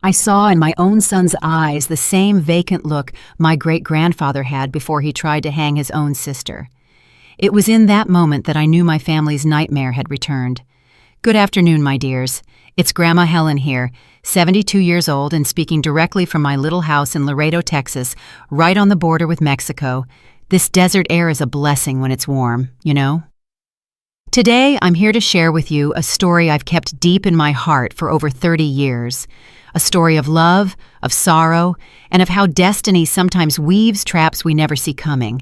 I saw in my own son's eyes the same vacant look my great-grandfather had before he tried to hang his own sister. It was in that moment that I knew my family's nightmare had returned. Good afternoon, my dears. It's Grandma Helen here, 72 years old and speaking directly from my little house in Laredo, Texas, right on the border with Mexico. This desert air is a blessing when it's warm, you know? Today, I'm here to share with you a story I've kept deep in my heart for over 30 years. A story of love, of sorrow, and of how destiny sometimes weaves traps we never see coming.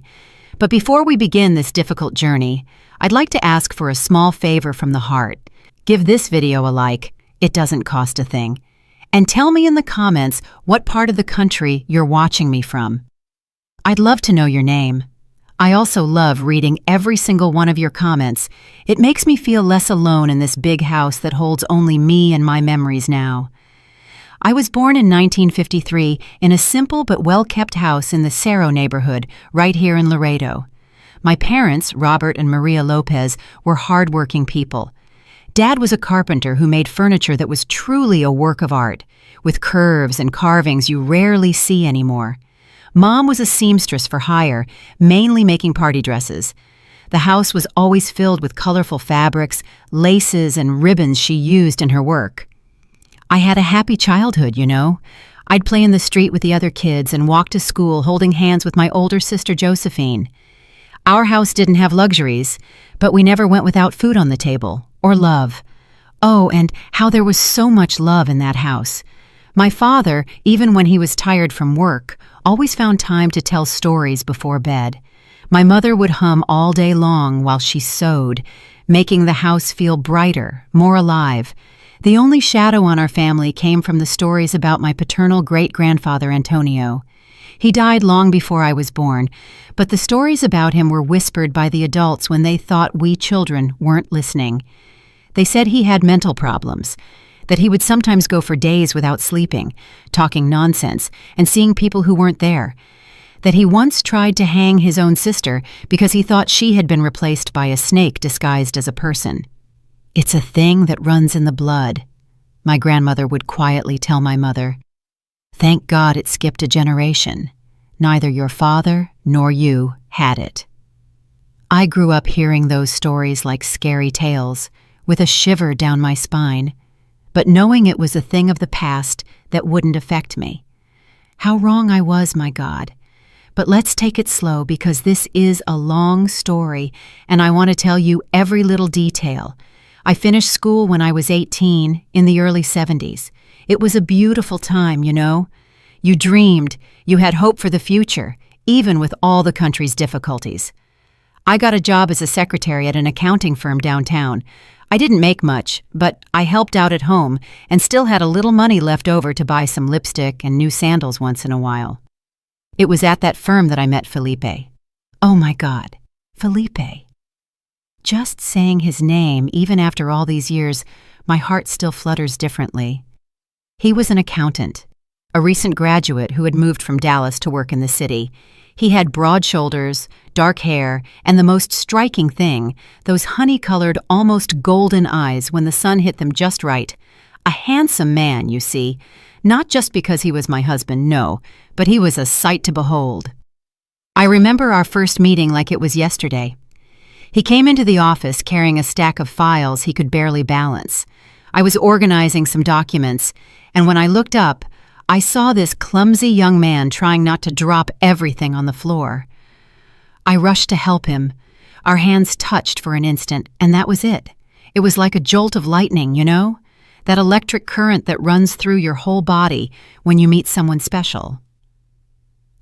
But before we begin this difficult journey, I'd like to ask for a small favor from the heart. Give this video a like, it doesn't cost a thing. And tell me in the comments what part of the country you're watching me from. I'd love to know your name. I also love reading every single one of your comments. It makes me feel less alone in this big house that holds only me and my memories now. I was born in 1953 in a simple but well-kept house in the Cerro neighborhood, right here in Laredo. My parents, Robert and Maria Lopez, were hard-working people. Dad was a carpenter who made furniture that was truly a work of art, with curves and carvings you rarely see anymore. Mom was a seamstress for hire, mainly making party dresses. The house was always filled with colorful fabrics, laces, and ribbons she used in her work. I had a happy childhood, you know. I'd play in the street with the other kids and walk to school holding hands with my older sister Josephine. Our house didn't have luxuries, but we never went without food on the table, or love. Oh, and how there was so much love in that house. My father, even when he was tired from work, always found time to tell stories before bed. My mother would hum all day long while she sewed, making the house feel brighter, more alive. The only shadow on our family came from the stories about my paternal great-grandfather Antonio. He died long before I was born, but the stories about him were whispered by the adults when they thought we children weren't listening. They said he had mental problems, that he would sometimes go for days without sleeping, talking nonsense, and seeing people who weren't there. That he once tried to hang his own sister because he thought she had been replaced by a snake disguised as a person. "It's a thing that runs in the blood," my grandmother would quietly tell my mother. "Thank God it skipped a generation. Neither your father nor you had it." I grew up hearing those stories like scary tales, with a shiver down my spine, but knowing it was a thing of the past that wouldn't affect me. How wrong I was, my God. But let's take it slow because this is a long story, and I want to tell you every little detail. I finished school when I was 18, in the early 70s. It was a beautiful time, you know. You dreamed, you had hope for the future, even with all the country's difficulties. I got a job as a secretary at an accounting firm downtown. I didn't make much, but I helped out at home and still had a little money left over to buy some lipstick and new sandals once in a while. It was at that firm that I met Felipe. Oh my God, Felipe. Just saying his name, even after all these years, my heart still flutters differently. He was an accountant, a recent graduate who had moved from Dallas to work in the city. He had broad shoulders, dark hair, and the most striking thing, those honey-colored, almost golden eyes when the sun hit them just right. A handsome man, you see, not just because he was my husband, no, but he was a sight to behold. I remember our first meeting like it was yesterday. He came into the office carrying a stack of files he could barely balance. I was organizing some documents, and when I looked up, I saw this clumsy young man trying not to drop everything on the floor. I rushed to help him. Our hands touched for an instant, and that was it. It was like a jolt of lightning, you know? That electric current that runs through your whole body when you meet someone special.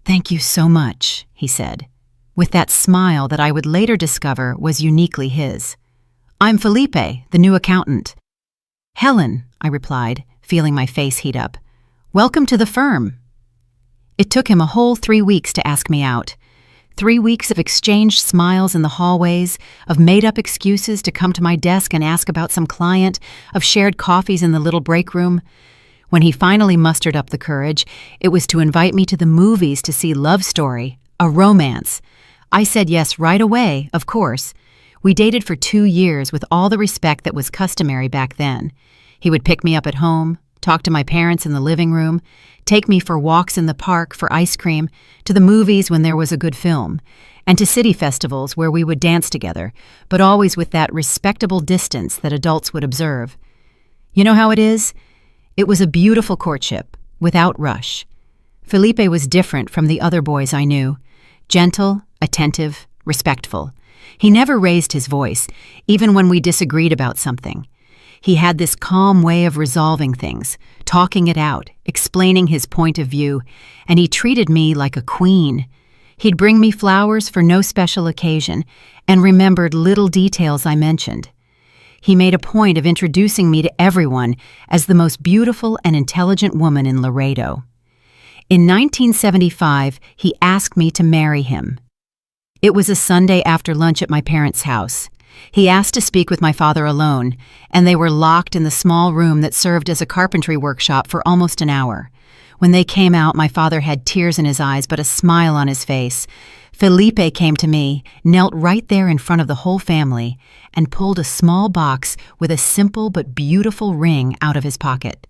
"Thank you so much," he said, with that smile that I would later discover was uniquely his. "I'm Felipe, the new accountant." "Helen," I replied, feeling my face heat up. "Welcome to the firm." It took him a whole 3 weeks to ask me out. 3 weeks of exchanged smiles in the hallways, of made-up excuses to come to my desk and ask about some client, of shared coffees in the little break room. When he finally mustered up the courage, it was to invite me to the movies to see Love Story, a romance. I said yes right away, of course. We dated for 2 years with all the respect that was customary back then. He would pick me up at home, talk to my parents in the living room, take me for walks in the park for ice cream, to the movies when there was a good film, and to city festivals where we would dance together, but always with that respectable distance that adults would observe. You know how it is? It was a beautiful courtship, without rush. Felipe was different from the other boys I knew. Gentle, attentive, respectful. He never raised his voice, even when we disagreed about something. He had this calm way of resolving things, talking it out, explaining his point of view, and he treated me like a queen. He'd bring me flowers for no special occasion and remembered little details I mentioned. He made a point of introducing me to everyone as the most beautiful and intelligent woman in Laredo. In 1975, he asked me to marry him. It was a Sunday after lunch at my parents' house. He asked to speak with my father alone, and they were locked in the small room that served as a carpentry workshop for almost an hour. When they came out, my father had tears in his eyes but a smile on his face. Felipe came to me, knelt right there in front of the whole family, and pulled a small box with a simple but beautiful ring out of his pocket.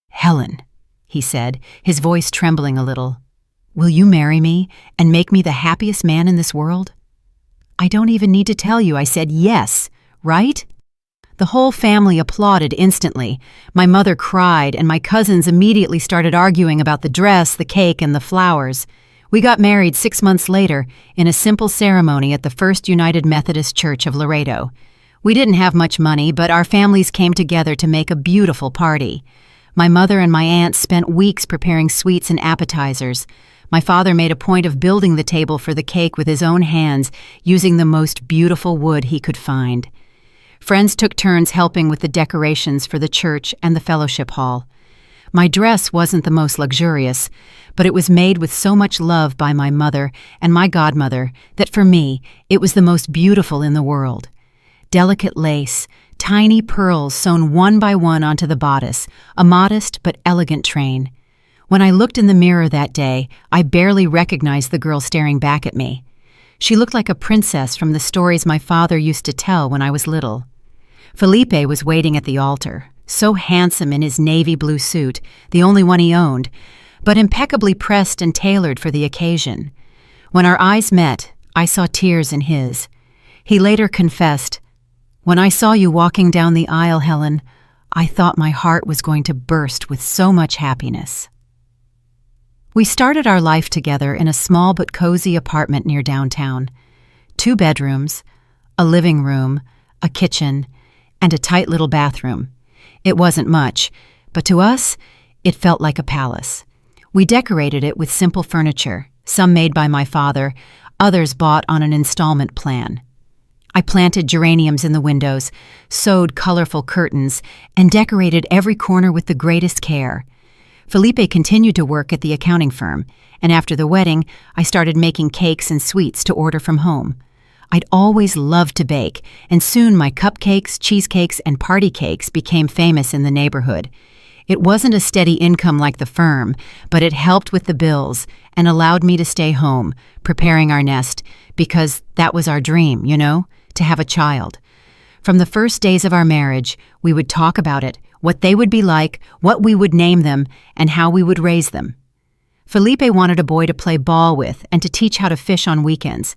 "Helen," he said, his voice trembling a little, "will you marry me and make me the happiest man in this world?" "I don't even need to tell you," I said, "yes, right?" The whole family applauded instantly. My mother cried, and my cousins immediately started arguing about the dress, the cake, and the flowers. We got married 6 months later in a simple ceremony at the First United Methodist Church of Laredo. We didn't have much money, but our families came together to make a beautiful party. My mother and my aunt spent weeks preparing sweets and appetizers. My father made a point of building the table for the cake with his own hands, using the most beautiful wood he could find. Friends took turns helping with the decorations for the church and the fellowship hall. My dress wasn't the most luxurious, but it was made with so much love by my mother and my godmother that for me, it was the most beautiful in the world. Delicate lace, tiny pearls sewn one by one onto the bodice, a modest but elegant train. When I looked in the mirror that day, I barely recognized the girl staring back at me. She looked like a princess from the stories my father used to tell when I was little. Felipe was waiting at the altar, so handsome in his navy blue suit, the only one he owned, but impeccably pressed and tailored for the occasion. When our eyes met, I saw tears in his. He later confessed, "When I saw you walking down the aisle, Helen, I thought my heart was going to burst with so much happiness." We started our life together in a small but cozy apartment near downtown. 2 bedrooms, a living room, a kitchen, and a tight little bathroom. It wasn't much, but to us, it felt like a palace. We decorated it with simple furniture, some made by my father, others bought on an installment plan. I planted geraniums in the windows, sewed colorful curtains, and decorated every corner with the greatest care. Felipe continued to work at the accounting firm, and after the wedding, I started making cakes and sweets to order from home. I'd always loved to bake, and soon my cupcakes, cheesecakes, and party cakes became famous in the neighborhood. It wasn't a steady income like the firm, but it helped with the bills and allowed me to stay home, preparing our nest, because that was our dream, to have a child. From the first days of our marriage, we would talk about it, what they would be like, what we would name them, and how we would raise them. Felipe wanted a boy to play ball with and to teach how to fish on weekends.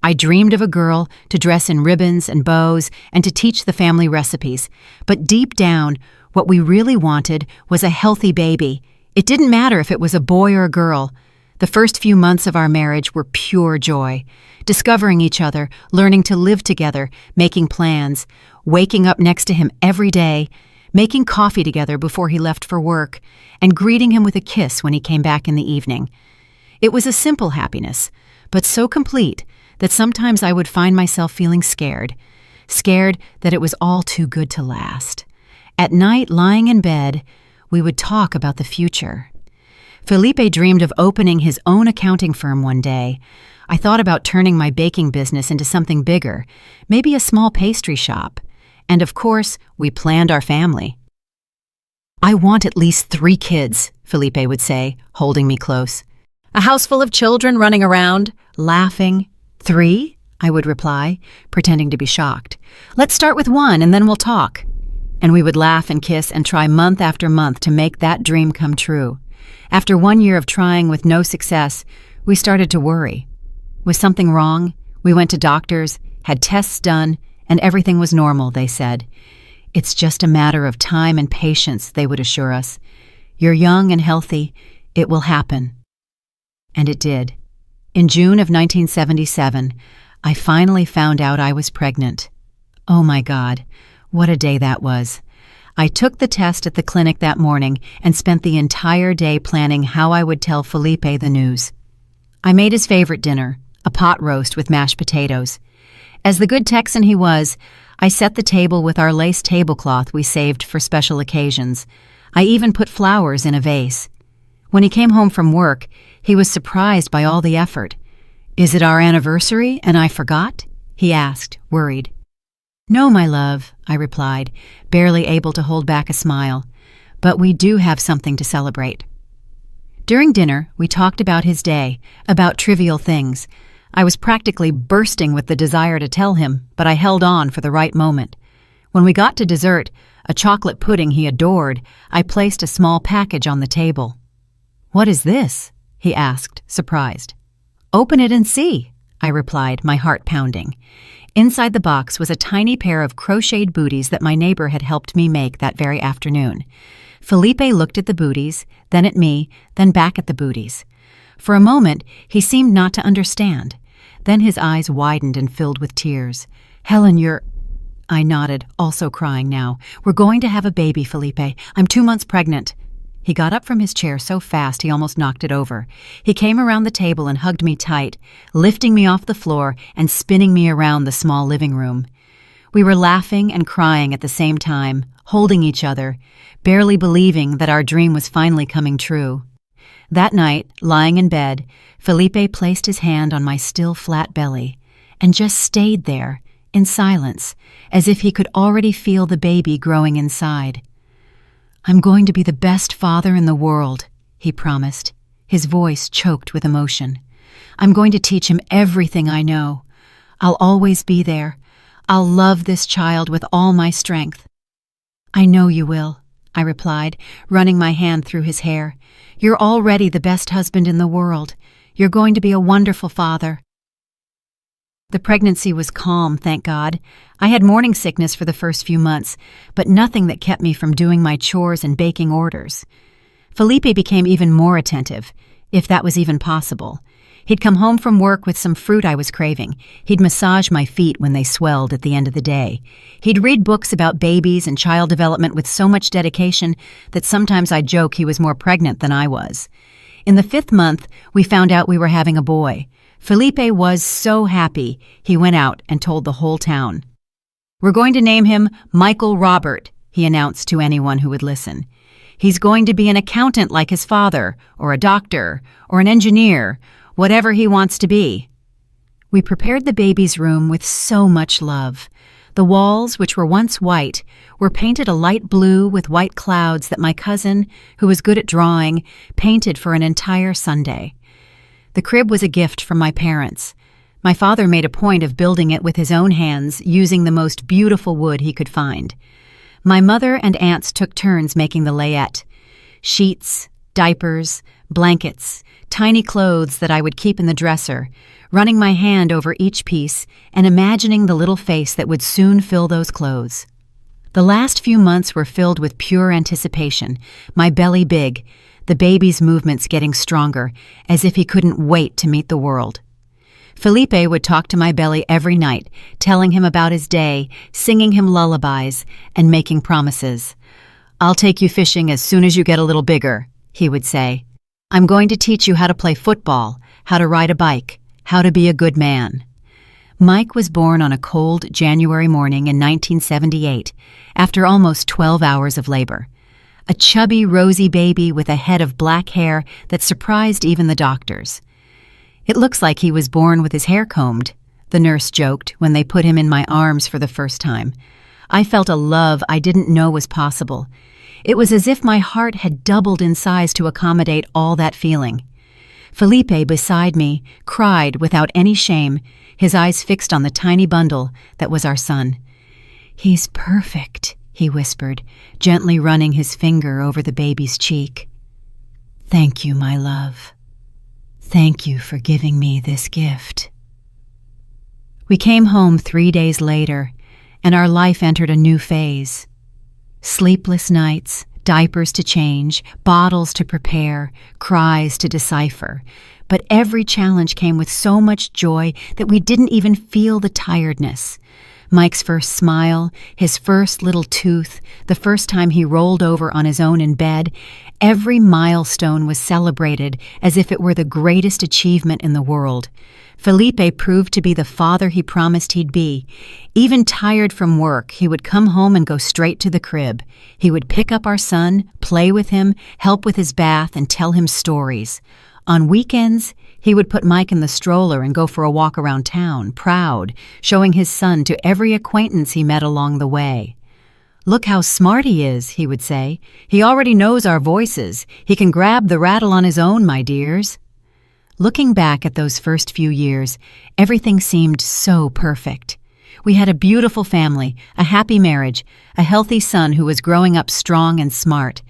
I dreamed of a girl to dress in ribbons and bows and to teach the family recipes. But deep down, what we really wanted was a healthy baby. It didn't matter if it was a boy or a girl. The first few months of our marriage were pure joy. Discovering each other, learning to live together, making plans, waking up next to him every day, making coffee together before he left for work, and greeting him with a kiss when he came back in the evening. It was a simple happiness, but so complete that sometimes I would find myself feeling scared that it was all too good to last. At night, lying in bed, we would talk about the future. Felipe dreamed of opening his own accounting firm one day. I thought about turning my baking business into something bigger, maybe a small pastry shop. And of course, we planned our family. "I want at least 3 kids," Felipe would say, holding me close. "A house full of children running around, laughing." "3?" I would reply, pretending to be shocked. "Let's start with 1 and then we'll talk." And we would laugh and kiss and try month after month to make that dream come true. After 1 year of trying with no success, we started to worry. Was something wrong? We went to doctors, had tests done, and everything was normal, they said. It's just a matter of time and patience, they would assure us. You're young and healthy. It will happen. And it did. In June of 1977, I finally found out I was pregnant. Oh my God, what a day that was. I took the test at the clinic that morning and spent the entire day planning how I would tell Felipe the news. I made his favorite dinner, a pot roast with mashed potatoes. As the good Texan he was, I set the table with our lace tablecloth we saved for special occasions. I even put flowers in a vase. When he came home from work, he was surprised by all the effort. "Is it our anniversary and I forgot?" he asked, worried. "No, my love," I replied, barely able to hold back a smile. "But we do have something to celebrate." During dinner, we talked about his day, about trivial things. I was practically bursting with the desire to tell him, but I held on for the right moment. When we got to dessert, a chocolate pudding he adored, I placed a small package on the table. "What is this?" he asked, surprised. "Open it and see," I replied, my heart pounding. Inside the box was a tiny pair of crocheted booties that my neighbor had helped me make that very afternoon. Felipe looked at the booties, then at me, then back at the booties. For a moment, he seemed not to understand. Then his eyes widened and filled with tears. "Helen, you're—" I nodded, also crying now. "We're going to have a baby, Felipe. I'm 2 months pregnant." He got up from his chair so fast he almost knocked it over. He came around the table and hugged me tight, lifting me off the floor and spinning me around the small living room. We were laughing and crying at the same time, holding each other, barely believing that our dream was finally coming true. That night, lying in bed, Felipe placed his hand on my still flat belly and just stayed there, in silence, as if he could already feel the baby growing inside. "I'm going to be the best father in the world," he promised, his voice choked with emotion. "I'm going to teach him everything I know. I'll always be there. I'll love this child with all my strength." "I know you will," I replied, running my hand through his hair. "You're already the best husband in the world. You're going to be a wonderful father." The pregnancy was calm, thank God. I had morning sickness for the first few months, but nothing that kept me from doing my chores and baking orders. Felipe became even more attentive, if that was even possible. He'd come home from work with some fruit I was craving. He'd massage my feet when they swelled at the end of the day. He'd read books about babies and child development with so much dedication that sometimes I'd joke he was more pregnant than I was. In the 5th month, we found out we were having a boy. Felipe was so happy, he went out and told the whole town. "We're going to name him Michael Robert," he announced to anyone who would listen. "He's going to be an accountant like his father, or a doctor, or an engineer, whatever he wants to be." We prepared the baby's room with so much love. The walls, which were once white, were painted a light blue with white clouds that my cousin, who was good at drawing, painted for an entire Sunday. The crib was a gift from my parents. My father made a point of building it with his own hands, using the most beautiful wood he could find. My mother and aunts took turns making the layette. Sheets, diapers, blankets, tiny clothes that I would keep in the dresser, running my hand over each piece and imagining the little face that would soon fill those clothes. The last few months were filled with pure anticipation, my belly big, the baby's movements getting stronger, as if he couldn't wait to meet the world. Felipe would talk to my belly every night, telling him about his day, singing him lullabies, and making promises. "I'll take you fishing as soon as you get a little bigger," he would say. "I'm going to teach you how to play football, how to ride a bike, how to be a good man." Mike was born on a cold January morning in 1978, after almost 12 hours of labor. A chubby, rosy baby with a head of black hair that surprised even the doctors. "It looks like he was born with his hair combed," the nurse joked when they put him in my arms for the first time. I felt a love I didn't know was possible. It was as if my heart had doubled in size to accommodate all that feeling. Felipe, beside me, cried without any shame, his eyes fixed on the tiny bundle that was our son. "He's perfect," he whispered, gently running his finger over the baby's cheek. "Thank you, my love. Thank you for giving me this gift." We came home 3 days later, and our life entered a new phase. Sleepless nights, diapers to change, bottles to prepare, cries to decipher. But every challenge came with so much joy that we didn't even feel the tiredness. Mike's first smile, his first little tooth, the first time he rolled over on his own in bed, every milestone was celebrated as if it were the greatest achievement in the world. Felipe proved to be the father he promised he'd be. Even tired from work, he would come home and go straight to the crib. He would pick up our son, play with him, help with his bath, and tell him stories. On weekends, he would put Mike in the stroller and go for a walk around town, proud, showing his son to every acquaintance he met along the way. "Look how smart he is," he would say. "He already knows our voices. He can grab the rattle on his own, my dears." Looking back at those first few years, everything seemed so perfect. We had a beautiful family, a happy marriage, a healthy son who was growing up strong and smart.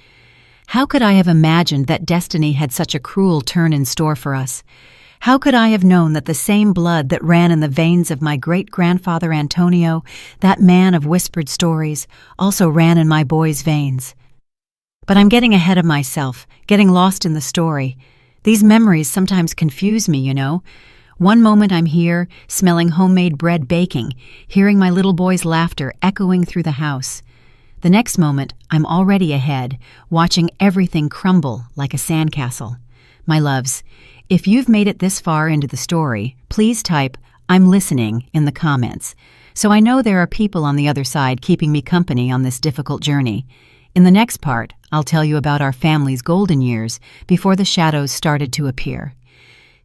How could I have imagined that destiny had such a cruel turn in store for us? How could I have known that the same blood that ran in the veins of my great-grandfather Antonio, that man of whispered stories, also ran in my boy's veins? But I'm getting ahead of myself, getting lost in the story. These memories sometimes confuse me, you know. One moment I'm here, smelling homemade bread baking, hearing my little boy's laughter echoing through the house. The next moment, I'm already ahead, watching everything crumble like a sandcastle. My loves, if you've made it this far into the story, please type, "I'm listening," in the comments, so I know there are people on the other side keeping me company on this difficult journey. In the next part, I'll tell you about our family's golden years before the shadows started to appear.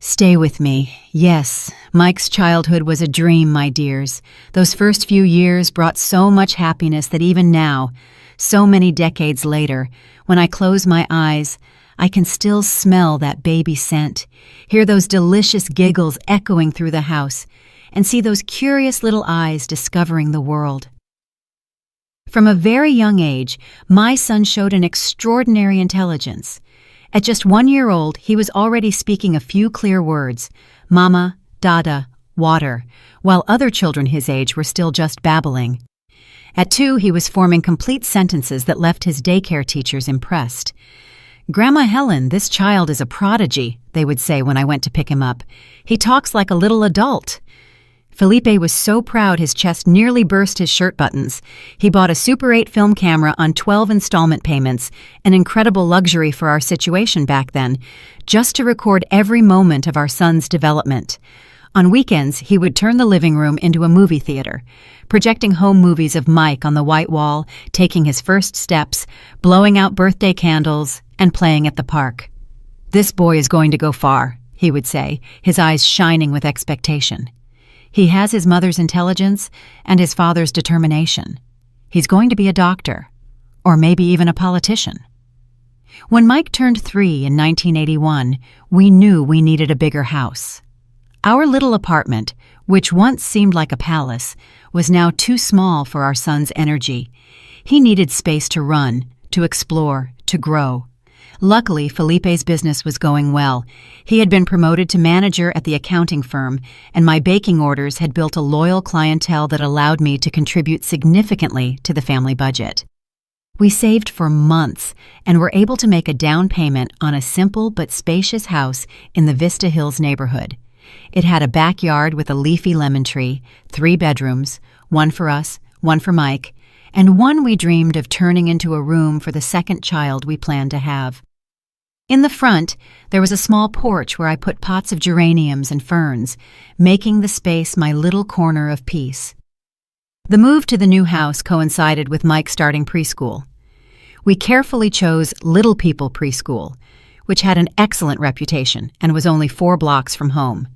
Stay with me. Yes, Mike's childhood was a dream, my dears. Those first few years brought so much happiness that even now, so many decades later, when I close my eyes, I can still smell that baby scent, hear those delicious giggles echoing through the house, and see those curious little eyes discovering the world. From a very young age, my son showed an extraordinary intelligence. At just 1 year old, he was already speaking a few clear words, mama, dada, water, while other children his age were still just babbling. At 2, he was forming complete sentences that left his daycare teachers impressed. "Grandma Helen, this child is a prodigy," they would say when I went to pick him up. "He talks like a little adult." Felipe was so proud his chest nearly burst his shirt buttons. He bought a Super 8 film camera on 12 installment payments, an incredible luxury for our situation back then, just to record every moment of our son's development. On weekends, he would turn the living room into a movie theater, projecting home movies of Mike on the white wall, taking his first steps, blowing out birthday candles, and playing at the park. "This boy is going to go far," he would say, his eyes shining with expectation. "He has his mother's intelligence and his father's determination. He's going to be a doctor, or maybe even a politician." When Mike turned 3 in 1981, we knew we needed a bigger house. Our little apartment, which once seemed like a palace, was now too small for our son's energy. He needed space to run, to explore, to grow. Luckily, Felipe's business was going well. He had been promoted to manager at the accounting firm, and my baking orders had built a loyal clientele that allowed me to contribute significantly to the family budget. We saved for months and were able to make a down payment on a simple but spacious house in the Vista Hills neighborhood. It had a backyard with a leafy lemon tree, 3 bedrooms, one for us, one for Mike, and one we dreamed of turning into a room for the second child we planned to have. In the front, there was a small porch where I put pots of geraniums and ferns, making the space my little corner of peace. The move to the new house coincided with Mike starting preschool. We carefully chose Little People Preschool, which had an excellent reputation and was only 4 blocks from home.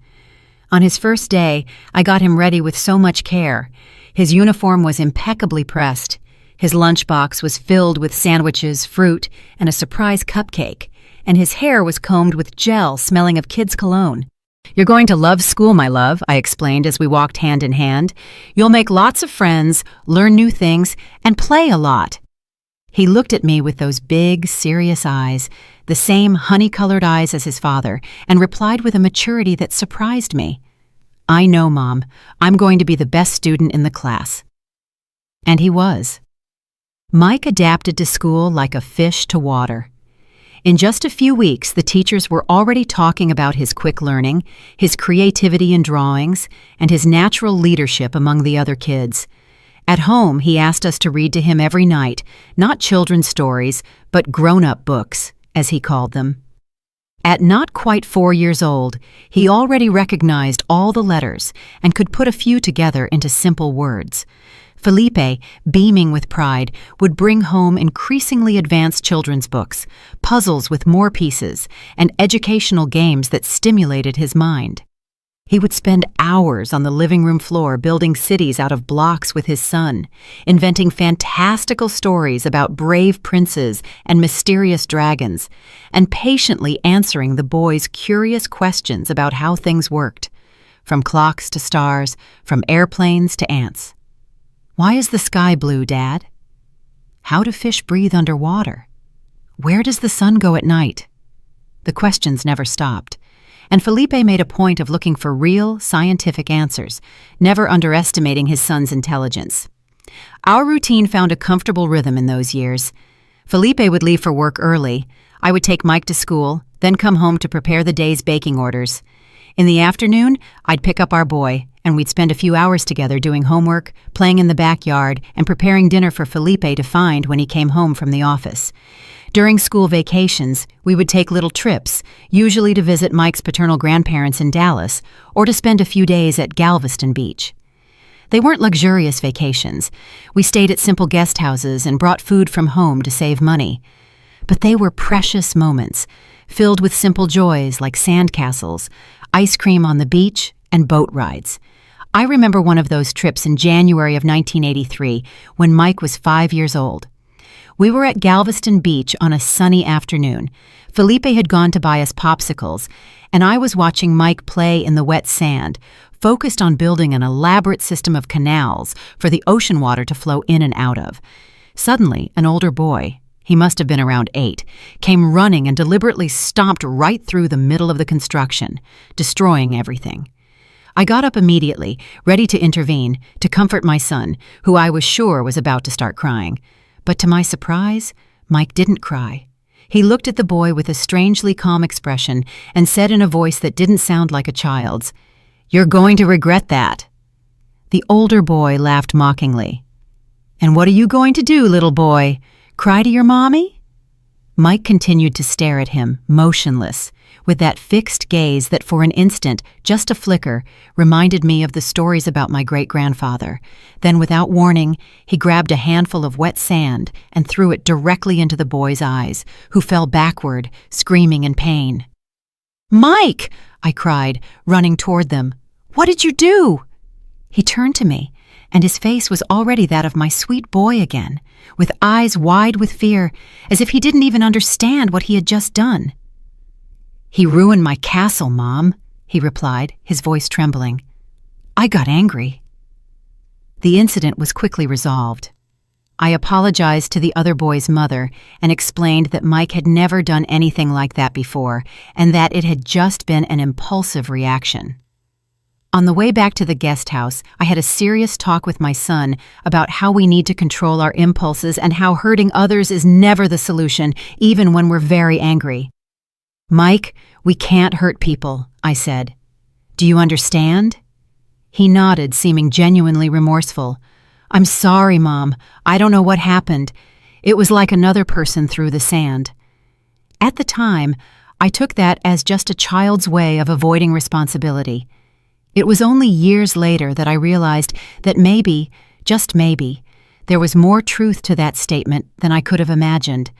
On his first day, I got him ready with so much care. His uniform was impeccably pressed. His lunchbox was filled with sandwiches, fruit, and a surprise cupcake, and his hair was combed with gel smelling of kids' cologne. "You're going to love school, my love," I explained as we walked hand in hand. "You'll make lots of friends, learn new things, and play a lot." He looked at me with those big, serious eyes, the same honey-colored eyes as his father, and replied with a maturity that surprised me. "I know, Mom. I'm going to be the best student in the class." And he was. Mike adapted to school like a fish to water. In just a few weeks, the teachers were already talking about his quick learning, his creativity in drawings, and his natural leadership among the other kids. At home, he asked us to read to him every night, not children's stories, but grown-up books, as he called them. At not quite 4 years old, he already recognized all the letters and could put a few together into simple words. Felipe, beaming with pride, would bring home increasingly advanced children's books, puzzles with more pieces, and educational games that stimulated his mind. He would spend hours on the living room floor building cities out of blocks with his son, inventing fantastical stories about brave princes and mysterious dragons, and patiently answering the boys' curious questions about how things worked, from clocks to stars, from airplanes to ants. "Why is the sky blue, Dad?" "How do fish breathe underwater?" "Where does the sun go at night?" The questions never stopped, and Felipe made a point of looking for real, scientific answers, never underestimating his son's intelligence. Our routine found a comfortable rhythm in those years. Felipe would leave for work early. I would take Mike to school, then come home to prepare the day's baking orders. In the afternoon, I'd pick up our boy, and we'd spend a few hours together doing homework, playing in the backyard, and preparing dinner for Felipe to find when he came home from the office. During school vacations, we would take little trips, usually to visit Mike's paternal grandparents in Dallas or to spend a few days at Galveston Beach. They weren't luxurious vacations. We stayed at simple guest houses and brought food from home to save money. But they were precious moments, filled with simple joys like sandcastles, ice cream on the beach, and boat rides. I remember one of those trips in January of 1983 when Mike was 5 years old. We were at Galveston Beach on a sunny afternoon. Felipe had gone to buy us popsicles, and I was watching Mike play in the wet sand, focused on building an elaborate system of canals for the ocean water to flow in and out of. Suddenly, an older boy, he must have been around 8, came running and deliberately stomped right through the middle of the construction, destroying everything. I got up immediately, ready to intervene, to comfort my son, who I was sure was about to start crying. But to my surprise, Mike didn't cry. He looked at the boy with a strangely calm expression and said in a voice that didn't sound like a child's, "You're going to regret that." The older boy laughed mockingly. "And what are you going to do, little boy? Cry to your mommy?" Mike continued to stare at him, motionless, with that fixed gaze that for an instant, just a flicker, reminded me of the stories about my great-grandfather. Then, without warning, he grabbed a handful of wet sand and threw it directly into the boy's eyes, who fell backward, screaming in pain. "Mike!" I cried, running toward them. "What did you do?" He turned to me, and his face was already that of my sweet boy again, with eyes wide with fear, as if he didn't even understand what he had just done. "He ruined my castle, Mom," he replied, his voice trembling. I got angry. The incident was quickly resolved. I apologized to the other boy's mother and explained that Mike had never done anything like that before and that it had just been an impulsive reaction. On the way back to the guest house, I had a serious talk with my son about how we need to control our impulses and how hurting others is never the solution, even when we're very angry. "Mike, we can't hurt people," I said. "Do you understand?" He nodded, seeming genuinely remorseful. "I'm sorry, Mom. I don't know what happened. It was like another person threw the sand." At the time, I took that as just a child's way of avoiding responsibility. It was only years later that I realized that maybe, just maybe, there was more truth to that statement than I could have imagined.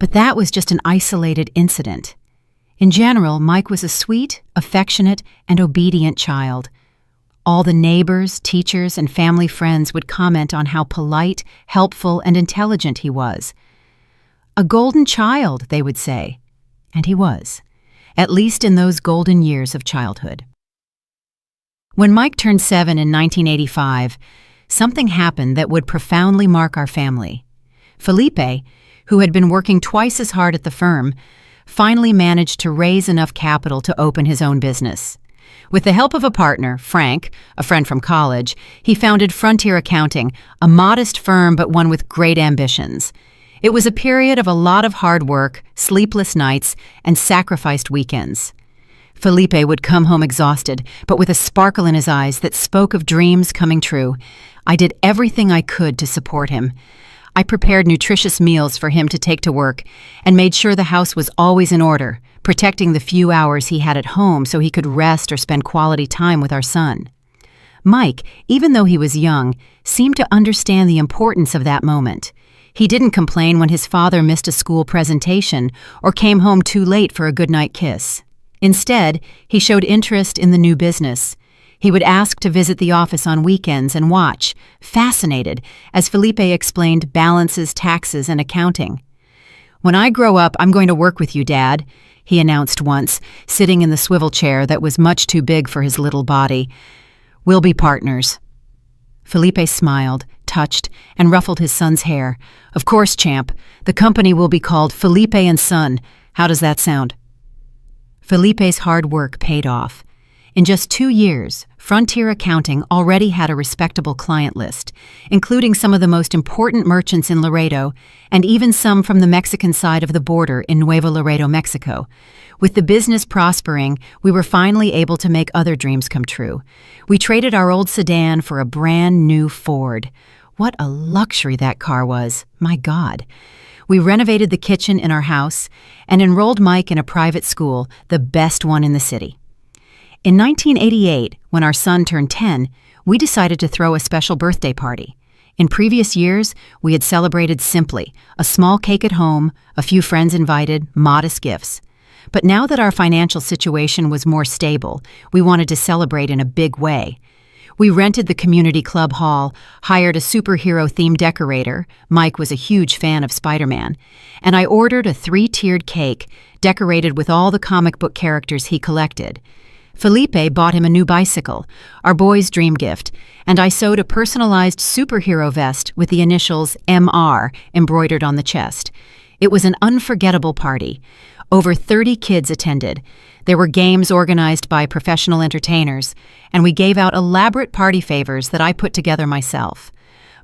But that was just an isolated incident. In general, Mike was a sweet, affectionate, and obedient child. All the neighbors, teachers, and family friends would comment on how polite, helpful, and intelligent he was. A golden child, they would say. And he was. at least in those golden years of childhood. When Mike turned 7 in 1985, something happened that would profoundly mark our family. Felipe, who had been working twice as hard at the firm, finally managed to raise enough capital to open his own business. With the help of a partner, Frank, a friend from college, he founded Frontier Accounting, a modest firm but one with great ambitions. It was a period of a lot of hard work, sleepless nights, and sacrificed weekends. Felipe would come home exhausted, but with a sparkle in his eyes that spoke of dreams coming true. I did everything I could to support him. I prepared nutritious meals for him to take to work and made sure the house was always in order, protecting the few hours he had at home so he could rest or spend quality time with our son. Mike, even though he was young, seemed to understand the importance of that moment. He didn't complain when his father missed a school presentation or came home too late for a goodnight kiss. Instead, he showed interest in the new business. He would ask to visit the office on weekends and watch, fascinated, as Felipe explained balances, taxes, and accounting. "When I grow up, I'm going to work with you, Dad," he announced once, sitting in the swivel chair that was much too big for his little body. "We'll be partners." Felipe smiled, touched, and ruffled his son's hair. "Of course, champ. The company will be called Felipe and Son. How does that sound?" Felipe's hard work paid off. In just 2 years, Frontier Accounting already had a respectable client list, including some of the most important merchants in Laredo and even some from the Mexican side of the border in Nuevo Laredo, Mexico. With the business prospering, we were finally able to make other dreams come true. We traded our old sedan for a brand new Ford. What a luxury that car was, my God. We renovated the kitchen in our house and enrolled Mike in a private school, the best one in the city. In 1988, when our son turned 10, we decided to throw a special birthday party. In previous years, we had celebrated simply, a small cake at home, a few friends invited, modest gifts. But now that our financial situation was more stable, we wanted to celebrate in a big way. We rented the community club hall, hired a superhero-themed decorator — Mike was a huge fan of Spider-Man — and I ordered a 3-tiered cake decorated with all the comic book characters he collected. Felipe bought him a new bicycle, our boy's dream gift, and I sewed a personalized superhero vest with the initials MR embroidered on the chest. It was an unforgettable party. Over 30 kids attended. There were games organized by professional entertainers, and we gave out elaborate party favors that I put together myself.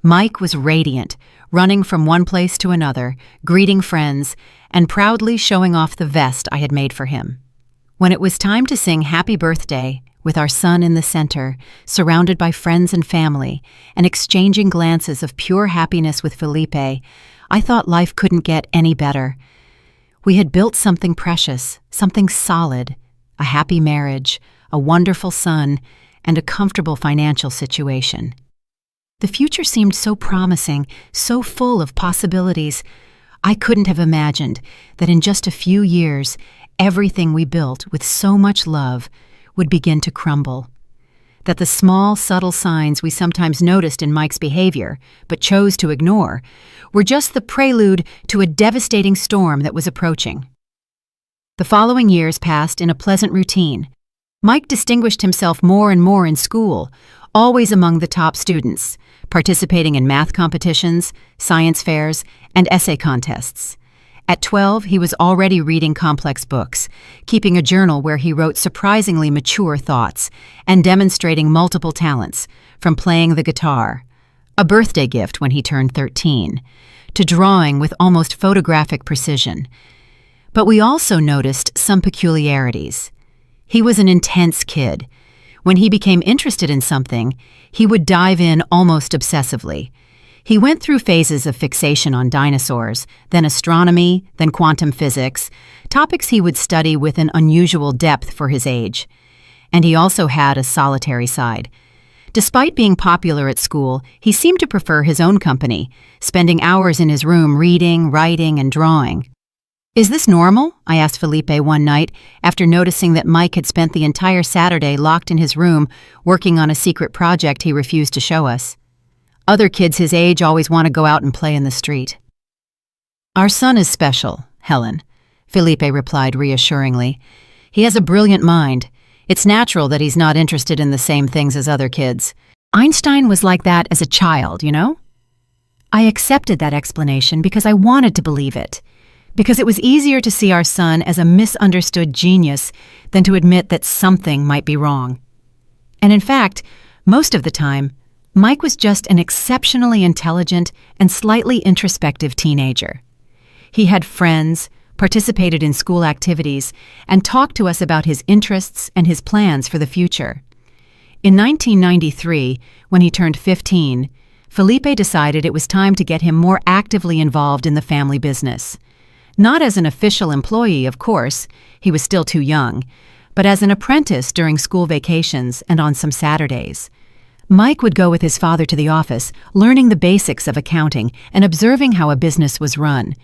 Mike was radiant, running from one place to another, greeting friends, and proudly showing off the vest I had made for him. When it was time to sing Happy Birthday, with our son in the center, surrounded by friends and family, and exchanging glances of pure happiness with Felipe, I thought life couldn't get any better. We had built something precious, something solid, a happy marriage, a wonderful son, and a comfortable financial situation. The future seemed so promising, so full of possibilities. I couldn't have imagined that in just a few years, everything we built with so much love would begin to crumble. That the small, subtle signs we sometimes noticed in Mike's behavior, but chose to ignore, were just the prelude to a devastating storm that was approaching. The following years passed in a pleasant routine. Mike distinguished himself more and more in school, always among the top students, participating in math competitions, science fairs, and essay contests. At 12, he was already reading complex books, keeping a journal where he wrote surprisingly mature thoughts, and demonstrating multiple talents, from playing the guitar, a birthday gift when he turned 13, to drawing with almost photographic precision. But we also noticed some peculiarities. He was an intense kid. When he became interested in something, he would dive in almost obsessively. He went through phases of fixation on dinosaurs, then astronomy, then quantum physics, topics he would study with an unusual depth for his age. And he also had a solitary side. Despite being popular at school, he seemed to prefer his own company, spending hours in his room reading, writing, and drawing. "Is this normal?" I asked Felipe one night, after noticing that Mike had spent the entire Saturday locked in his room, working on a secret project he refused to show us. "Other kids his age always want to go out and play in the street." "Our son is special, Helen," Felipe replied reassuringly. He has a brilliant mind. It's natural that he's not interested in the same things as other kids. Einstein was like that as a child, you know? I accepted that explanation because I wanted to believe it, because it was easier to see our son as a misunderstood genius than to admit that something might be wrong. And in fact, most of the time, Mike was just an exceptionally intelligent and slightly introspective teenager. He had friends, participated in school activities, and talked to us about his interests and his plans for the future. In 1993, when he turned 15, Felipe decided it was time to get him more actively involved in the family business. Not as an official employee, of course, he was still too young, but as an apprentice during school vacations and on some Saturdays. Mike would go with his father to the office, learning the basics of accounting and observing how a business was run.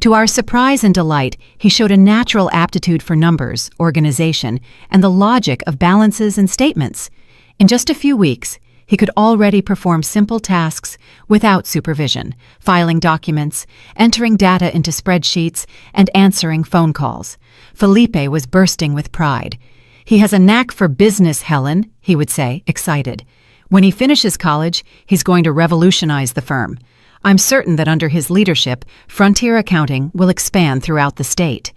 To our surprise and delight, he showed a natural aptitude for numbers, organization, and the logic of balances and statements. In just a few weeks, he could already perform simple tasks without supervision, filing documents, entering data into spreadsheets, and answering phone calls. Felipe was bursting with pride. "He has a knack for business, Helen," he would say, excited. "When he finishes college, he's going to revolutionize the firm. I'm certain that under his leadership, frontier accounting will expand throughout the state."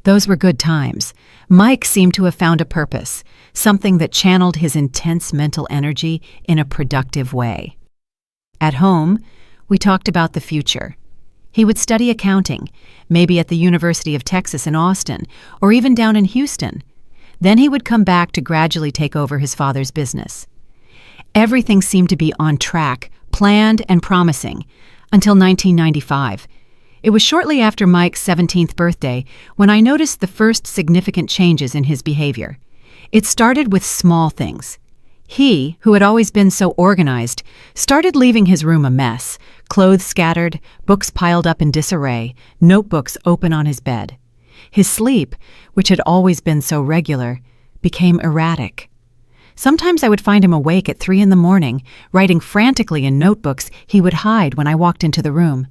Those were good times. Mike seemed to have found a purpose, something that channeled his intense mental energy in a productive way. At home, we talked about the future. He would study accounting, maybe at the University of Texas in Austin, or even down in Houston. Then he would come back to gradually take over his father's business. Everything seemed to be on track, planned and promising, until 1995. It was shortly after Mike's 17th birthday when I noticed the first significant changes in his behavior. It started with small things. He, who had always been so organized, started leaving his room a mess, clothes scattered, books piled up in disarray, notebooks open on his bed. His sleep, which had always been so regular, became erratic. Sometimes I would find him awake at 3 a.m, writing frantically in notebooks he would hide when I walked into the room.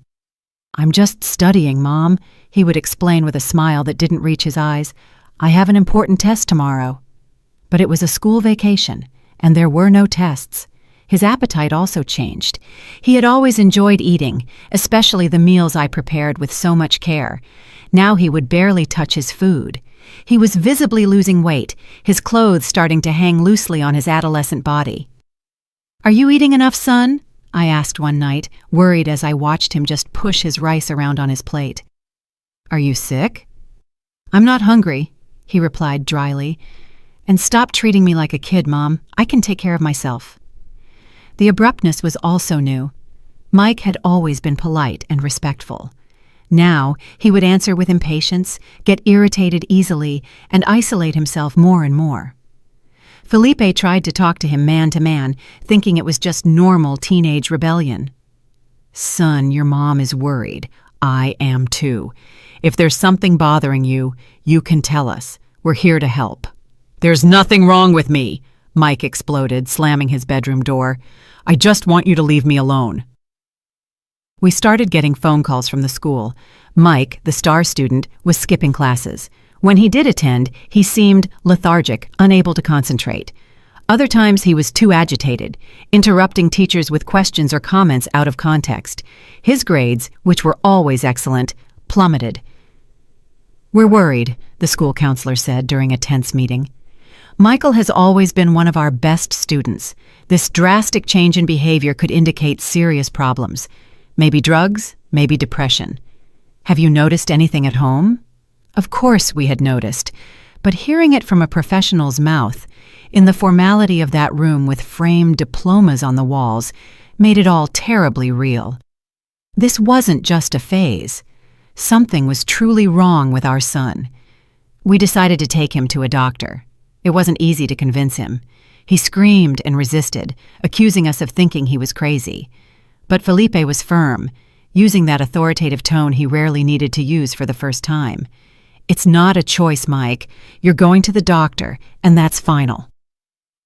"I'm just studying, Mom," he would explain with a smile that didn't reach his eyes. "I have an important test tomorrow." But it was a school vacation, and there were no tests. His appetite also changed. He had always enjoyed eating, especially the meals I prepared with so much care. Now he would barely touch his food. He was visibly losing weight, his clothes starting to hang loosely on his adolescent body. "Are you eating enough, son?" I asked one night, worried as I watched him just push his rice around on his plate. "Are you sick?" "I'm not hungry," he replied dryly. "And stop treating me like a kid, Mom. I can take care of myself." The abruptness was also new. Mike had always been polite and respectful. Now he would answer with impatience, get irritated easily, and isolate himself more and more. Felipe tried to talk to him man to man, thinking it was just normal teenage rebellion. "Son, your mom is worried. I am too. If there's something bothering you, you can tell us. We're here to help." "There's nothing wrong with me," Mike exploded, slamming his bedroom door. "I just want you to leave me alone." We started getting phone calls from the school. Mike, the star student, was skipping classes. When he did attend, he seemed lethargic, unable to concentrate. Other times he was too agitated, interrupting teachers with questions or comments out of context. His grades, which were always excellent, plummeted. "We're worried," the school counselor said during a tense meeting. "Michael has always been one of our best students. This drastic change in behavior could indicate serious problems. Maybe drugs, maybe depression. Have you noticed anything at home?" Of course we had noticed, but hearing it from a professional's mouth, in the formality of that room with framed diplomas on the walls, made it all terribly real. This wasn't just a phase. Something was truly wrong with our son. We decided to take him to a doctor. It wasn't easy to convince him. He screamed and resisted, accusing us of thinking he was crazy. But Felipe was firm, using that authoritative tone he rarely needed to use for the first time. "It's not a choice, Mike. You're going to the doctor, and that's final."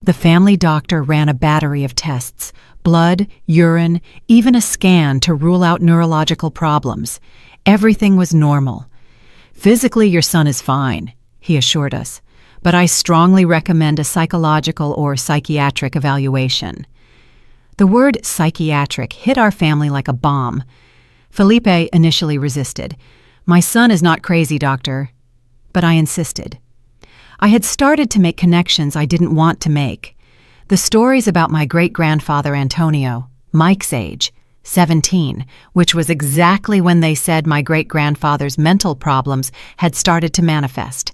The family doctor ran a battery of tests, blood, urine, even a scan to rule out neurological problems. Everything was normal. "Physically, your son is fine. he assured us, but I strongly recommend a psychological or psychiatric evaluation. The word psychiatric hit our family like a bomb. Felipe initially resisted. "My son is not crazy, doctor." But I insisted. I had started to make connections I didn't want to make. The stories about my great-grandfather Antonio, Mike's age, 17, which was exactly when they said my great-grandfather's mental problems had started to manifest.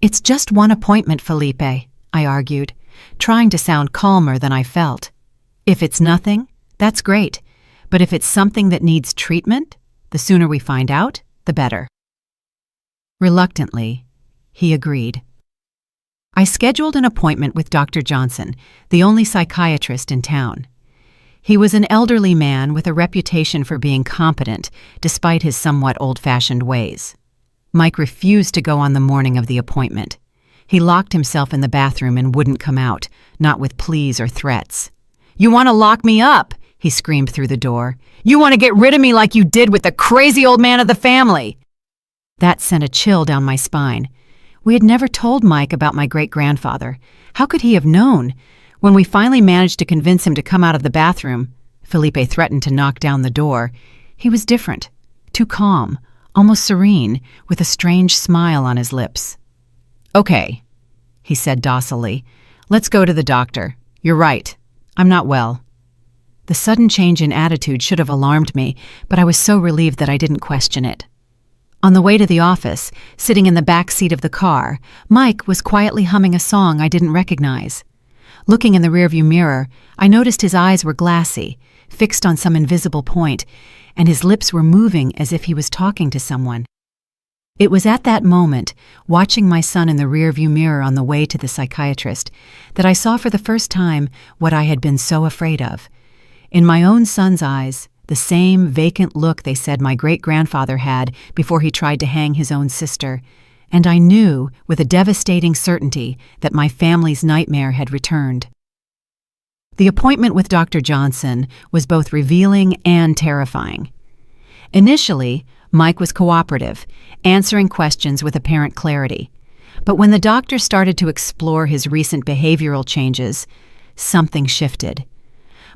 "It's just one appointment, Felipe," I argued, trying to sound calmer than I felt. "If it's nothing, that's great. But if it's something that needs treatment, the sooner we find out, the better." Reluctantly, he agreed. I scheduled an appointment with Dr. Johnson, the only psychiatrist in town. He was an elderly man with a reputation for being competent, despite his somewhat old-fashioned ways. Mike refused to go on the morning of the appointment. He locked himself in the bathroom and wouldn't come out, not with pleas or threats. "You want to lock me up?" he screamed through the door. "You want to get rid of me like you did with the crazy old man of the family?" That sent a chill down my spine. We had never told Mike about my great-grandfather. How could he have known? When we finally managed to convince him to come out of the bathroom, Felipe threatened to knock down the door. He was different, too calm, almost serene, with a strange smile on his lips. "Okay," he said docilely. "Let's go to the doctor. You're right. I'm not well." The sudden change in attitude should have alarmed me, but I was so relieved that I didn't question it. On the way to the office, sitting in the back seat of the car, Mike was quietly humming a song I didn't recognize. Looking in the rearview mirror, I noticed his eyes were glassy, fixed on some invisible point, and his lips were moving as if he was talking to someone. It was at that moment, watching my son in the rearview mirror on the way to the psychiatrist, that I saw for the first time what I had been so afraid of. In my own son's eyes, the same vacant look they said my great-grandfather had before he tried to hang his own sister, and I knew with a devastating certainty that my family's nightmare had returned. The appointment with Dr. Johnson was both revealing and terrifying. Initially, Mike was cooperative, answering questions with apparent clarity. But when the doctor started to explore his recent behavioral changes, something shifted.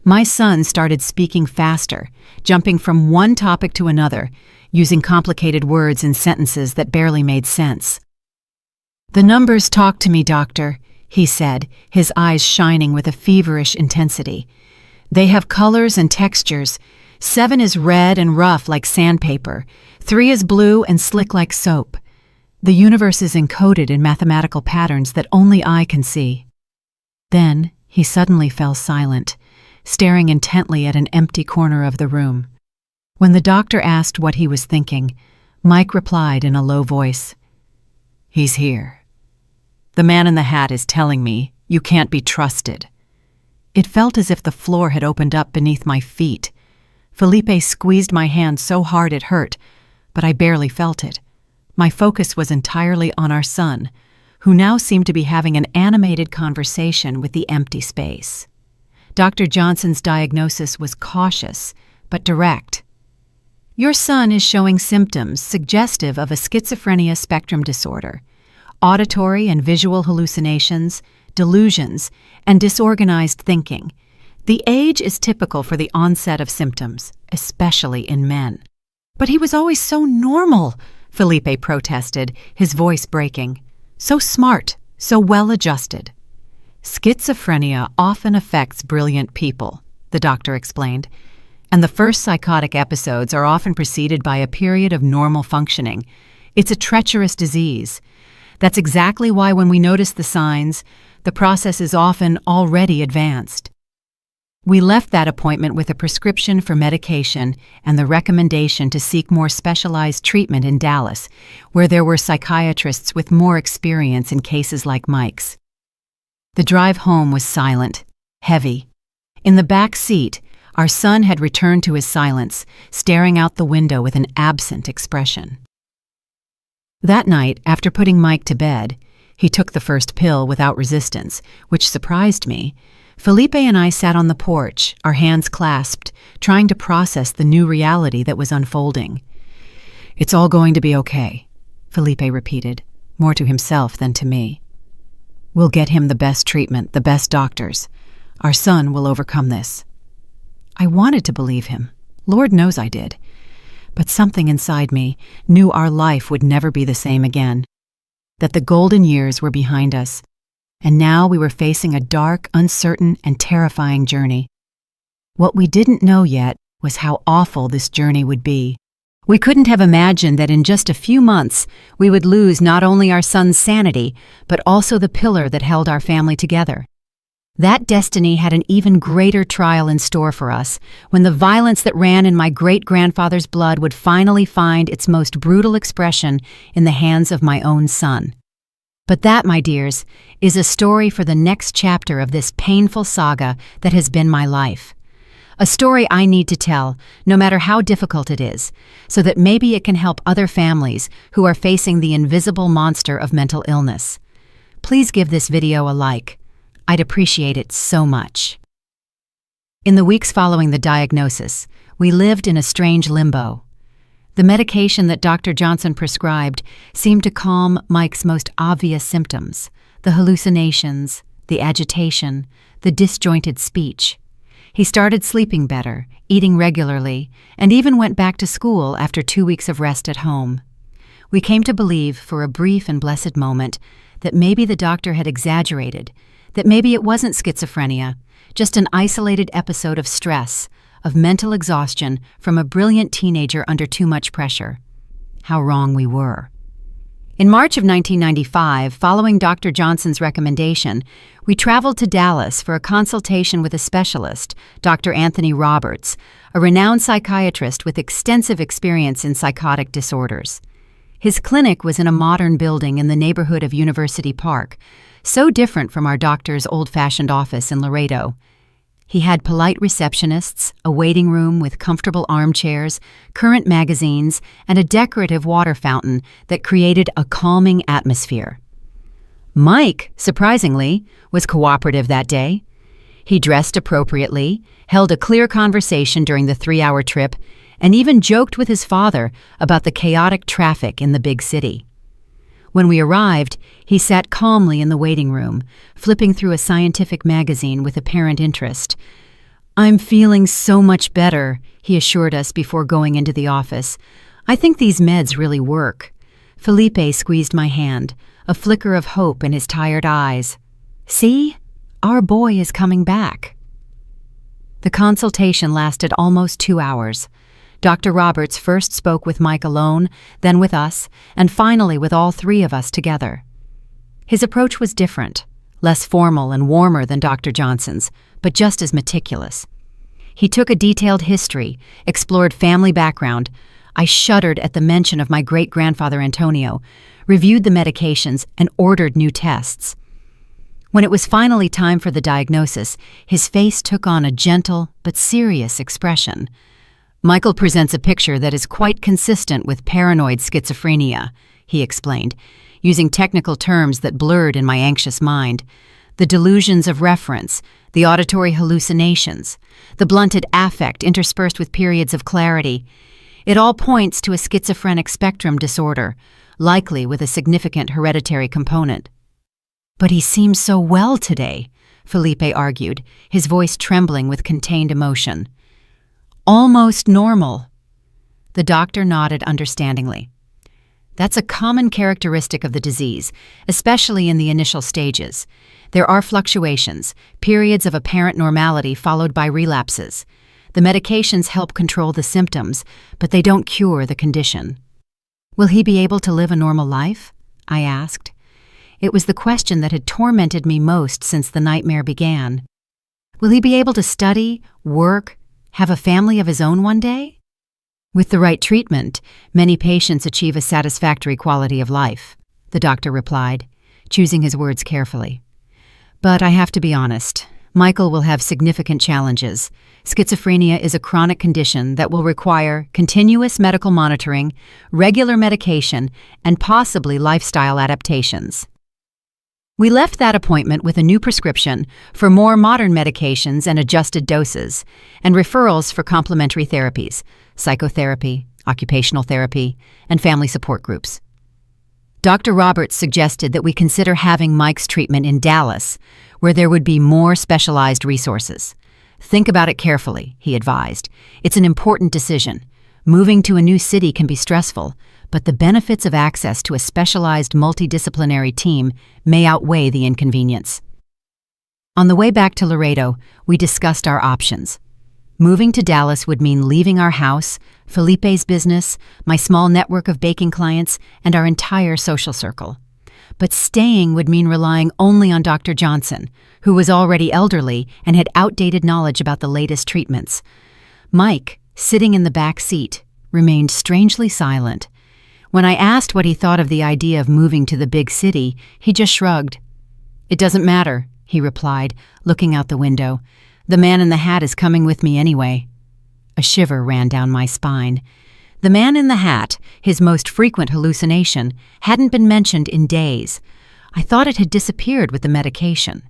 My son started speaking faster, jumping from one topic to another, using complicated words and sentences that barely made sense. "The numbers talk to me, doctor," he said, his eyes shining with a feverish intensity. "They have colors and textures. 7 is red and rough like sandpaper. 3 is blue and slick like soap. The universe is encoded in mathematical patterns that only I can see." Then he suddenly fell silent, staring intently at an empty corner of the room. When the doctor asked what he was thinking, Mike replied in a low voice, "He's here. The man in the hat is telling me you can't be trusted." It felt as if the floor had opened up beneath my feet. Felipe squeezed my hand so hard it hurt, but I barely felt it. My focus was entirely on our son, who now seemed to be having an animated conversation with the empty space. Dr. Johnson's diagnosis was cautious, but direct. "Your son is showing symptoms suggestive of a schizophrenia spectrum disorder, auditory and visual hallucinations, delusions, and disorganized thinking. The age is typical for the onset of symptoms, especially in men." "But he was always so normal," Felipe protested, his voice breaking. "So smart, so well-adjusted." "Schizophrenia often affects brilliant people," the doctor explained, "and the first psychotic episodes are often preceded by a period of normal functioning. It's a treacherous disease. That's exactly why when we notice the signs, the process is often already advanced." We left that appointment with a prescription for medication and the recommendation to seek more specialized treatment in Dallas, where there were psychiatrists with more experience in cases like Mike's. The drive home was silent, heavy. In the back seat, our son had returned to his silence, staring out the window with an absent expression. That night, after putting Mike to bed, he took the first pill without resistance, which surprised me. Felipe and I sat on the porch, our hands clasped, trying to process the new reality that was unfolding. "It's all going to be okay," Felipe repeated. more to himself than to me. We'll get him the best treatment, the best doctors. Our son will overcome this. I wanted to believe him. Lord knows I did. But something inside me knew our life would never be the same again, that the golden years were behind us, and now we were facing a dark, uncertain, and terrifying journey. What we didn't know yet was how awful this journey would be. We couldn't have imagined that in just a few months we would lose not only our son's sanity, but also the pillar that held our family together. That destiny had an even greater trial in store for us when the violence that ran in my great-grandfather's blood would finally find its most brutal expression in the hands of my own son. But that, my dears, is a story for the next chapter of this painful saga that has been my life. A story I need to tell, no matter how difficult it is, so that maybe it can help other families who are facing the invisible monster of mental illness. Please give this video a like. I'd appreciate it so much. In the weeks following the diagnosis, we lived in a strange limbo. The medication that Dr. Johnson prescribed seemed to calm Mike's most obvious symptoms, the hallucinations, the agitation, the disjointed speech. He started sleeping better, eating regularly, and even went back to school after 2 weeks of rest at home. We came to believe, for a brief and blessed moment, that maybe the doctor had exaggerated, that maybe it wasn't schizophrenia, just an isolated episode of stress, of mental exhaustion from a brilliant teenager under too much pressure. How wrong we were. In March of 1995, following Dr. Johnson's recommendation, we traveled to Dallas for a consultation with a specialist, Dr. Anthony Roberts, a renowned psychiatrist with extensive experience in psychotic disorders. His clinic was in a modern building in the neighborhood of University Park, so different from our doctor's old-fashioned office in Laredo. He had polite receptionists, a waiting room with comfortable armchairs, current magazines, and a decorative water fountain that created a calming atmosphere. Mike, surprisingly, was cooperative that day. He dressed appropriately, held a clear conversation during the 3-hour trip, and even joked with his father about the chaotic traffic in the big city. When we arrived, he sat calmly in the waiting room, flipping through a scientific magazine with apparent interest. "I'm feeling so much better," he assured us before going into the office. "I think these meds really work." Felipe squeezed my hand, a flicker of hope in his tired eyes. "See? Our boy is coming back." The consultation lasted almost 2 hours. Dr. Roberts first spoke with Mike alone, then with us, and finally with all 3 of us together. His approach was different, less formal and warmer than Dr. Johnson's, but just as meticulous. He took a detailed history, explored family background. I shuddered at the mention of my great-grandfather Antonio, reviewed the medications, and ordered new tests. When it was finally time for the diagnosis, his face took on a gentle but serious expression. "Michael presents a picture that is quite consistent with paranoid schizophrenia," he explained, using technical terms that blurred in my anxious mind. "The delusions of reference, the auditory hallucinations, the blunted affect interspersed with periods of clarity. It all points to a schizophrenic spectrum disorder, likely with a significant hereditary component." "But he seems so well today," Felipe argued, his voice trembling with contained emotion. "Almost normal." The doctor nodded understandingly. "That's a common characteristic of the disease, especially in the initial stages. There are fluctuations, periods of apparent normality followed by relapses. The medications help control the symptoms, but they don't cure the condition." "Will he be able to live a normal life?" I asked. It was the question that had tormented me most since the nightmare began. Will he be able to study, work, have a family of his own one day? "With the right treatment, many patients achieve a satisfactory quality of life," the doctor replied, choosing his words carefully. "But I have to be honest, Michael will have significant challenges. Schizophrenia is a chronic condition that will require continuous medical monitoring, regular medication, and possibly lifestyle adaptations." We left that appointment with a new prescription for more modern medications and adjusted doses, and referrals for complementary therapies, psychotherapy, occupational therapy, and family support groups. Dr. Roberts suggested that we consider having Mike's treatment in Dallas, where there would be more specialized resources. Think about it carefully, he advised. It's an important decision. Moving to a new city can be stressful, but the benefits of access to a specialized multidisciplinary team may outweigh the inconvenience. On the way back to Laredo, we discussed our options. Moving to Dallas would mean leaving our house, Felipe's business, my small network of baking clients, and our entire social circle. But staying would mean relying only on Dr. Johnson, who was already elderly and had outdated knowledge about the latest treatments. Mike, sitting in the back seat, remained strangely silent. When I asked what he thought of the idea of moving to the big city, he just shrugged. "It doesn't matter," he replied, looking out the window. "The man in the hat is coming with me anyway." A shiver ran down my spine. The man in the hat, his most frequent hallucination, hadn't been mentioned in days. I thought it had disappeared with the medication.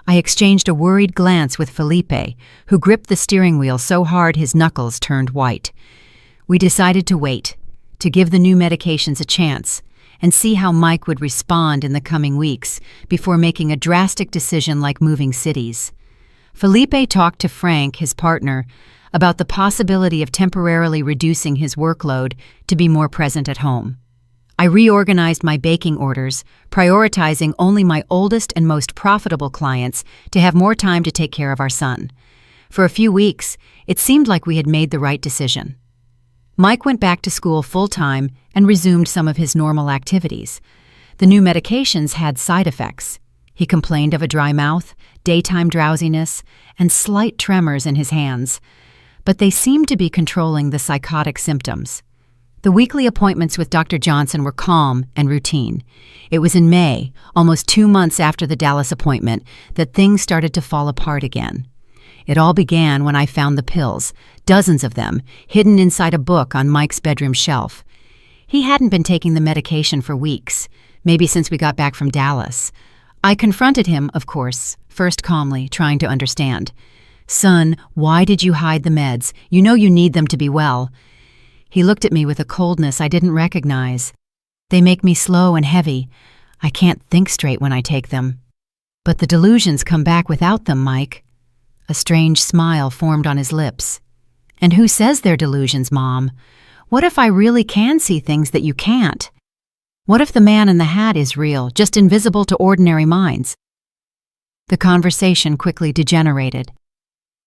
I exchanged a worried glance with Felipe, who gripped the steering wheel so hard his knuckles turned white. We decided to wait, to give the new medications a chance, and see how Mike would respond in the coming weeks before making a drastic decision like moving cities. Felipe talked to Frank, his partner, about the possibility of temporarily reducing his workload to be more present at home. I reorganized my baking orders, prioritizing only my oldest and most profitable clients to have more time to take care of our son. For a few weeks, it seemed like we had made the right decision. Mike went back to school full-time and resumed some of his normal activities. The new medications had side effects. He complained of a dry mouth, daytime drowsiness, and slight tremors in his hands. But they seemed to be controlling the psychotic symptoms. The weekly appointments with Dr. Johnson were calm and routine. It was in May, almost 2 months after the Dallas appointment, that things started to fall apart again. It all began when I found the pills, dozens of them, hidden inside a book on Mike's bedroom shelf. He hadn't been taking the medication for weeks, maybe since we got back from Dallas. I confronted him, of course, first calmly, trying to understand. "Son, why did you hide the meds? You know you need them to be well." He looked at me with a coldness I didn't recognize. "They make me slow and heavy. I can't think straight when I take them." "But the delusions come back without them, Mike." A strange smile formed on his lips. "And who says they're delusions, Mom? What if I really can see things that you can't? What if the man in the hat is real, just invisible to ordinary minds?" The conversation quickly degenerated.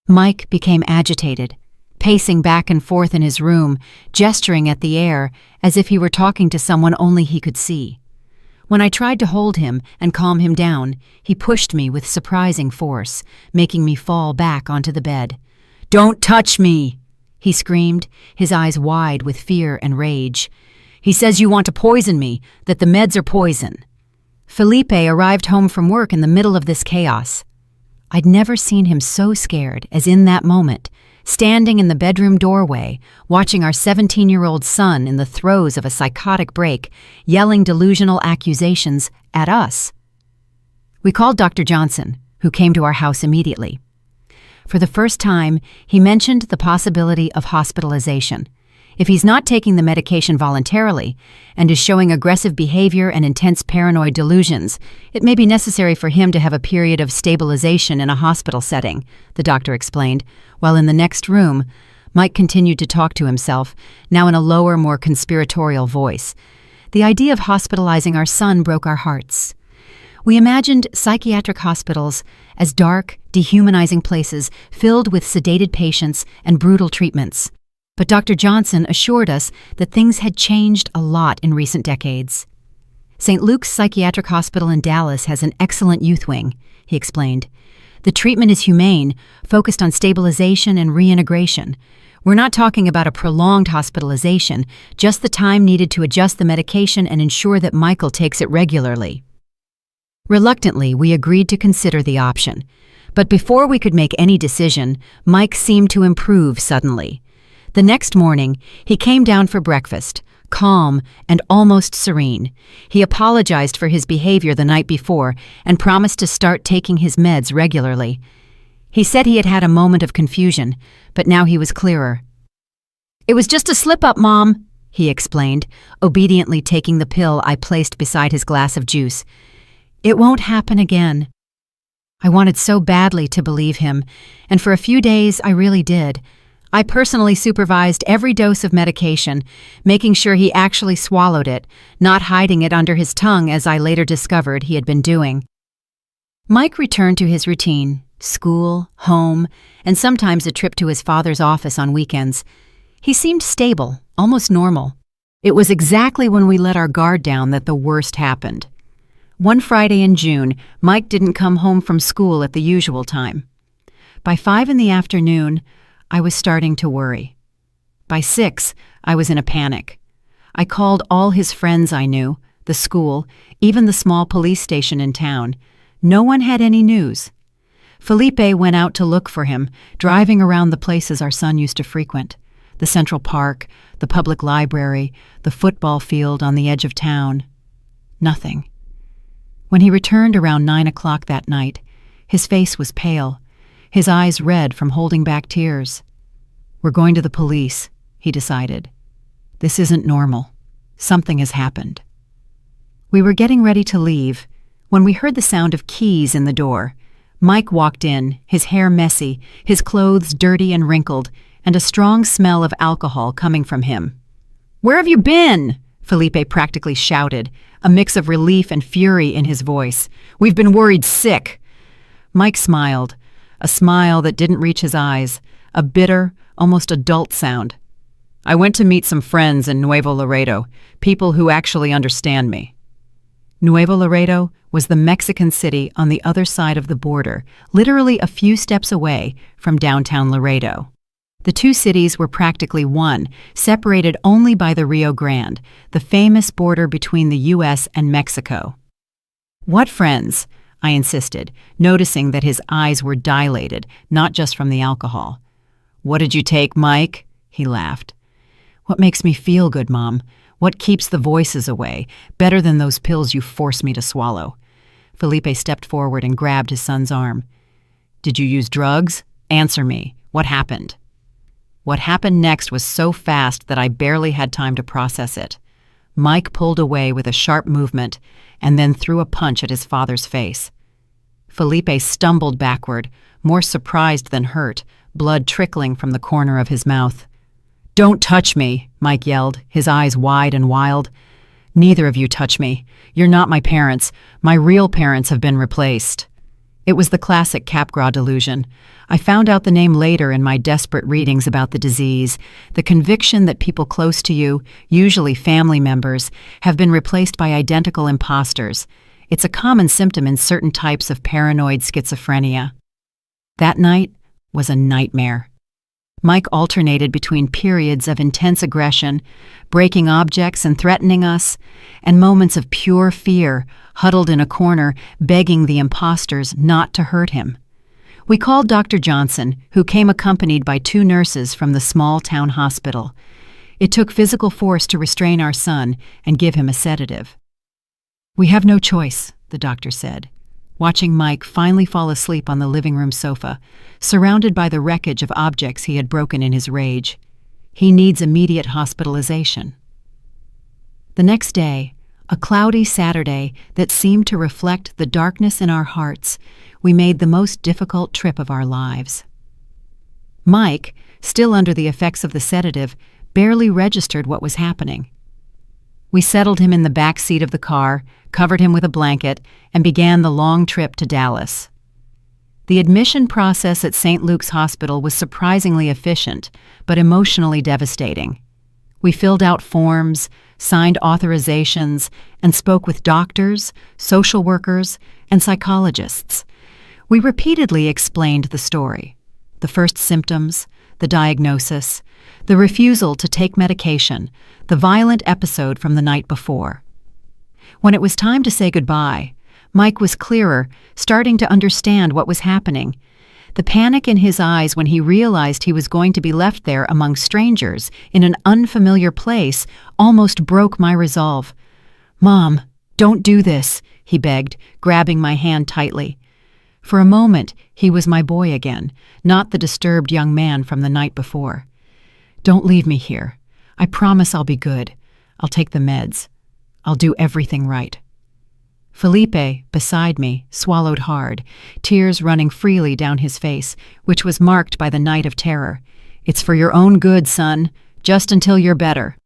Mike became agitated, pacing back and forth in his room, gesturing at the air as if he were talking to someone only he could see. When I tried to hold him and calm him down, he pushed me with surprising force, making me fall back onto the bed. "Don't touch me!" he screamed, his eyes wide with fear and rage. "He says you want to poison me, that the meds are poison." Felipe arrived home from work in the middle of this chaos. I'd never seen him so scared as in that moment, standing in the bedroom doorway, watching our 17-year-old son in the throes of a psychotic break, yelling delusional accusations at us. We called Dr. Johnson, who came to our house immediately. For the first time, he mentioned the possibility of hospitalization. If he's not taking the medication voluntarily and is showing aggressive behavior and intense paranoid delusions, it may be necessary for him to have a period of stabilization in a hospital setting, the doctor explained, while in the next room, Mike continued to talk to himself, now in a lower, more conspiratorial voice. The idea of hospitalizing our son broke our hearts. We imagined psychiatric hospitals as dark, dehumanizing places filled with sedated patients and brutal treatments. But Dr. Johnson assured us that things had changed a lot in recent decades. St. Luke's Psychiatric Hospital in Dallas has an excellent youth wing, he explained. The treatment is humane, focused on stabilization and reintegration. We're not talking about a prolonged hospitalization, just the time needed to adjust the medication and ensure that Michael takes it regularly. Reluctantly, we agreed to consider the option. But before we could make any decision, Mike seemed to improve suddenly. The next morning, he came down for breakfast, calm and almost serene. He apologized for his behavior the night before and promised to start taking his meds regularly. He said he had had a moment of confusion, but now he was clearer. "It was just a slip-up, Mom," he explained, obediently taking the pill I placed beside his glass of juice. "It won't happen again." I wanted so badly to believe him, and for a few days I really did. I personally supervised every dose of medication, making sure he actually swallowed it, not hiding it under his tongue as I later discovered he had been doing. Mike returned to his routine: school, home, and sometimes a trip to his father's office on weekends. He seemed stable, almost normal. It was exactly when we let our guard down that the worst happened. One Friday in June, Mike didn't come home from school at the usual time. By 5 in the afternoon, I was starting to worry. By 6, I was in a panic. I called all his friends I knew, the school, even the small police station in town. No one had any news. Felipe went out to look for him, driving around the places our son used to frequent: the Central Park, the public library, the football field on the edge of town. Nothing. When he returned around 9 o'clock that night, his face was pale, his eyes red from holding back tears. "We're going to the police," he decided. "This isn't normal. Something has happened." We were getting ready to leave when we heard the sound of keys in the door. Mike walked in, his hair messy, his clothes dirty and wrinkled, and a strong smell of alcohol coming from him. "Where have you been?" Felipe practically shouted, a mix of relief and fury in his voice. "We've been worried sick." Mike smiled, a smile that didn't reach his eyes, a bitter, almost adult sound. "I went to meet some friends in Nuevo Laredo, people who actually understand me." Nuevo Laredo was the Mexican city on the other side of the border, literally a few steps away from downtown Laredo. The two cities were practically one, separated only by the Rio Grande, the famous border between the U.S. and Mexico. "What friends?" I insisted, noticing that his eyes were dilated, not just from the alcohol. "What did you take, Mike?" He laughed. "What makes me feel good, Mom? What keeps the voices away, better than those pills you force me to swallow?" Felipe stepped forward and grabbed his son's arm. "Did you use drugs? Answer me. What happened?" What happened next was so fast that I barely had time to process it. Mike pulled away with a sharp movement and then threw a punch at his father's face. Felipe stumbled backward, more surprised than hurt, blood trickling from the corner of his mouth. "Don't touch me," Mike yelled, his eyes wide and wild. "Neither of you touch me. You're not my parents. My real parents have been replaced." It was the classic Capgras delusion. I found out the name later in my desperate readings about the disease, the conviction that people close to you, usually family members, have been replaced by identical imposters. It's a common symptom in certain types of paranoid schizophrenia. That night was a nightmare. Mike alternated between periods of intense aggression, breaking objects and threatening us, and moments of pure fear, huddled in a corner, begging the imposters not to hurt him. We called Dr. Johnson, who came accompanied by 2 nurses from the small town hospital. It took physical force to restrain our son and give him a sedative. "We have no choice," the doctor said, watching Mike finally fall asleep on the living room sofa, surrounded by the wreckage of objects he had broken in his rage. "He needs immediate hospitalization." The next day, a cloudy Saturday that seemed to reflect the darkness in our hearts, we made the most difficult trip of our lives. Mike, still under the effects of the sedative, barely registered what was happening. We settled him in the back seat of the car, covered him with a blanket, and began the long trip to Dallas. The admission process at St. Luke's Hospital was surprisingly efficient, but emotionally devastating. We filled out forms, signed authorizations, and spoke with doctors, social workers, and psychologists. We repeatedly explained the story: the first symptoms, the diagnosis, the refusal to take medication, the violent episode from the night before. When it was time to say goodbye, Mike was clearer, starting to understand what was happening. The panic in his eyes when he realized he was going to be left there among strangers in an unfamiliar place almost broke my resolve. "Mom, don't do this," he begged, grabbing my hand tightly. For a moment, he was my boy again, not the disturbed young man from the night before. "Don't leave me here. I promise I'll be good. I'll take the meds. I'll do everything right." Felipe, beside me, swallowed hard, tears running freely down his face, which was marked by the night of terror. "It's for your own good, son, just until you're better."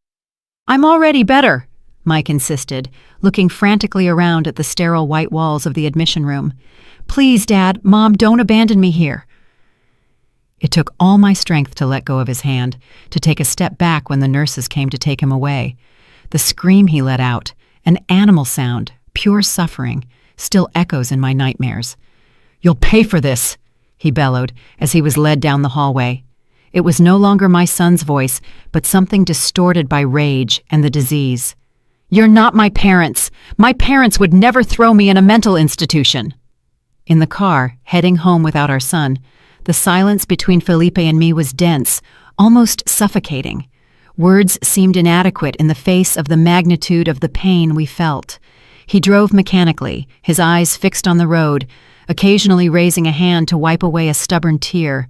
"I'm already better," Mike insisted, looking frantically around at the sterile white walls of the admission room. "Please, Dad, Mom, don't abandon me here." It took all my strength to let go of his hand, to take a step back when the nurses came to take him away. The scream he let out, an animal sound, pure suffering, still echoes in my nightmares. "You'll pay for this," he bellowed as he was led down the hallway. It was no longer my son's voice, but something distorted by rage and the disease. "You're not my parents. My parents would never throw me in a mental institution." In the car, heading home without our son, the silence between Felipe and me was dense, almost suffocating. Words seemed inadequate in the face of the magnitude of the pain we felt. He drove mechanically, his eyes fixed on the road, occasionally raising a hand to wipe away a stubborn tear.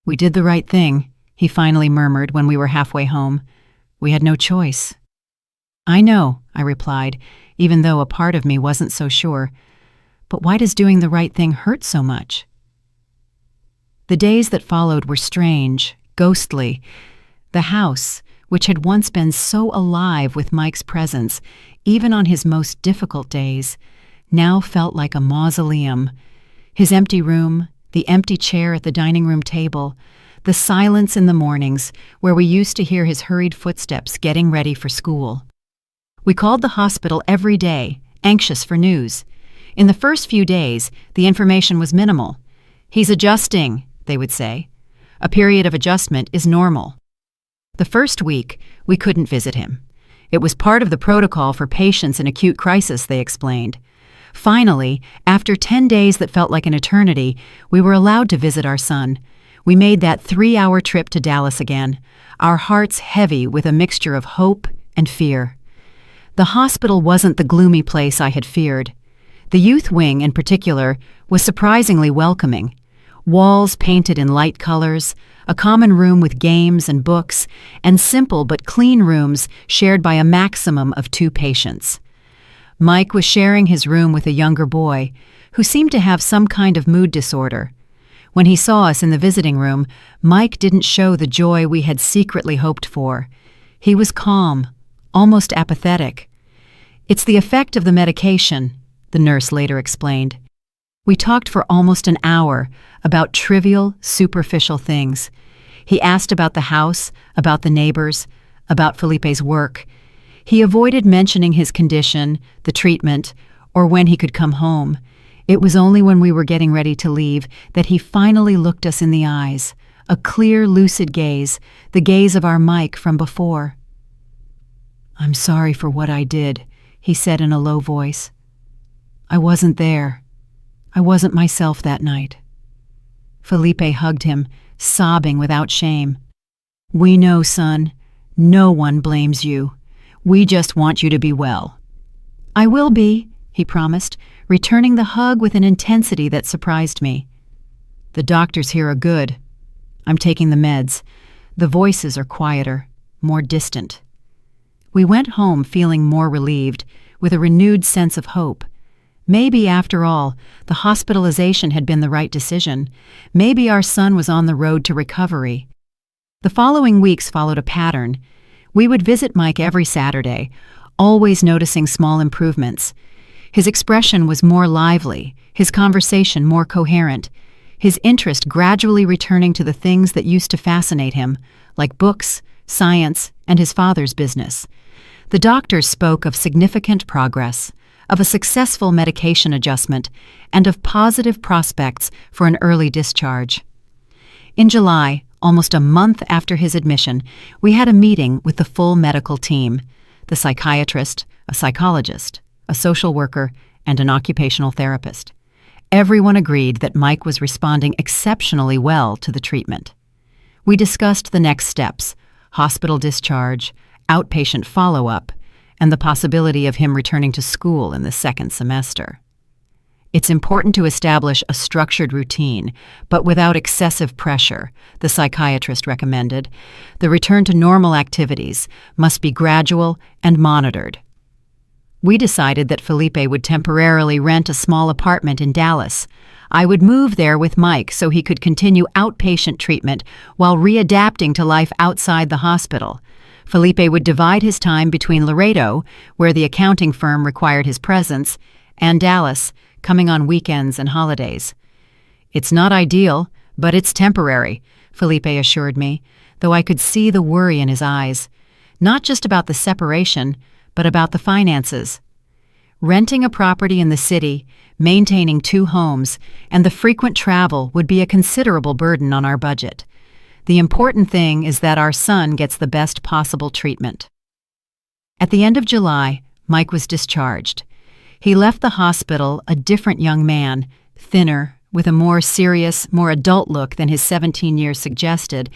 "We did the right thing," he finally murmured when we were halfway home. "We had no choice." "I know," I replied, even though a part of me wasn't so sure. "But why does doing the right thing hurt so much?" The days that followed were strange, ghostly. The house, which had once been so alive with Mike's presence, even on his most difficult days, now felt like a mausoleum. His empty room, the empty chair at the dining room table, the silence in the mornings where we used to hear his hurried footsteps getting ready for school. We called the hospital every day, anxious for news. In the first few days, the information was minimal. "He's adjusting," they would say. "A period of adjustment is normal." The first week, we couldn't visit him. It was part of the protocol for patients in acute crisis, they explained. Finally, after 10 days that felt like an eternity, we were allowed to visit our son. We made that 3-hour trip to Dallas again, our hearts heavy with a mixture of hope and fear. The hospital wasn't the gloomy place I had feared. The youth wing, in particular, was surprisingly welcoming. Walls painted in light colors, a common room with games and books, and simple but clean rooms shared by a maximum of 2 patients. Mike was sharing his room with a younger boy, who seemed to have some kind of mood disorder. When he saw us in the visiting room, Mike didn't show the joy we had secretly hoped for. He was calm, almost apathetic. "It's the effect of the medication," the nurse later explained. We talked for almost an hour about trivial, superficial things. He asked about the house, about the neighbors, about Felipe's work. He avoided mentioning his condition, the treatment, or when he could come home. It was only when we were getting ready to leave that he finally looked us in the eyes, a clear, lucid gaze, the gaze of our Mike from before. "I'm sorry for what I did," he said in a low voice. "I wasn't there. I wasn't myself that night." Felipe hugged him, sobbing without shame. "We know, son. No one blames you. We just want you to be well." "I will be," he promised, returning the hug with an intensity that surprised me. "The doctors here are good. I'm taking the meds. The voices are quieter, more distant." We went home feeling more relieved, with a renewed sense of hope. Maybe, after all, the hospitalization had been the right decision. Maybe our son was on the road to recovery. The following weeks followed a pattern. We would visit Mike every Saturday, always noticing small improvements. His expression was more lively, his conversation more coherent, his interest gradually returning to the things that used to fascinate him, like books, science, and his father's business. The doctors spoke of significant progress, of a successful medication adjustment, and of positive prospects for an early discharge. In July, almost a month after his admission, we had a meeting with the full medical team: the psychiatrist, a psychologist, a social worker, and an occupational therapist. Everyone agreed that Mike was responding exceptionally well to the treatment. We discussed the next steps: hospital discharge, outpatient follow-up, and the possibility of him returning to school in the second semester. It's important to establish a structured routine, but without excessive pressure, the psychiatrist recommended. The return to normal activities must be gradual and monitored. We decided that Felipe would temporarily rent a small apartment in Dallas. I would move there with Mike so he could continue outpatient treatment while readapting to life outside the hospital. Felipe would divide his time between Laredo, where the accounting firm required his presence, and Dallas, coming on weekends and holidays. "It's not ideal, but it's temporary," Felipe assured me, though I could see the worry in his eyes. Not just about the separation, but about the finances. Renting a property in the city, maintaining 2 homes, and the frequent travel would be a considerable burden on our budget. The important thing is that our son gets the best possible treatment. At the end of July, Mike was discharged. He left the hospital a different young man, thinner, with a more serious, more adult look than his 17 years suggested,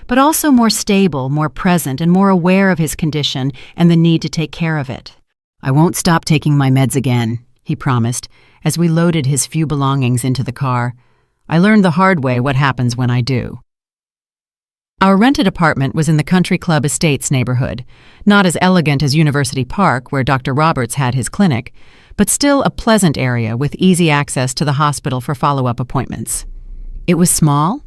but also more stable, more present, and more aware of his condition and the need to take care of it. "I won't stop taking my meds again," he promised, as we loaded his few belongings into the car. "I learned the hard way what happens when I do." Our rented apartment was in the Country Club Estates neighborhood, not as elegant as University Park, where Dr. Roberts had his clinic, but still a pleasant area with easy access to the hospital for follow-up appointments. It was small,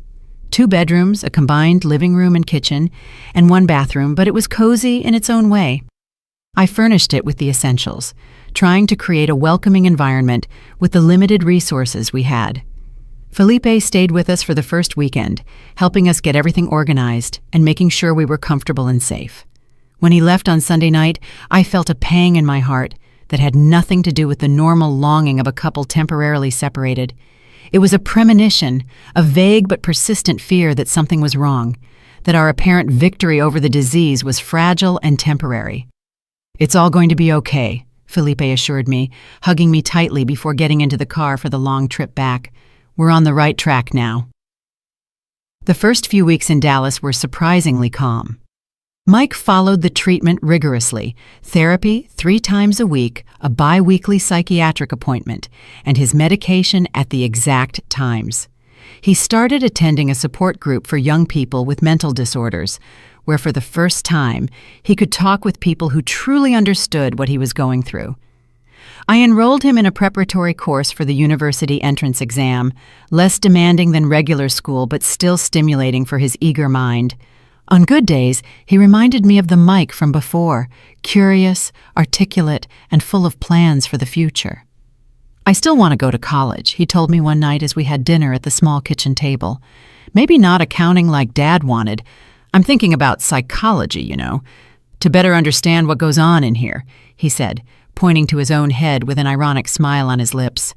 2 bedrooms, a combined living room and kitchen, and 1 bathroom, but it was cozy in its own way. I furnished it with the essentials, trying to create a welcoming environment with the limited resources we had. Felipe stayed with us for the first weekend, helping us get everything organized and making sure we were comfortable and safe. When he left on Sunday night, I felt a pang in my heart that had nothing to do with the normal longing of a couple temporarily separated. It was a premonition, a vague but persistent fear that something was wrong, that our apparent victory over the disease was fragile and temporary. "It's all going to be okay," Felipe assured me, hugging me tightly before getting into the car for the long trip back. "We're on the right track now." The first few weeks in Dallas were surprisingly calm. Mike followed the treatment rigorously, therapy 3 times a week, a bi-weekly psychiatric appointment, and his medication at the exact times. He started attending a support group for young people with mental disorders, where for the first time he could talk with people who truly understood what he was going through. I enrolled him in a preparatory course for the university entrance exam, less demanding than regular school but still stimulating for his eager mind. On good days, he reminded me of the Mike from before, curious, articulate, and full of plans for the future. "I still want to go to college," he told me one night as we had dinner at the small kitchen table. "Maybe not accounting like Dad wanted. I'm thinking about psychology, to better understand what goes on in here," he said, pointing to his own head with an ironic smile on his lips.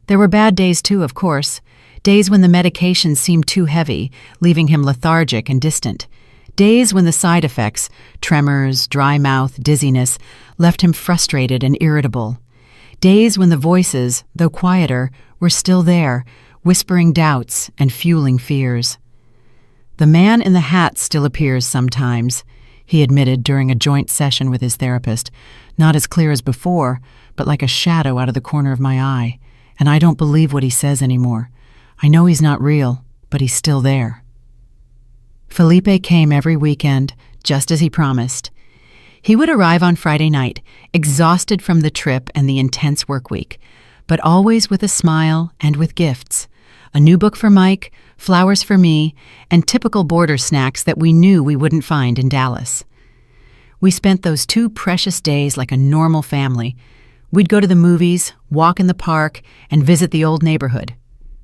There were bad days too, of course, days when the medication seemed too heavy, leaving him lethargic and distant. Days when the side effects, tremors, dry mouth, dizziness, left him frustrated and irritable. Days when the voices, though quieter, were still there, whispering doubts and fueling fears. "The man in the hat still appears sometimes," he admitted during a joint session with his therapist, "not as clear as before, but like a shadow out of the corner of my eye, and I don't believe what he says anymore. I know he's not real, but he's still there." Felipe came every weekend, just as he promised. He would arrive on Friday night, exhausted from the trip and the intense work week, but always with a smile and with gifts. A new book for Mike, flowers for me, and typical border snacks that we knew we wouldn't find in Dallas. We spent those 2 precious days like a normal family. We'd go to the movies, walk in the park, and visit the old neighborhood.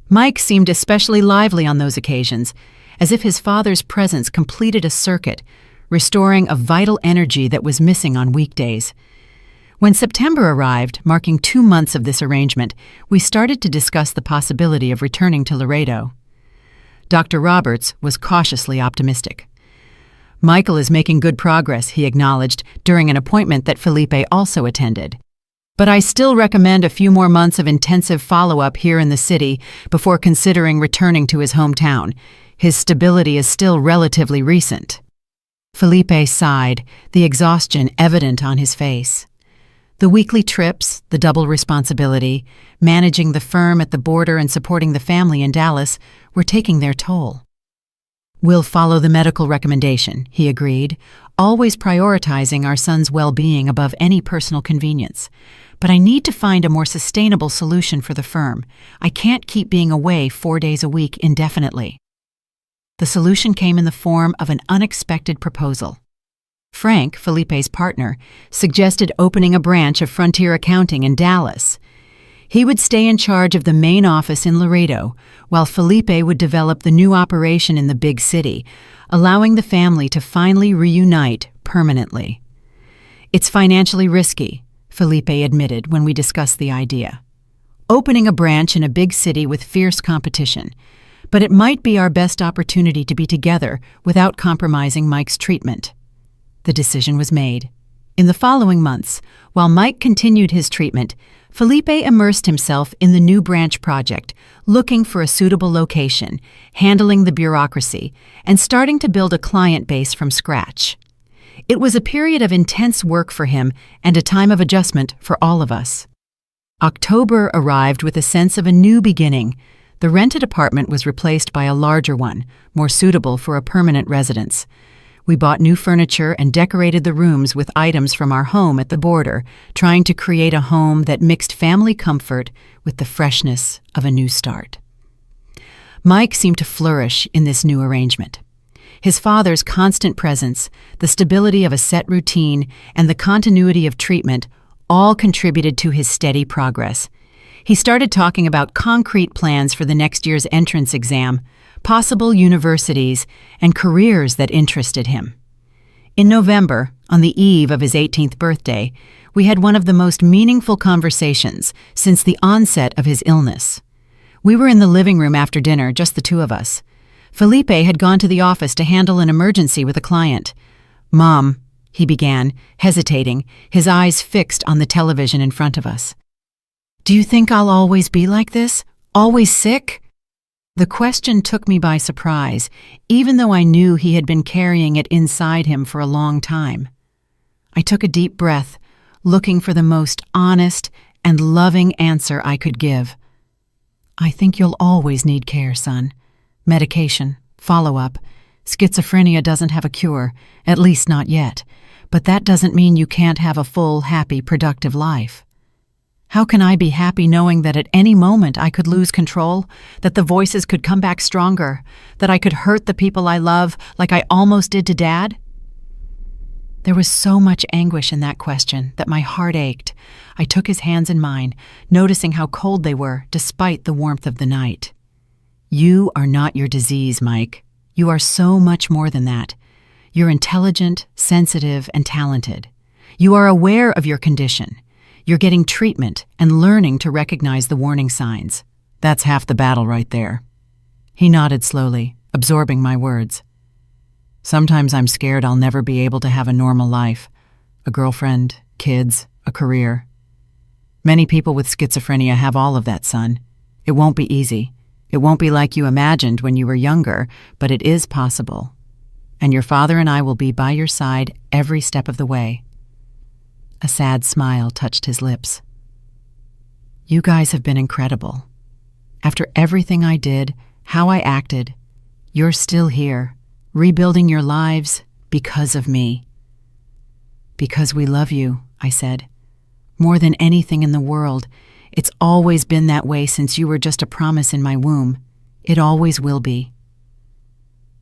Mike seemed especially lively on those occasions, as if his father's presence completed a circuit, restoring a vital energy that was missing on weekdays. When September arrived, marking 2 months of this arrangement, we started to discuss the possibility of returning to Laredo. Dr. Roberts was cautiously optimistic. "Michael is making good progress," he acknowledged during an appointment that Felipe also attended. "But I still recommend a few more months of intensive follow-up here in the city before considering returning to his hometown. His stability is still relatively recent." Felipe sighed, the exhaustion evident on his face. The weekly trips, the double responsibility, managing the firm at the border and supporting the family in Dallas were taking their toll. "We'll follow the medical recommendation," he agreed, always prioritizing our son's well-being above any personal convenience. "But I need to find a more sustainable solution for the firm. I can't keep being away 4 days a week indefinitely." The solution came in the form of an unexpected proposal. Frank, Felipe's partner, suggested opening a branch of Frontier Accounting in Dallas. He would stay in charge of the main office in Laredo, while Felipe would develop the new operation in the big city, allowing the family to finally reunite permanently. "It's financially risky," Felipe admitted when we discussed the idea. "Opening a branch in a big city with fierce competition. But it might be our best opportunity to be together without compromising Mike's treatment." The decision was made. In the following months, while Mike continued his treatment, Felipe immersed himself in the new branch project, looking for a suitable location, handling the bureaucracy, and starting to build a client base from scratch. It was a period of intense work for him and a time of adjustment for all of us. October arrived with a sense of a new beginning. The rented apartment was replaced by a larger one, more suitable for a permanent residence. We bought new furniture and decorated the rooms with items from our home at the border, trying to create a home that mixed family comfort with the freshness of a new start. Mike seemed to flourish in this new arrangement. His father's constant presence, the stability of a set routine, and the continuity of treatment all contributed to his steady progress. He started talking about concrete plans for the next year's entrance exam, possible universities, and careers that interested him. In November, on the eve of his 18th birthday, we had one of the most meaningful conversations since the onset of his illness. We were in the living room after dinner, just the two of us. Felipe had gone to the office to handle an emergency with a client. "Mom," he began, hesitating, his eyes fixed on the television in front of us. "Do you think I'll always be like this? Always sick?" The question took me by surprise, even though I knew he had been carrying it inside him for a long time. I took a deep breath, looking for the most honest and loving answer I could give. "I think you'll always need care, son. Medication, follow-up. Schizophrenia doesn't have a cure, at least not yet, but that doesn't mean you can't have a full, happy, productive life. How can I be happy knowing that at any moment I could lose control, that the voices could come back stronger, that I could hurt the people I love like I almost did to Dad?" There was so much anguish in that question that my heart ached. I took his hands in mine, noticing how cold they were despite the warmth of the night. "You are not your disease, Mike. You are so much more than that. You're intelligent, sensitive, and talented. You are aware of your condition. You're getting treatment and learning to recognize the warning signs. That's half the battle right there." He nodded slowly, absorbing my words. "Sometimes I'm scared I'll never be able to have a normal life. A girlfriend, kids, a career. Many people with schizophrenia have all of that, son. It won't be easy. It won't be like you imagined when you were younger, but it is possible. And your father and I will be by your side every step of the way." A sad smile touched his lips. "You guys have been incredible. After everything I did, how I acted, you're still here, rebuilding your lives because of me." "Because we love you," I said. "More than anything in the world. It's always been that way since you were just a promise in my womb. It always will be."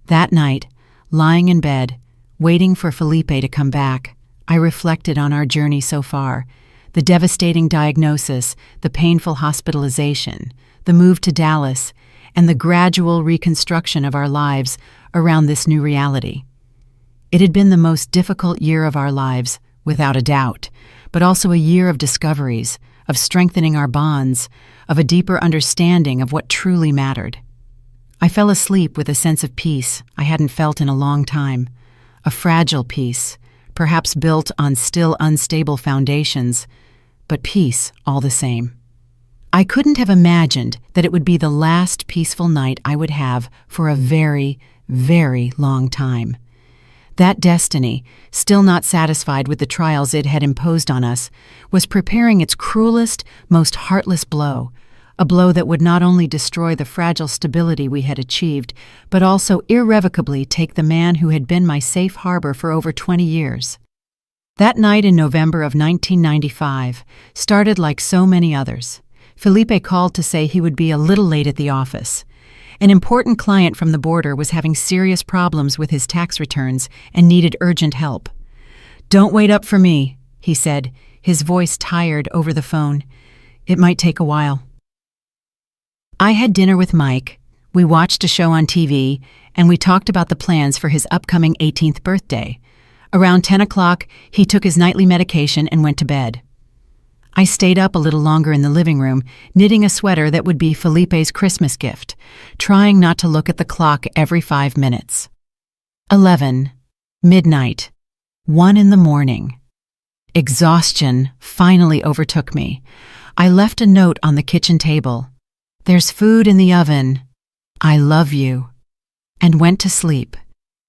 That night, lying in bed, waiting for Felipe to come back, I reflected on our journey so far, the devastating diagnosis, the painful hospitalization, the move to Dallas, and the gradual reconstruction of our lives around this new reality. It had been the most difficult year of our lives, without a doubt, but also a year of discoveries, of strengthening our bonds, of a deeper understanding of what truly mattered. I fell asleep with a sense of peace I hadn't felt in a long time, a fragile peace, perhaps built on still unstable foundations, but peace all the same. I couldn't have imagined that it would be the last peaceful night I would have for a very, very long time. That destiny, still not satisfied with the trials it had imposed on us, was preparing its cruelest, most heartless blow, a blow that would not only destroy the fragile stability we had achieved, but also irrevocably take the man who had been my safe harbor for over 20 years. That night in November of 1995 started like so many others. Felipe called to say he would be a little late at the office. An important client from the border was having serious problems with his tax returns and needed urgent help. "Don't wait up for me," he said, his voice tired over the phone. "It might take a while." I had dinner with Mike, we watched a show on TV, and we talked about the plans for his upcoming 18th birthday. Around 10 o'clock, he took his nightly medication and went to bed. I stayed up a little longer in the living room, knitting a sweater that would be Felipe's Christmas gift, trying not to look at the clock every 5 minutes. 11, midnight, 1 in the morning. Exhaustion finally overtook me. I left a note on the kitchen table. "There's food in the oven. I love you," and went to sleep,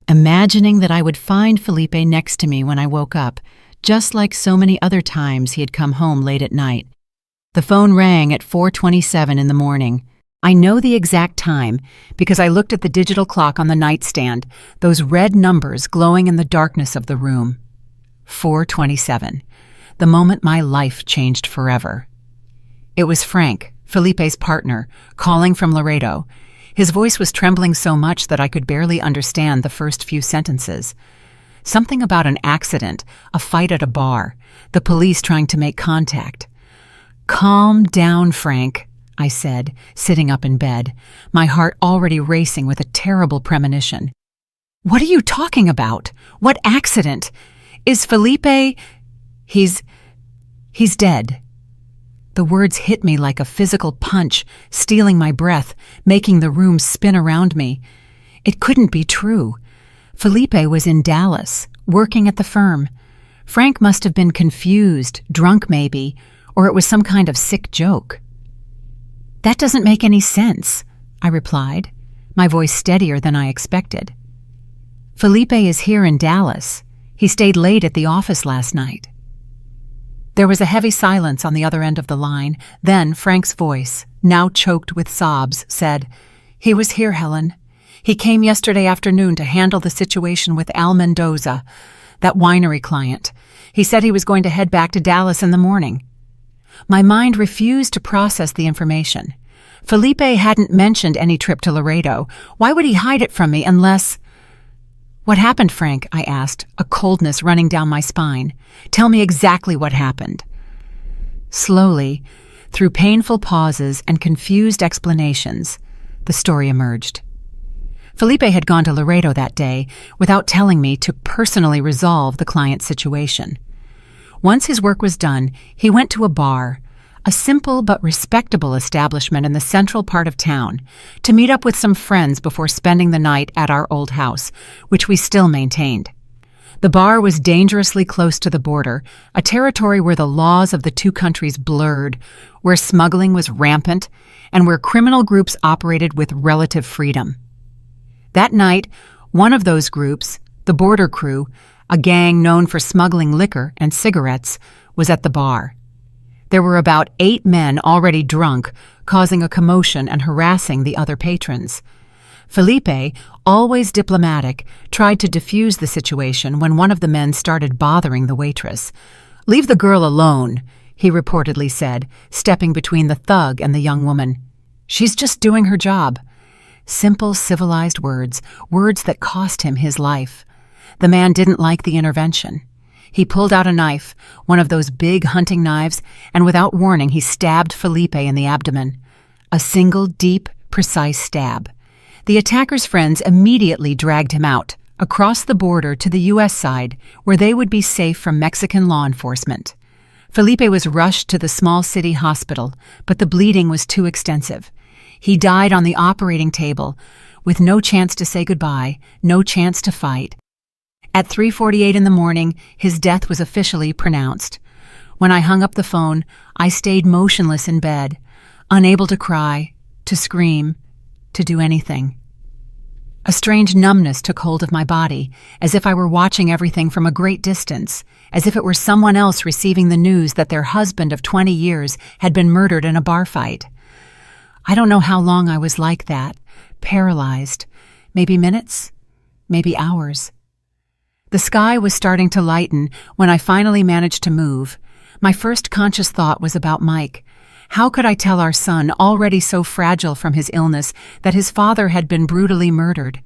imagining that I would find Felipe next to me when I woke up, just like so many other times he had come home late at night. The phone rang at 4:27 in the morning. I know the exact time because I looked at the digital clock on the nightstand, those red numbers glowing in the darkness of the room. 4:27, the moment my life changed forever. It was Frank, Felipe's partner, calling from Laredo. His voice was trembling so much that I could barely understand the first few sentences. Something about an accident, a fight at a bar, the police trying to make contact. "Calm down, Frank," I said, sitting up in bed, my heart already racing with a terrible premonition. "What are you talking about? What accident? Is Felipe... He's dead." The words hit me like a physical punch, stealing my breath, making the room spin around me. It couldn't be true. Felipe was in Dallas, working at the firm. Frank must have been confused, drunk maybe, or it was some kind of sick joke. "That doesn't make any sense," I replied, my voice steadier than I expected. "Felipe is here in Dallas. He stayed late at the office last night." There was a heavy silence on the other end of the line. Then Frank's voice, now choked with sobs, said, "He was here, Helen. He came yesterday afternoon to handle the situation with Al Mendoza, that winery client. He said he was going to head back to Dallas in the morning." My mind refused to process the information. Felipe hadn't mentioned any trip to Laredo. Why would he hide it from me unless... "What happened, Frank?" I asked, a coldness running down my spine. "Tell me exactly what happened." Slowly, through painful pauses and confused explanations, the story emerged. Felipe had gone to Laredo that day without telling me to personally resolve the client's situation. Once his work was done, he went to a bar, a simple but respectable establishment in the central part of town, to meet up with some friends before spending the night at our old house, which we still maintained. The bar was dangerously close to the border, a territory where the laws of the two countries blurred, where smuggling was rampant, and where criminal groups operated with relative freedom. That night, one of those groups, the Border Crew, a gang known for smuggling liquor and cigarettes, was at the bar. There were about 8 men already drunk, causing a commotion and harassing the other patrons. Felipe, always diplomatic, tried to defuse the situation when one of the men started bothering the waitress. "Leave the girl alone," he reportedly said, stepping between the thug and the young woman. "She's just doing her job." Simple, civilized words, words that cost him his life. The man didn't like the intervention. He pulled out a knife, one of those big hunting knives, and without warning he stabbed Felipe in the abdomen. A single, deep, precise stab. The attacker's friends immediately dragged him out, across the border to the U.S. side, where they would be safe from Mexican law enforcement. Felipe was rushed to the small city hospital, but the bleeding was too extensive. He died on the operating table, with no chance to say goodbye, no chance to fight. At 3:48 in the morning, his death was officially pronounced. When I hung up the phone, I stayed motionless in bed, unable to cry, to scream, to do anything. A strange numbness took hold of my body, as if I were watching everything from a great distance, as if it were someone else receiving the news that their husband of 20 years had been murdered in a bar fight. I don't know how long I was like that, paralyzed. Maybe minutes, maybe hours. The sky was starting to lighten when I finally managed to move. My first conscious thought was about Mike. How could I tell our son, already so fragile from his illness, that his father had been brutally murdered?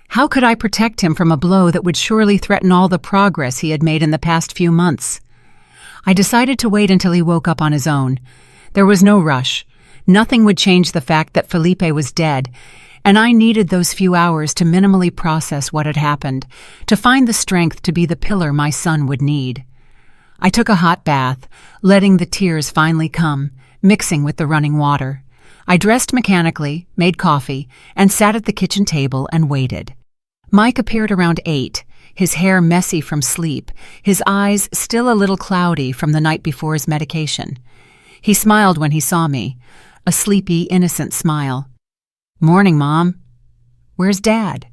How could I protect him from a blow that would surely threaten all the progress he had made in the past few months? I decided to wait until he woke up on his own. There was no rush. Nothing would change the fact that Felipe was dead, and I needed those few hours to minimally process what had happened, to find the strength to be the pillar my son would need. I took a hot bath, letting the tears finally come, mixing with the running water. I dressed mechanically, made coffee, and sat at the kitchen table and waited. Mike appeared around 8, his hair messy from sleep, his eyes still a little cloudy from the night before his medication. He smiled when he saw me, a sleepy, innocent smile. "Morning, Mom. Where's Dad?"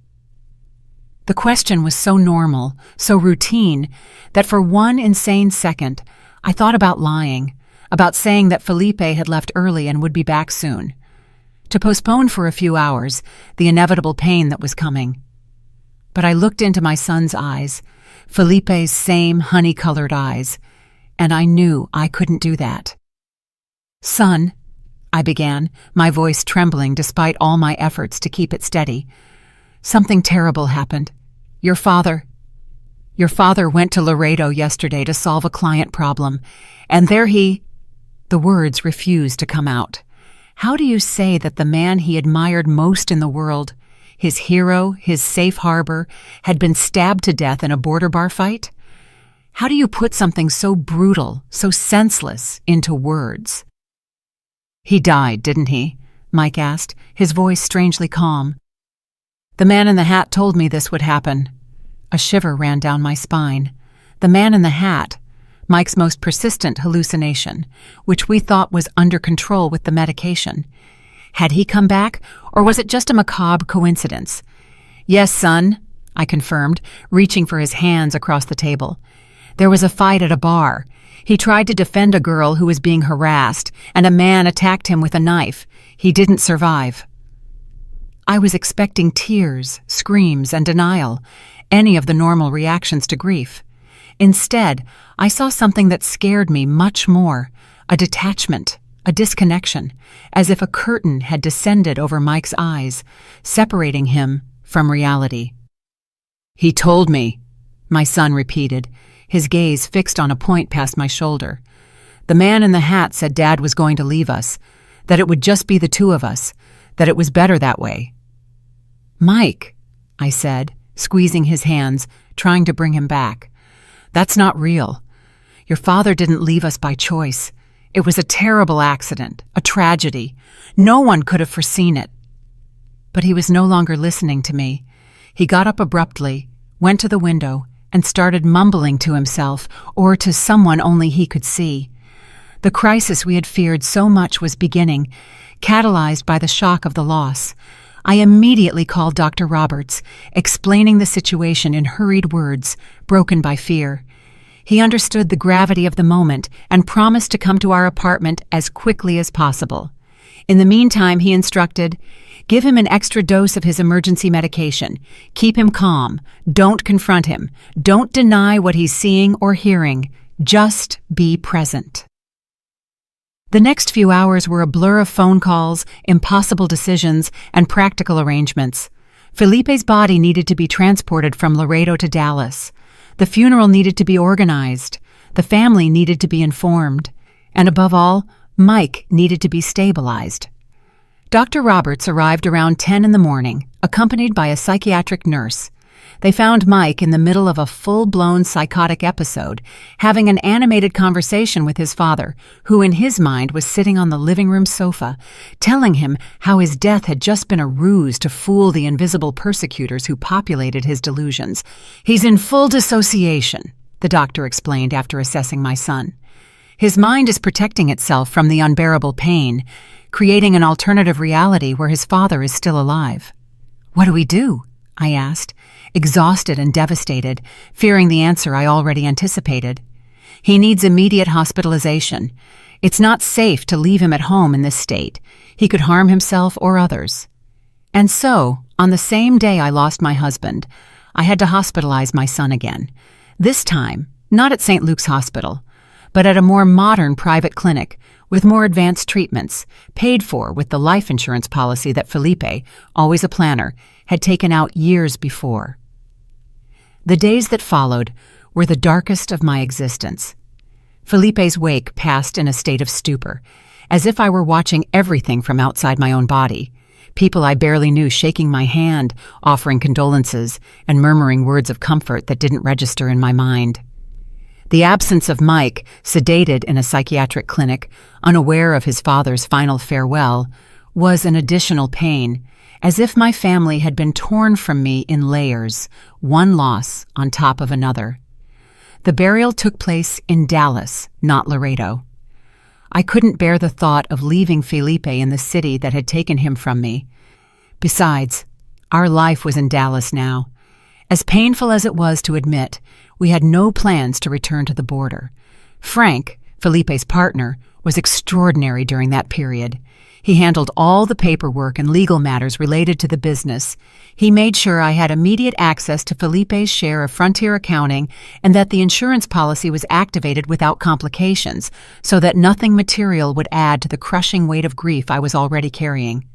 The question was so normal, so routine, that for one insane second, I thought about lying, about saying that Felipe had left early and would be back soon, to postpone for a few hours the inevitable pain that was coming. But I looked into my son's eyes, Felipe's same honey-colored eyes, and I knew I couldn't do that. "Son," I began, my voice trembling despite all my efforts to keep it steady, "something terrible happened. Your father went to Laredo yesterday to solve a client problem, and there The words refused to come out. How do you say that the man he admired most in the world, his hero, his safe harbor, had been stabbed to death in a border bar fight? How do you put something so brutal, so senseless, into words? "He died, didn't he?" Mike asked, his voice strangely calm. "The man in the hat told me this would happen." A shiver ran down my spine. The man in the hat, Mike's most persistent hallucination, which we thought was under control with the medication. Had he come back, or was it just a macabre coincidence? "Yes, son," I confirmed, reaching for his hands across the table. "There was a fight at a bar. He tried to defend a girl who was being harassed, and a man attacked him with a knife. He didn't survive." I was expecting tears, screams, and denial, any of the normal reactions to grief. Instead, I saw something that scared me much more, a detachment, a disconnection, as if a curtain had descended over Mike's eyes, separating him from reality. "He told me," my son repeated, his gaze fixed on a point past my shoulder. "The man in the hat said Dad was going to leave us, that it would just be the two of us, that it was better that way." "Mike," I said, squeezing his hands, trying to bring him back. "That's not real. Your father didn't leave us by choice. It was a terrible accident, a tragedy. No one could have foreseen it." But he was no longer listening to me. He got up abruptly, went to the window, and started mumbling to himself or to someone only he could see. The crisis we had feared so much was beginning, catalyzed by the shock of the loss. I immediately called Dr. Roberts, explaining the situation in hurried words, broken by fear. He understood the gravity of the moment and promised to come to our apartment as quickly as possible. In the meantime, he instructed, "Give him an extra dose of his emergency medication. Keep him calm. Don't confront him. Don't deny what he's seeing or hearing. Just be present." The next few hours were a blur of phone calls, impossible decisions, and practical arrangements. Felipe's body needed to be transported from Laredo to Dallas. The funeral needed to be organized. The family needed to be informed. And above all, Mike needed to be stabilized. Dr. Roberts arrived around 10 in the morning, accompanied by a psychiatric nurse. They found Mike in the middle of a full-blown psychotic episode, having an animated conversation with his father, who in his mind was sitting on the living room sofa, telling him how his death had just been a ruse to fool the invisible persecutors who populated his delusions. "He's in full dissociation," the doctor explained after assessing my son. "His mind is protecting itself from the unbearable pain, creating an alternative reality where his father is still alive." "What do we do?" I asked, exhausted and devastated, fearing the answer I already anticipated. "He needs immediate hospitalization. It's not safe to leave him at home in this state. He could harm himself or others." And so, on the same day I lost my husband, I had to hospitalize my son again. This time, not at St. Luke's Hospital, but at a more modern private clinic with more advanced treatments, paid for with the life insurance policy that Felipe, always a planner, had taken out years before. The days that followed were the darkest of my existence. Felipe's wake passed in a state of stupor, as if I were watching everything from outside my own body. People I barely knew shaking my hand, offering condolences, and murmuring words of comfort that didn't register in my mind. The absence of Mike, sedated in a psychiatric clinic, unaware of his father's final farewell, was an additional pain, as if my family had been torn from me in layers, one loss on top of another. The burial took place in Dallas, not Laredo. I couldn't bear the thought of leaving Felipe in the city that had taken him from me. Besides, our life was in Dallas now. As painful as it was to admit, we had no plans to return to the border. Frank, Felipe's partner, was extraordinary during that period. He handled all the paperwork and legal matters related to the business. He made sure I had immediate access to Felipe's share of Frontier accounting and that the insurance policy was activated without complications, so that nothing material would add to the crushing weight of grief I was already carrying.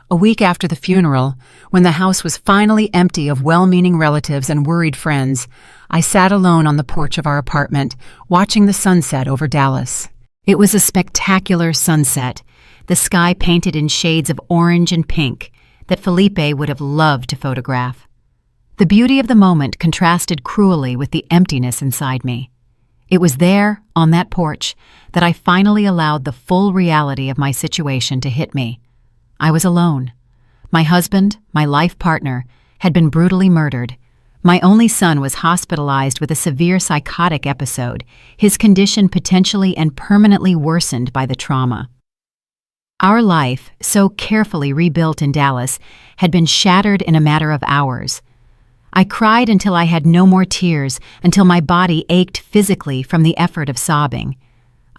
A week after the funeral, when the house was finally empty of well-meaning relatives and worried friends, I sat alone on the porch of our apartment, watching the sunset over Dallas. It was a spectacular sunset, the sky painted in shades of orange and pink that Felipe would have loved to photograph. The beauty of the moment contrasted cruelly with the emptiness inside me. It was there, on that porch, that I finally allowed the full reality of my situation to hit me. I was alone. My husband, my life partner, had been brutally murdered. My only son was hospitalized with a severe psychotic episode, his condition potentially and permanently worsened by the trauma. Our life, so carefully rebuilt in Dallas, had been shattered in a matter of hours. I cried until I had no more tears, until my body ached physically from the effort of sobbing.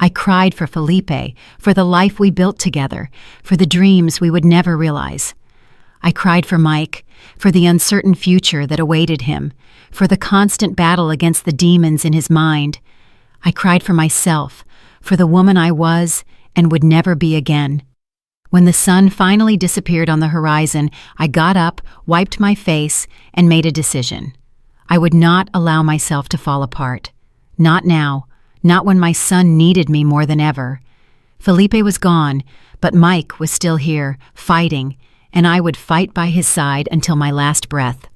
I cried for Felipe, for the life we built together, for the dreams we would never realize. I cried for Mike, for the uncertain future that awaited him, for the constant battle against the demons in his mind. I cried for myself, for the woman I was and would never be again. When the sun finally disappeared on the horizon, I got up, wiped my face, and made a decision. I would not allow myself to fall apart. Not now, not when my son needed me more than ever. Felipe was gone, but Mike was still here, fighting, and I would fight by his side until my last breath.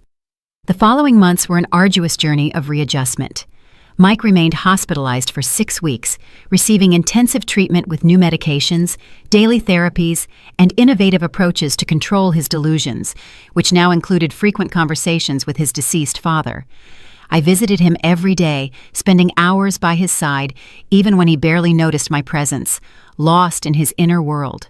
The following months were an arduous journey of readjustment. Mike remained hospitalized for 6 weeks, receiving intensive treatment with new medications, daily therapies, and innovative approaches to control his delusions, which now included frequent conversations with his deceased father. I visited him every day, spending hours by his side, even when he barely noticed my presence, lost in his inner world.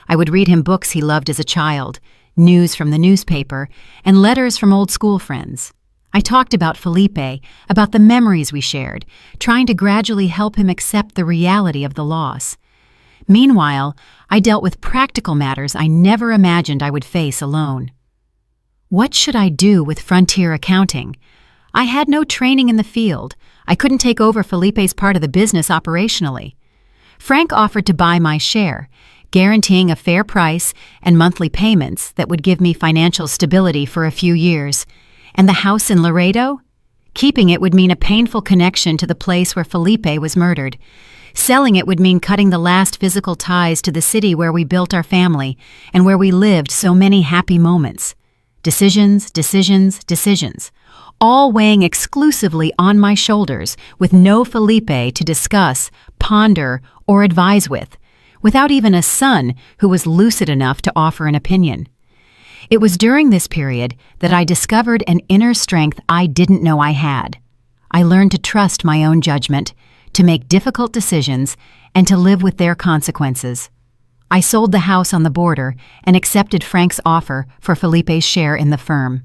I would read him books he loved as a child, news from the newspaper, and letters from old school friends. I talked about Felipe, about the memories we shared, trying to gradually help him accept the reality of the loss. Meanwhile, I dealt with practical matters I never imagined I would face alone. What should I do with Frontier accounting? I had no training in the field. I couldn't take over Felipe's part of the business operationally. Frank offered to buy my share, guaranteeing a fair price and monthly payments that would give me financial stability for a few years. And the house in Laredo? Keeping it would mean a painful connection to the place where Felipe was murdered. Selling it would mean cutting the last physical ties to the city where we built our family and where we lived so many happy moments. Decisions, decisions, decisions, all weighing exclusively on my shoulders with no Felipe to discuss, ponder, or advise with, without even a son who was lucid enough to offer an opinion. It was during this period that I discovered an inner strength I didn't know I had. I learned to trust my own judgment, to make difficult decisions, and to live with their consequences. I sold the house on the border and accepted Frank's offer for Felipe's share in the firm.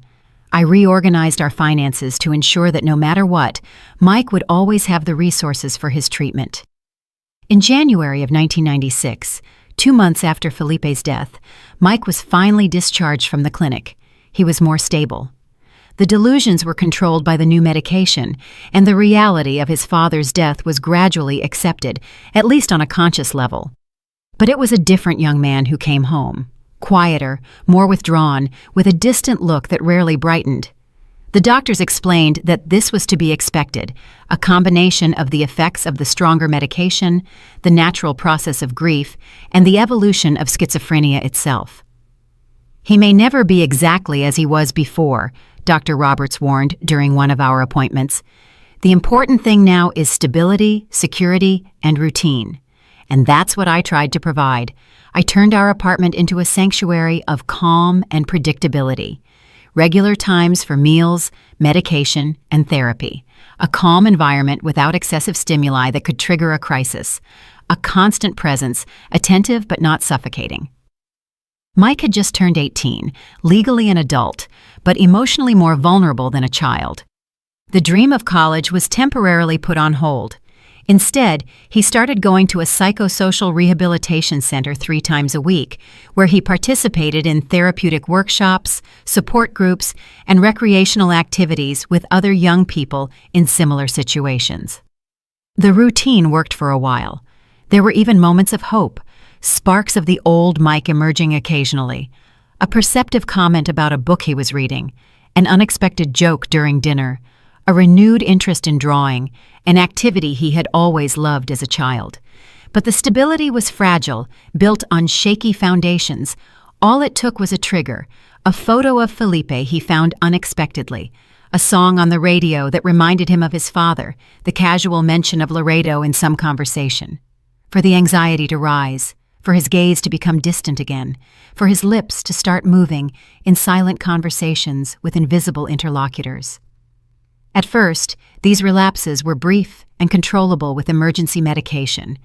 I reorganized our finances to ensure that no matter what, Mike would always have the resources for his treatment. In January of 1996, 2 months after Felipe's death, Mike was finally discharged from the clinic. He was more stable. The delusions were controlled by the new medication, and the reality of his father's death was gradually accepted, at least on a conscious level. But it was a different young man who came home, quieter, more withdrawn, with a distant look that rarely brightened. The doctors explained that this was to be expected, a combination of the effects of the stronger medication, the natural process of grief, and the evolution of schizophrenia itself. "He may never be exactly as he was before," Dr. Roberts warned during one of our appointments. "The important thing now is stability, security, and routine." And that's what I tried to provide. I turned our apartment into a sanctuary of calm and predictability. Regular times for meals, medication, and therapy. A calm environment without excessive stimuli that could trigger a crisis. A constant presence, attentive but not suffocating. Mike had just turned 18, legally an adult, but emotionally more vulnerable than a child. The dream of college was temporarily put on hold. Instead, he started going to a psychosocial rehabilitation center 3 times a week, where he participated in therapeutic workshops, support groups, and recreational activities with other young people in similar situations. The routine worked for a while. There were even moments of hope, sparks of the old Mike emerging occasionally, a perceptive comment about a book he was reading, an unexpected joke during dinner, a renewed interest in drawing, an activity he had always loved as a child. But the stability was fragile, built on shaky foundations. All it took was a trigger, a photo of Felipe he found unexpectedly, a song on the radio that reminded him of his father, the casual mention of Laredo in some conversation. For the anxiety to rise, for his gaze to become distant again, for his lips to start moving in silent conversations with invisible interlocutors. At first, these relapses were brief and controllable with emergency medication,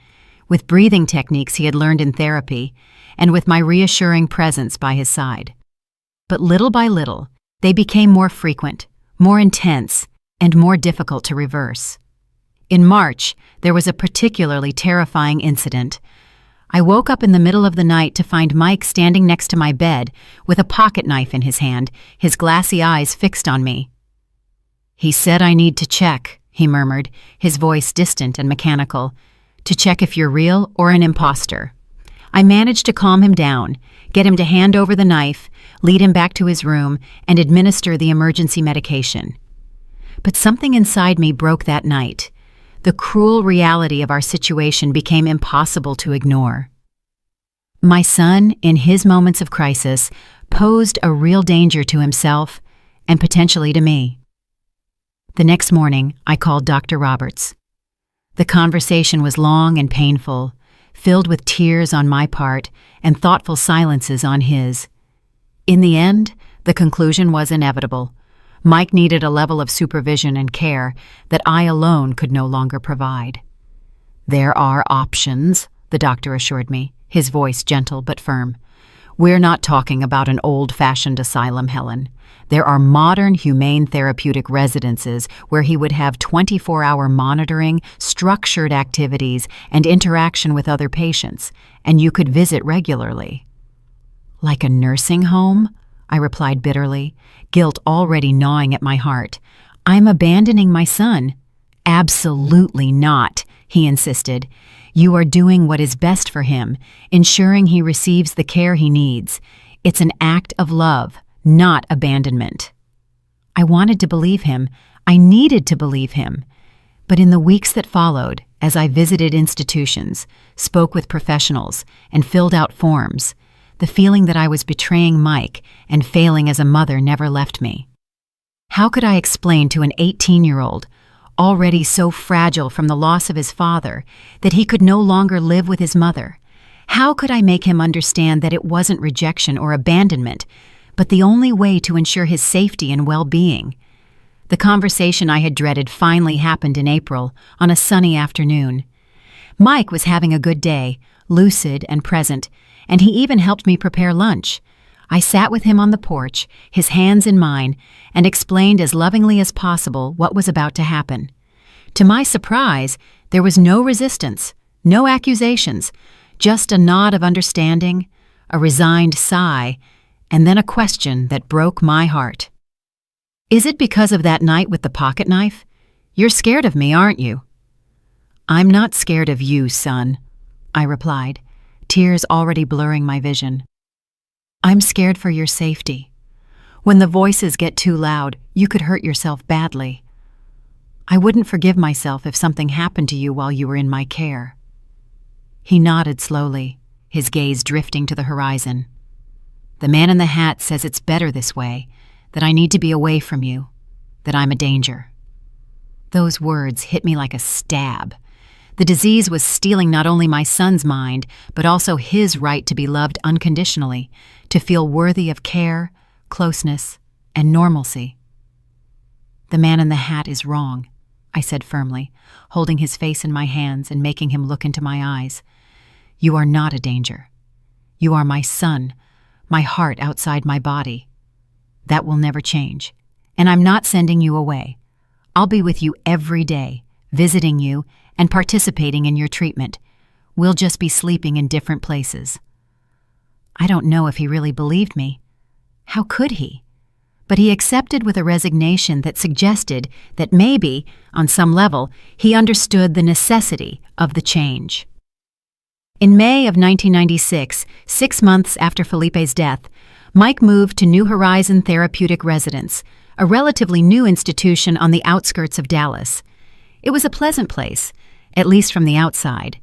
with breathing techniques he had learned in therapy, and with my reassuring presence by his side. But little by little, they became more frequent, more intense, and more difficult to reverse. In March, there was a particularly terrifying incident. I woke up in the middle of the night to find Mike standing next to my bed with a pocket knife in his hand, his glassy eyes fixed on me. "He said I need to check," he murmured, his voice distant and mechanical, "to check if you're real or an imposter." I managed to calm him down, get him to hand over the knife, lead him back to his room, and administer the emergency medication. But something inside me broke that night. The cruel reality of our situation became impossible to ignore. My son, in his moments of crisis, posed a real danger to himself and potentially to me. The next morning, I called Dr. Roberts. The conversation was long and painful, filled with tears on my part and thoughtful silences on his. In the end, the conclusion was inevitable. Mike needed a level of supervision and care that I alone could no longer provide. "There are options," the doctor assured me, his voice gentle but firm. "We're not talking about an old-fashioned asylum, Helen. There are modern humane therapeutic residences where he would have 24-hour monitoring, structured activities, and interaction with other patients, and you could visit regularly." "Like a nursing home?" I replied bitterly, guilt already gnawing at my heart. "I'm abandoning my son." "Absolutely not," he insisted. "You are doing what is best for him, ensuring he receives the care he needs. It's an act of love, not abandonment." I wanted to believe him. I needed to believe him. But in the weeks that followed, as I visited institutions, spoke with professionals, and filled out forms, the feeling that I was betraying Mike and failing as a mother never left me. How could I explain to an 18-year-old, already so fragile from the loss of his father, that he could no longer live with his mother? How could I make him understand that it wasn't rejection or abandonment, but the only way to ensure his safety and well-being? The conversation I had dreaded finally happened in April, on a sunny afternoon. Mike was having a good day, lucid and present, and he even helped me prepare lunch. I sat with him on the porch, his hands in mine, and explained as lovingly as possible what was about to happen. To my surprise, there was no resistance, no accusations, just a nod of understanding, a resigned sigh, and then a question that broke my heart. "Is it because of that night with the pocket knife? You're scared of me, aren't you?" "I'm not scared of you, son," I replied, tears already blurring my vision. "I'm scared for your safety. When the voices get too loud, you could hurt yourself badly. I wouldn't forgive myself if something happened to you while you were in my care." He nodded slowly, his gaze drifting to the horizon. "The man in the hat says it's better this way, that I need to be away from you, that I'm a danger." Those words hit me like a stab. The disease was stealing not only my son's mind, but also his right to be loved unconditionally, to feel worthy of care, closeness, and normalcy. "The man in the hat is wrong," I said firmly, holding his face in my hands and making him look into my eyes. "You are not a danger. You are my son, my heart outside my body. That will never change, and I'm not sending you away. I'll be with you every day, visiting you and participating in your treatment. We'll just be sleeping in different places." I don't know if he really believed me. How could he? But he accepted with a resignation that suggested that maybe, on some level, he understood the necessity of the change. In May of 1996, 6 months after Felipe's death, Mike moved to New Horizon Therapeutic Residence, a relatively new institution on the outskirts of Dallas. It was a pleasant place, at least from the outside.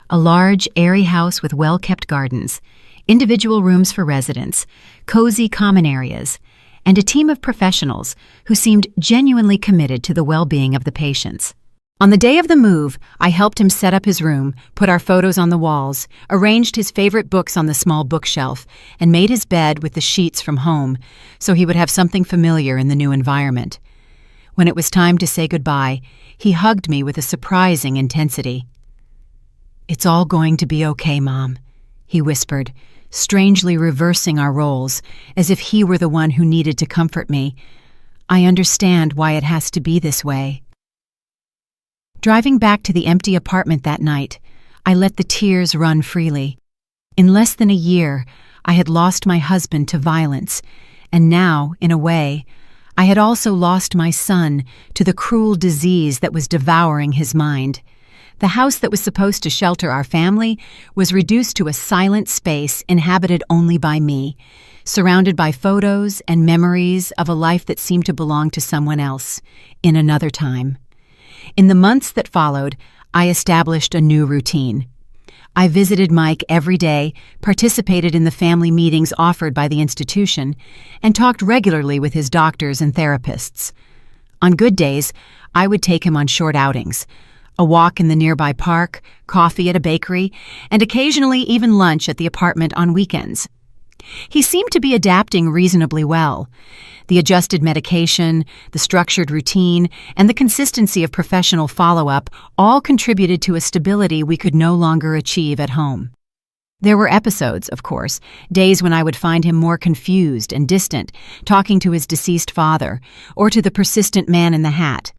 A large, airy house with well-kept gardens, individual rooms for residents, cozy common areas, and a team of professionals who seemed genuinely committed to the well-being of the patients. On the day of the move, I helped him set up his room, put our photos on the walls, arranged his favorite books on the small bookshelf, and made his bed with the sheets from home so he would have something familiar in the new environment. When it was time to say goodbye, he hugged me with a surprising intensity. "It's all going to be okay, Mom," he whispered, strangely reversing our roles, as if he were the one who needed to comfort me. "I understand why it has to be this way." Driving back to the empty apartment that night, I let the tears run freely. In less than a year, I had lost my husband to violence, and now, in a way, I had also lost my son to the cruel disease that was devouring his mind. The house that was supposed to shelter our family was reduced to a silent space inhabited only by me, surrounded by photos and memories of a life that seemed to belong to someone else, in another time. In the months that followed, I established a new routine. I visited Mike every day, participated in the family meetings offered by the institution, and talked regularly with his doctors and therapists. On good days, I would take him on short outings, a walk in the nearby park, coffee at a bakery, and occasionally even lunch at the apartment on weekends. He seemed to be adapting reasonably well. The adjusted medication, the structured routine, and the consistency of professional follow-up all contributed to a stability we could no longer achieve at home. There were episodes, of course, days when I would find him more confused and distant, talking to his deceased father, or to the persistent man in the hat.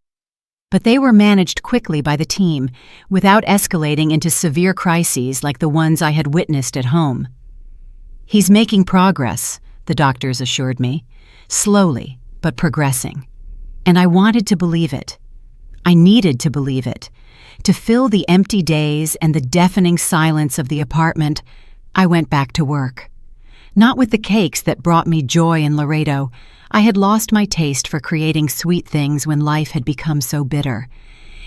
But they were managed quickly by the team, without escalating into severe crises like the ones I had witnessed at home. "He's making progress," the doctors assured me, slowly but progressing. And I wanted to believe it. I needed to believe it. To fill the empty days and the deafening silence of the apartment, I went back to work. Not with the cakes that brought me joy in Laredo. I had lost my taste for creating sweet things when life had become so bitter.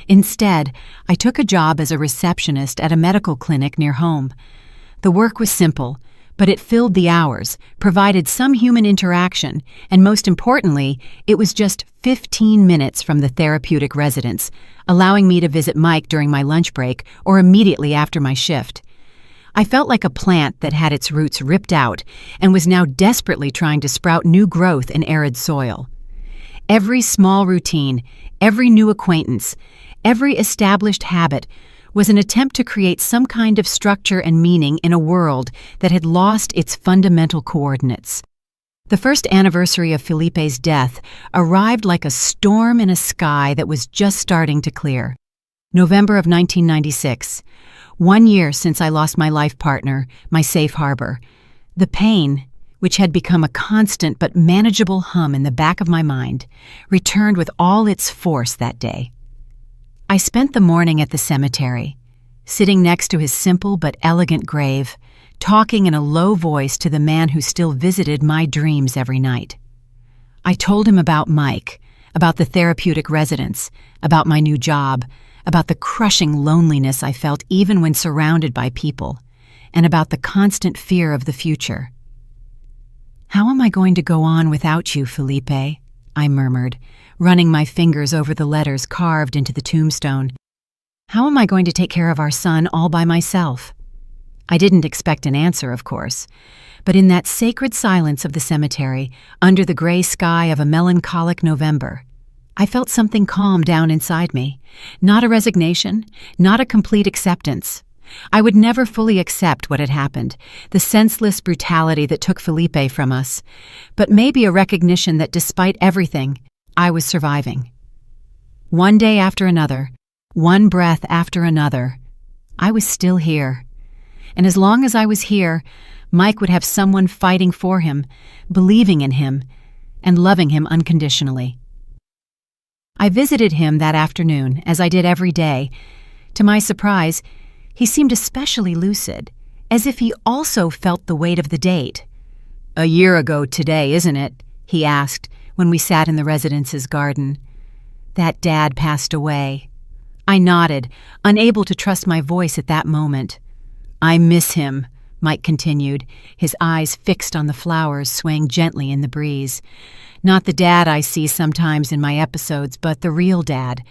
Instead, I took a job as a receptionist at a medical clinic near home. The work was simple, but it filled the hours, provided some human interaction, and most importantly, it was just 15 minutes from the therapeutic residence, allowing me to visit Mike during my lunch break or immediately after my shift. I felt like a plant that had its roots ripped out and was now desperately trying to sprout new growth in arid soil. Every small routine, every new acquaintance, every established habit was an attempt to create some kind of structure and meaning in a world that had lost its fundamental coordinates. The first anniversary of Felipe's death arrived like a storm in a sky that was just starting to clear. November of 1996, 1 year since I lost my life partner, my safe harbor. The pain, which had become a constant but manageable hum in the back of my mind, returned with all its force that day. I spent the morning at the cemetery, sitting next to his simple but elegant grave, talking in a low voice to the man who still visited my dreams every night. I told him about Mike, about the therapeutic residence, about my new job, about the crushing loneliness I felt even when surrounded by people, and about the constant fear of the future. "How am I going to go on without you, Felipe?" I murmured, running my fingers over the letters carved into the tombstone. "How am I going to take care of our son all by myself?" I didn't expect an answer, of course, but in that sacred silence of the cemetery, under the gray sky of a melancholic November, I felt something calm down inside me. Not a resignation, not a complete acceptance. I would never fully accept what had happened, the senseless brutality that took Felipe from us, but maybe a recognition that despite everything, I was surviving. One day after another, one breath after another, I was still here. And as long as I was here, Mike would have someone fighting for him, believing in him, and loving him unconditionally. I visited him that afternoon, as I did every day. To my surprise, he seemed especially lucid, as if he also felt the weight of the date. "A year ago today, isn't it?" he asked when we sat in the residence's garden. "That Dad passed away." I nodded, unable to trust my voice at that moment. "I miss him," Mike continued, his eyes fixed on the flowers swaying gently in the breeze. "Not the Dad I see sometimes in my episodes, but the real Dad,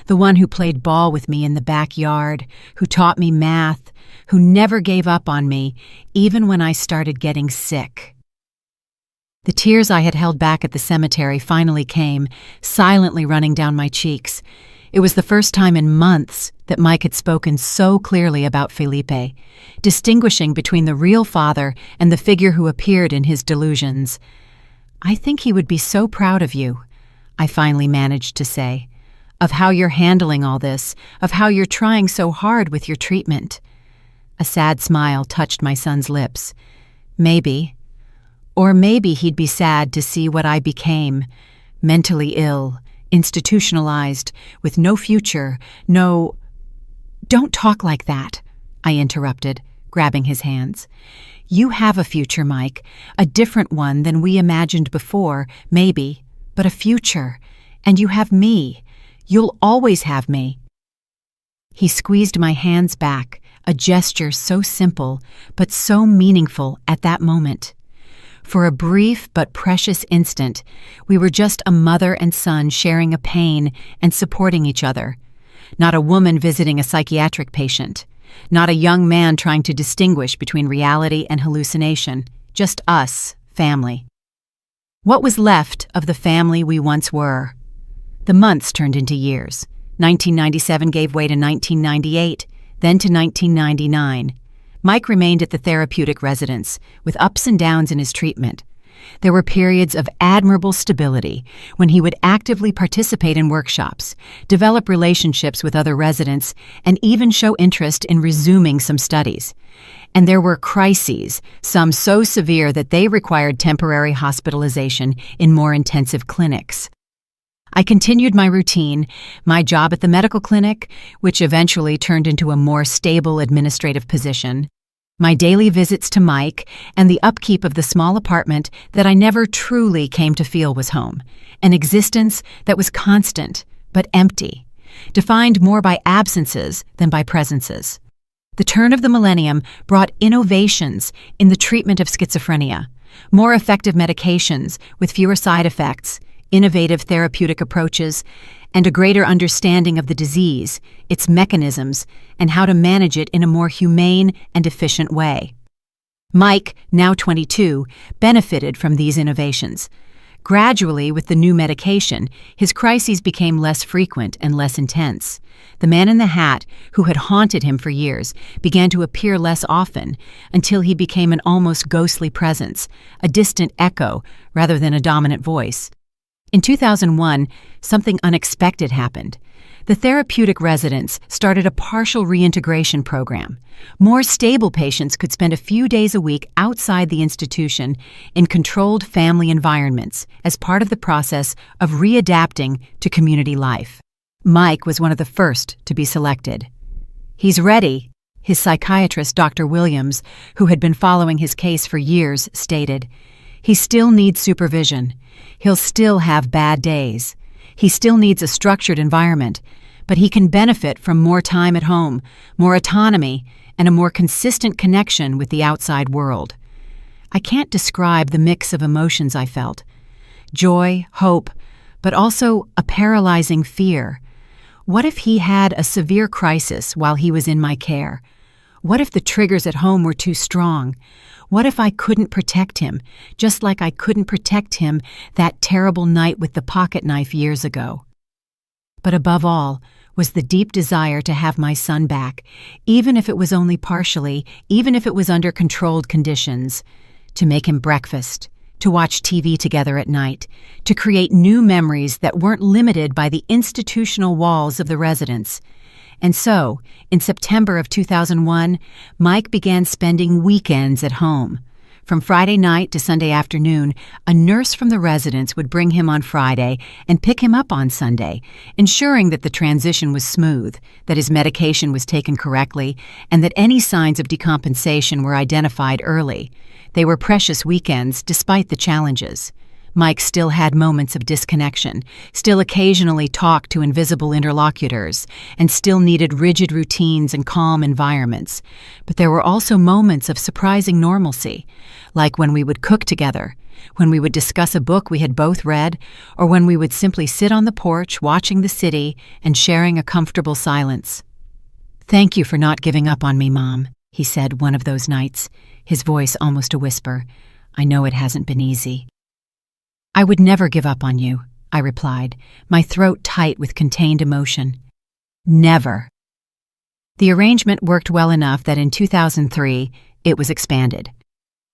the one who played ball with me in the backyard, who taught me math, who never gave up on me, even when I started getting sick." The tears I had held back at the cemetery finally came, silently running down my cheeks. It was the first time in months that Mike had spoken so clearly about Felipe, distinguishing between the real father and the figure who appeared in his delusions. "I think he would be so proud of you," I finally managed to say, "of how you're handling all this, of how you're trying so hard with your treatment." A sad smile touched my son's lips. "Maybe. Or maybe he'd be sad to see what I became, mentally ill, institutionalized, with no future, no—" "Don't talk like that," I interrupted, grabbing his hands. "You have a future, Mike, a different one than we imagined before, maybe, but a future. And you have me. You'll always have me." He squeezed my hands back, a gesture so simple, but so meaningful at that moment. For a brief but precious instant, we were just a mother and son sharing a pain and supporting each other. Not a woman visiting a psychiatric patient. Not a young man trying to distinguish between reality and hallucination. Just us, family. What was left of the family we once were? The months turned into years. 1997 gave way to 1998, then to 1999. Mike remained at the therapeutic residence, with ups and downs in his treatment. There were periods of admirable stability when he would actively participate in workshops, develop relationships with other residents, and even show interest in resuming some studies. And there were crises, some so severe that they required temporary hospitalization in more intensive clinics. I continued my routine, my job at the medical clinic, which eventually turned into a more stable administrative position, my daily visits to Mike, and the upkeep of the small apartment that I never truly came to feel was home, an existence that was constant but empty, defined more by absences than by presences. The turn of the millennium brought innovations in the treatment of schizophrenia, more effective medications with fewer side effects, innovative therapeutic approaches, and a greater understanding of the disease, its mechanisms, and how to manage it in a more humane and efficient way. Mike, now 22, benefited from these innovations. Gradually, with the new medication, his crises became less frequent and less intense. The man in the hat, who had haunted him for years, began to appear less often until he became an almost ghostly presence, a distant echo rather than a dominant voice. In 2001, something unexpected happened. The therapeutic residents started a partial reintegration program. More stable patients could spend a few days a week outside the institution in controlled family environments as part of the process of readapting to community life. Mike was one of the first to be selected. "He's ready," his psychiatrist, Dr. Williams, who had been following his case for years, stated. "He still needs supervision. He'll still have bad days. He still needs a structured environment, but he can benefit from more time at home, more autonomy, and a more consistent connection with the outside world." I can't describe the mix of emotions I felt. Joy, hope, but also a paralyzing fear. What if he had a severe crisis while he was in my care? What if the triggers at home were too strong? What if I couldn't protect him, just like I couldn't protect him that terrible night with the pocket knife years ago? But above all was the deep desire to have my son back, even if it was only partially, even if it was under controlled conditions, to make him breakfast, to watch TV together at night, to create new memories that weren't limited by the institutional walls of the residence. And so, in September of 2001, Mike began spending weekends at home. From Friday night to Sunday afternoon, a nurse from the residence would bring him on Friday and pick him up on Sunday, ensuring that the transition was smooth, that his medication was taken correctly, and that any signs of decompensation were identified early. They were precious weekends despite the challenges. Mike still had moments of disconnection, still occasionally talked to invisible interlocutors, and still needed rigid routines and calm environments. But there were also moments of surprising normalcy, like when we would cook together, when we would discuss a book we had both read, or when we would simply sit on the porch watching the city and sharing a comfortable silence. "Thank you for not giving up on me, Mom," he said one of those nights, his voice almost a whisper. "I know it hasn't been easy." "I would never give up on you," I replied, my throat tight with contained emotion. "Never." The arrangement worked well enough that in 2003, it was expanded.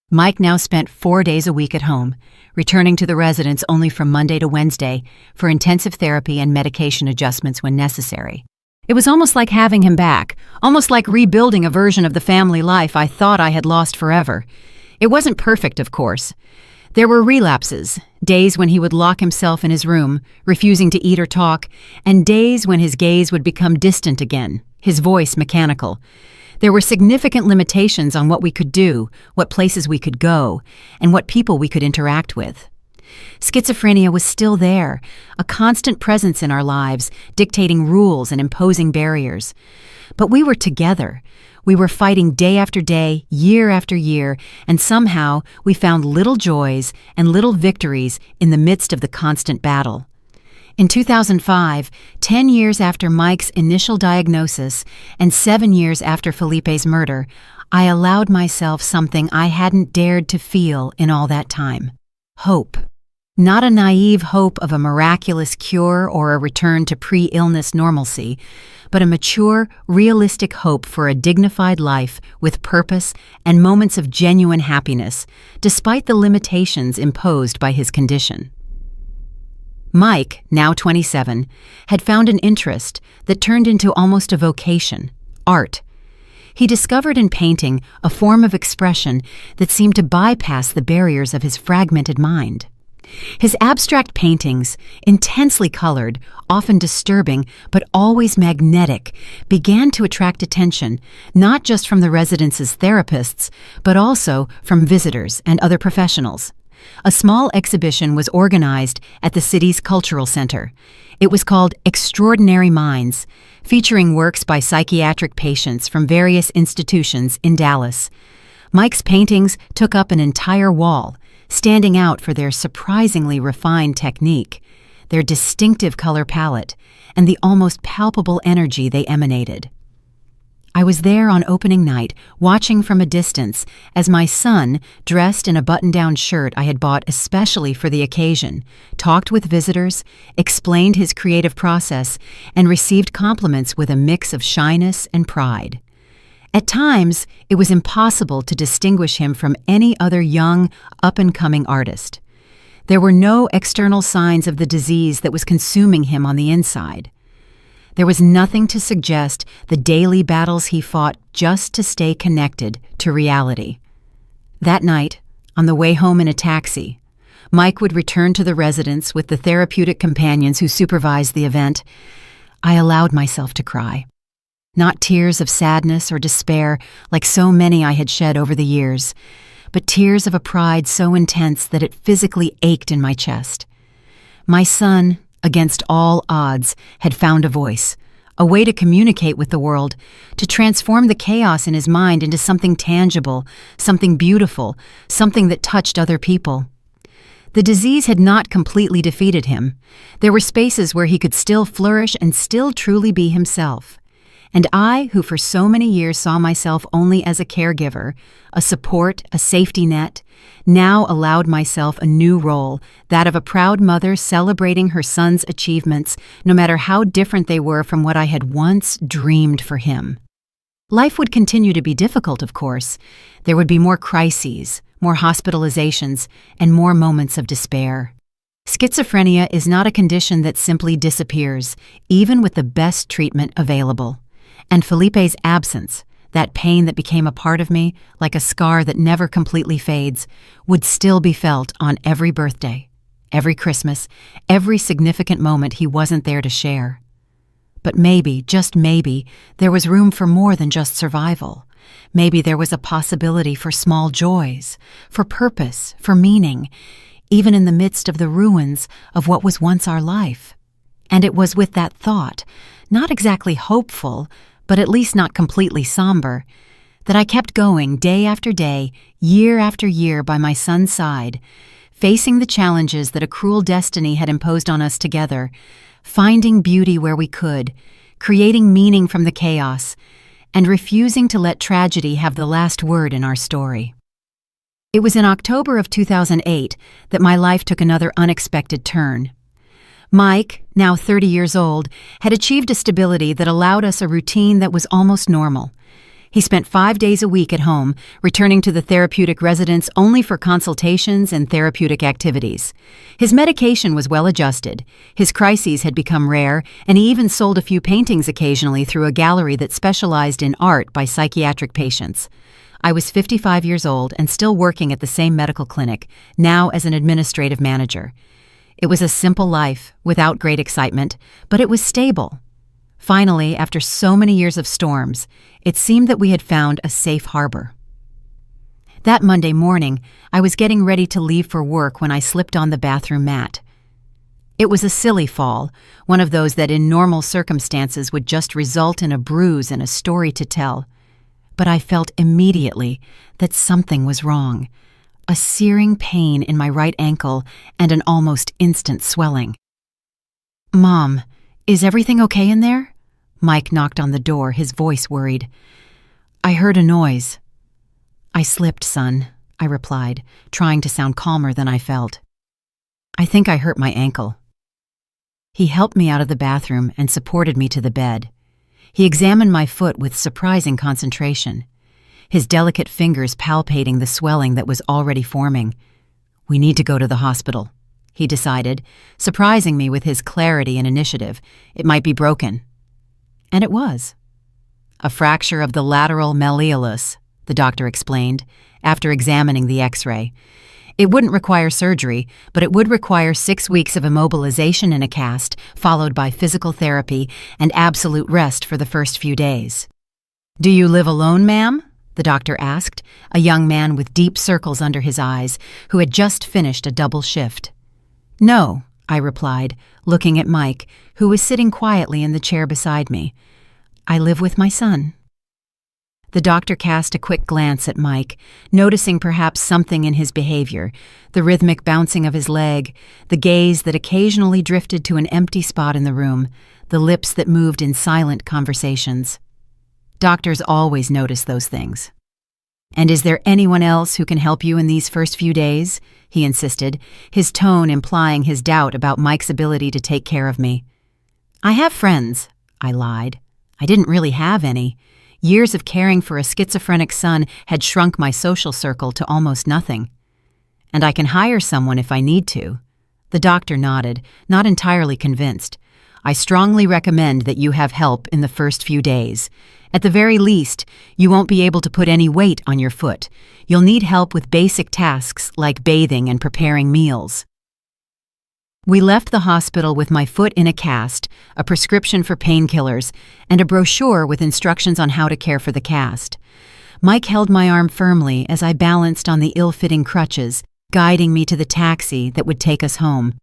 Mike now spent 4 days a week at home, returning to the residence only from Monday to Wednesday for intensive therapy and medication adjustments when necessary. It was almost like having him back, almost like rebuilding a version of the family life I thought I had lost forever. It wasn't perfect, of course. There were relapses, days when he would lock himself in his room, refusing to eat or talk, and days when his gaze would become distant again, his voice mechanical. There were significant limitations on what we could do, what places we could go, and what people we could interact with. Schizophrenia was still there, a constant presence in our lives, dictating rules and imposing barriers. But we were together. We were fighting day after day, year after year, and somehow we found little joys and little victories in the midst of the constant battle. In 2005, 10 years after Mike's initial diagnosis and 7 years after Felipe's murder, I allowed myself something I hadn't dared to feel in all that time: hope. Not a naive hope of a miraculous cure or a return to pre-illness normalcy, but a mature, realistic hope for a dignified life with purpose and moments of genuine happiness, despite the limitations imposed by his condition. Mike, now 27, had found an interest that turned into almost a vocation: art. He discovered in painting a form of expression that seemed to bypass the barriers of his fragmented mind. His abstract paintings, intensely colored, often disturbing, but always magnetic, began to attract attention, not just from the residence's therapists, but also from visitors and other professionals. A small exhibition was organized at the city's cultural center. It was called Extraordinary Minds, featuring works by psychiatric patients from various institutions in Dallas. Mike's paintings took up an entire wall, standing out for their surprisingly refined technique, their distinctive color palette, and the almost palpable energy they emanated. I was there on opening night, watching from a distance, as my son, dressed in a button-down shirt I had bought especially for the occasion, talked with visitors, explained his creative process, and received compliments with a mix of shyness and pride. At times, it was impossible to distinguish him from any other young, up-and-coming artist. There were no external signs of the disease that was consuming him on the inside. There was nothing to suggest the daily battles he fought just to stay connected to reality. That night, on the way home in a taxi, Mike would return to the residence with the therapeutic companions who supervised the event. I allowed myself to cry. Not tears of sadness or despair like so many I had shed over the years, but tears of a pride so intense that it physically ached in my chest. My son, against all odds, had found a voice, a way to communicate with the world, to transform the chaos in his mind into something tangible, something beautiful, something that touched other people. The disease had not completely defeated him. There were spaces where he could still flourish and still truly be himself. And I, who for so many years saw myself only as a caregiver, a support, a safety net, now allowed myself a new role, that of a proud mother celebrating her son's achievements, no matter how different they were from what I had once dreamed for him. Life would continue to be difficult, of course. There would be more crises, more hospitalizations, and more moments of despair. Schizophrenia is not a condition that simply disappears, even with the best treatment available. And Felipe's absence, that pain that became a part of me, like a scar that never completely fades, would still be felt on every birthday, every Christmas, every significant moment he wasn't there to share. But maybe, just maybe, there was room for more than just survival. Maybe there was a possibility for small joys, for purpose, for meaning, even in the midst of the ruins of what was once our life. And it was with that thought, not exactly hopeful, but at least not completely somber, that I kept going day after day, year after year by my son's side, facing the challenges that a cruel destiny had imposed on us together, finding beauty where we could, creating meaning from the chaos, and refusing to let tragedy have the last word in our story. It was in October of 2008 that my life took another unexpected turn. Mike, now 30 years old, had achieved a stability that allowed us a routine that was almost normal. He spent 5 days a week at home, returning to the therapeutic residence only for consultations and therapeutic activities. His medication was well adjusted, his crises had become rare, and he even sold a few paintings occasionally through a gallery that specialized in art by psychiatric patients. I was 55 years old and still working at the same medical clinic, now as an administrative manager. It was a simple life, without great excitement, but it was stable. Finally, after so many years of storms, it seemed that we had found a safe harbor. That Monday morning, I was getting ready to leave for work when I slipped on the bathroom mat. It was a silly fall, one of those that in normal circumstances would just result in a bruise and a story to tell. But I felt immediately that something was wrong. A searing pain in my right ankle and an almost instant swelling. "Mom, is everything okay in there?" Mike knocked on the door, his voice worried. "I heard a noise." "I slipped, son," I replied, trying to sound calmer than I felt. "I think I hurt my ankle." He helped me out of the bathroom and supported me to the bed. He examined my foot with surprising concentration, his delicate fingers palpating the swelling that was already forming. "We need to go to the hospital," he decided, surprising me with his clarity and initiative. "It might be broken." And it was. "A fracture of the lateral malleolus," the doctor explained, after examining the X-ray. "It wouldn't require surgery, but it would require 6 weeks of immobilization in a cast, followed by physical therapy and absolute rest for the first few days." "Do you live alone, ma'am?" the doctor asked, a young man with deep circles under his eyes, who had just finished a double shift. "No," I replied, looking at Mike, who was sitting quietly in the chair beside me. "I live with my son." The doctor cast a quick glance at Mike, noticing perhaps something in his behavior, the rhythmic bouncing of his leg, the gaze that occasionally drifted to an empty spot in the room, the lips that moved in silent conversations. Doctors always notice those things. "And is there anyone else who can help you in these first few days?" he insisted, his tone implying his doubt about Mike's ability to take care of me. "I have friends," I lied. I didn't really have any. Years of caring for a schizophrenic son had shrunk my social circle to almost nothing. "And I can hire someone if I need to." The doctor nodded, not entirely convinced. "I strongly recommend that you have help in the first few days. At the very least, you won't be able to put any weight on your foot. You'll need help with basic tasks like bathing and preparing meals." We left the hospital with my foot in a cast, a prescription for painkillers, and a brochure with instructions on how to care for the cast. Mike held my arm firmly as I balanced on the ill-fitting crutches, guiding me to the taxi that would take us home.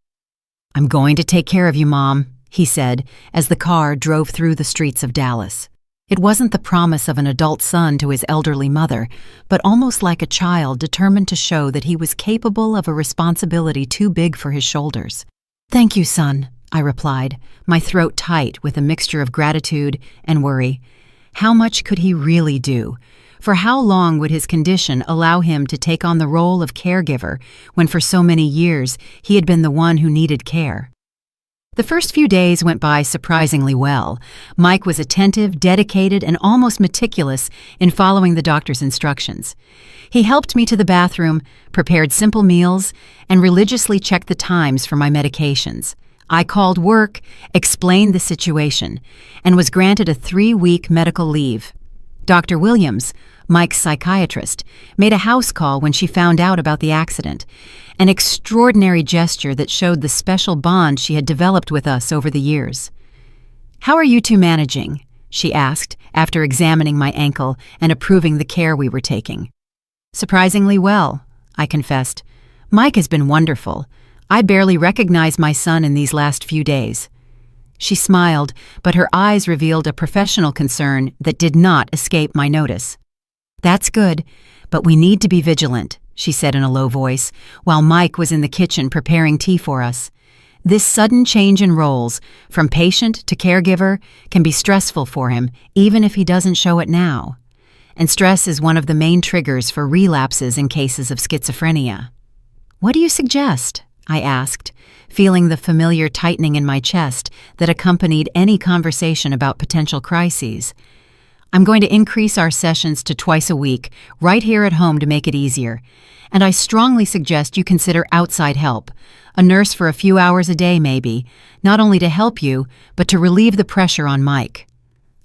"I'm going to take care of you, Mom," he said as the car drove through the streets of Dallas. It wasn't the promise of an adult son to his elderly mother, but almost like a child determined to show that he was capable of a responsibility too big for his shoulders. "Thank you, son," I replied, my throat tight with a mixture of gratitude and worry. How much could he really do? For how long would his condition allow him to take on the role of caregiver when for so many years he had been the one who needed care? The first few days went by surprisingly well. Mike was attentive, dedicated, and almost meticulous in following the doctor's instructions. He helped me to the bathroom, prepared simple meals, and religiously checked the times for my medications. I called work, explained the situation, and was granted a 3-week medical leave. Dr. Williams, Mike's psychiatrist, made a house call when she found out about the accident, an extraordinary gesture that showed the special bond she had developed with us over the years. "How are you two managing?" she asked after examining my ankle and approving the care we were taking. "Surprisingly well," I confessed. "Mike has been wonderful. I barely recognize my son in these last few days." She smiled, but her eyes revealed a professional concern that did not escape my notice. "That's good, but we need to be vigilant," she said in a low voice, while Mike was in the kitchen preparing tea for us. "This sudden change in roles, from patient to caregiver, can be stressful for him, even if he doesn't show it now. And stress is one of the main triggers for relapses in cases of schizophrenia." "What do you suggest?" I asked, feeling the familiar tightening in my chest that accompanied any conversation about potential crises. "I'm going to increase our sessions to twice a week, right here at home to make it easier. And I strongly suggest you consider outside help, a nurse for a few hours a day maybe, not only to help you, but to relieve the pressure on Mike."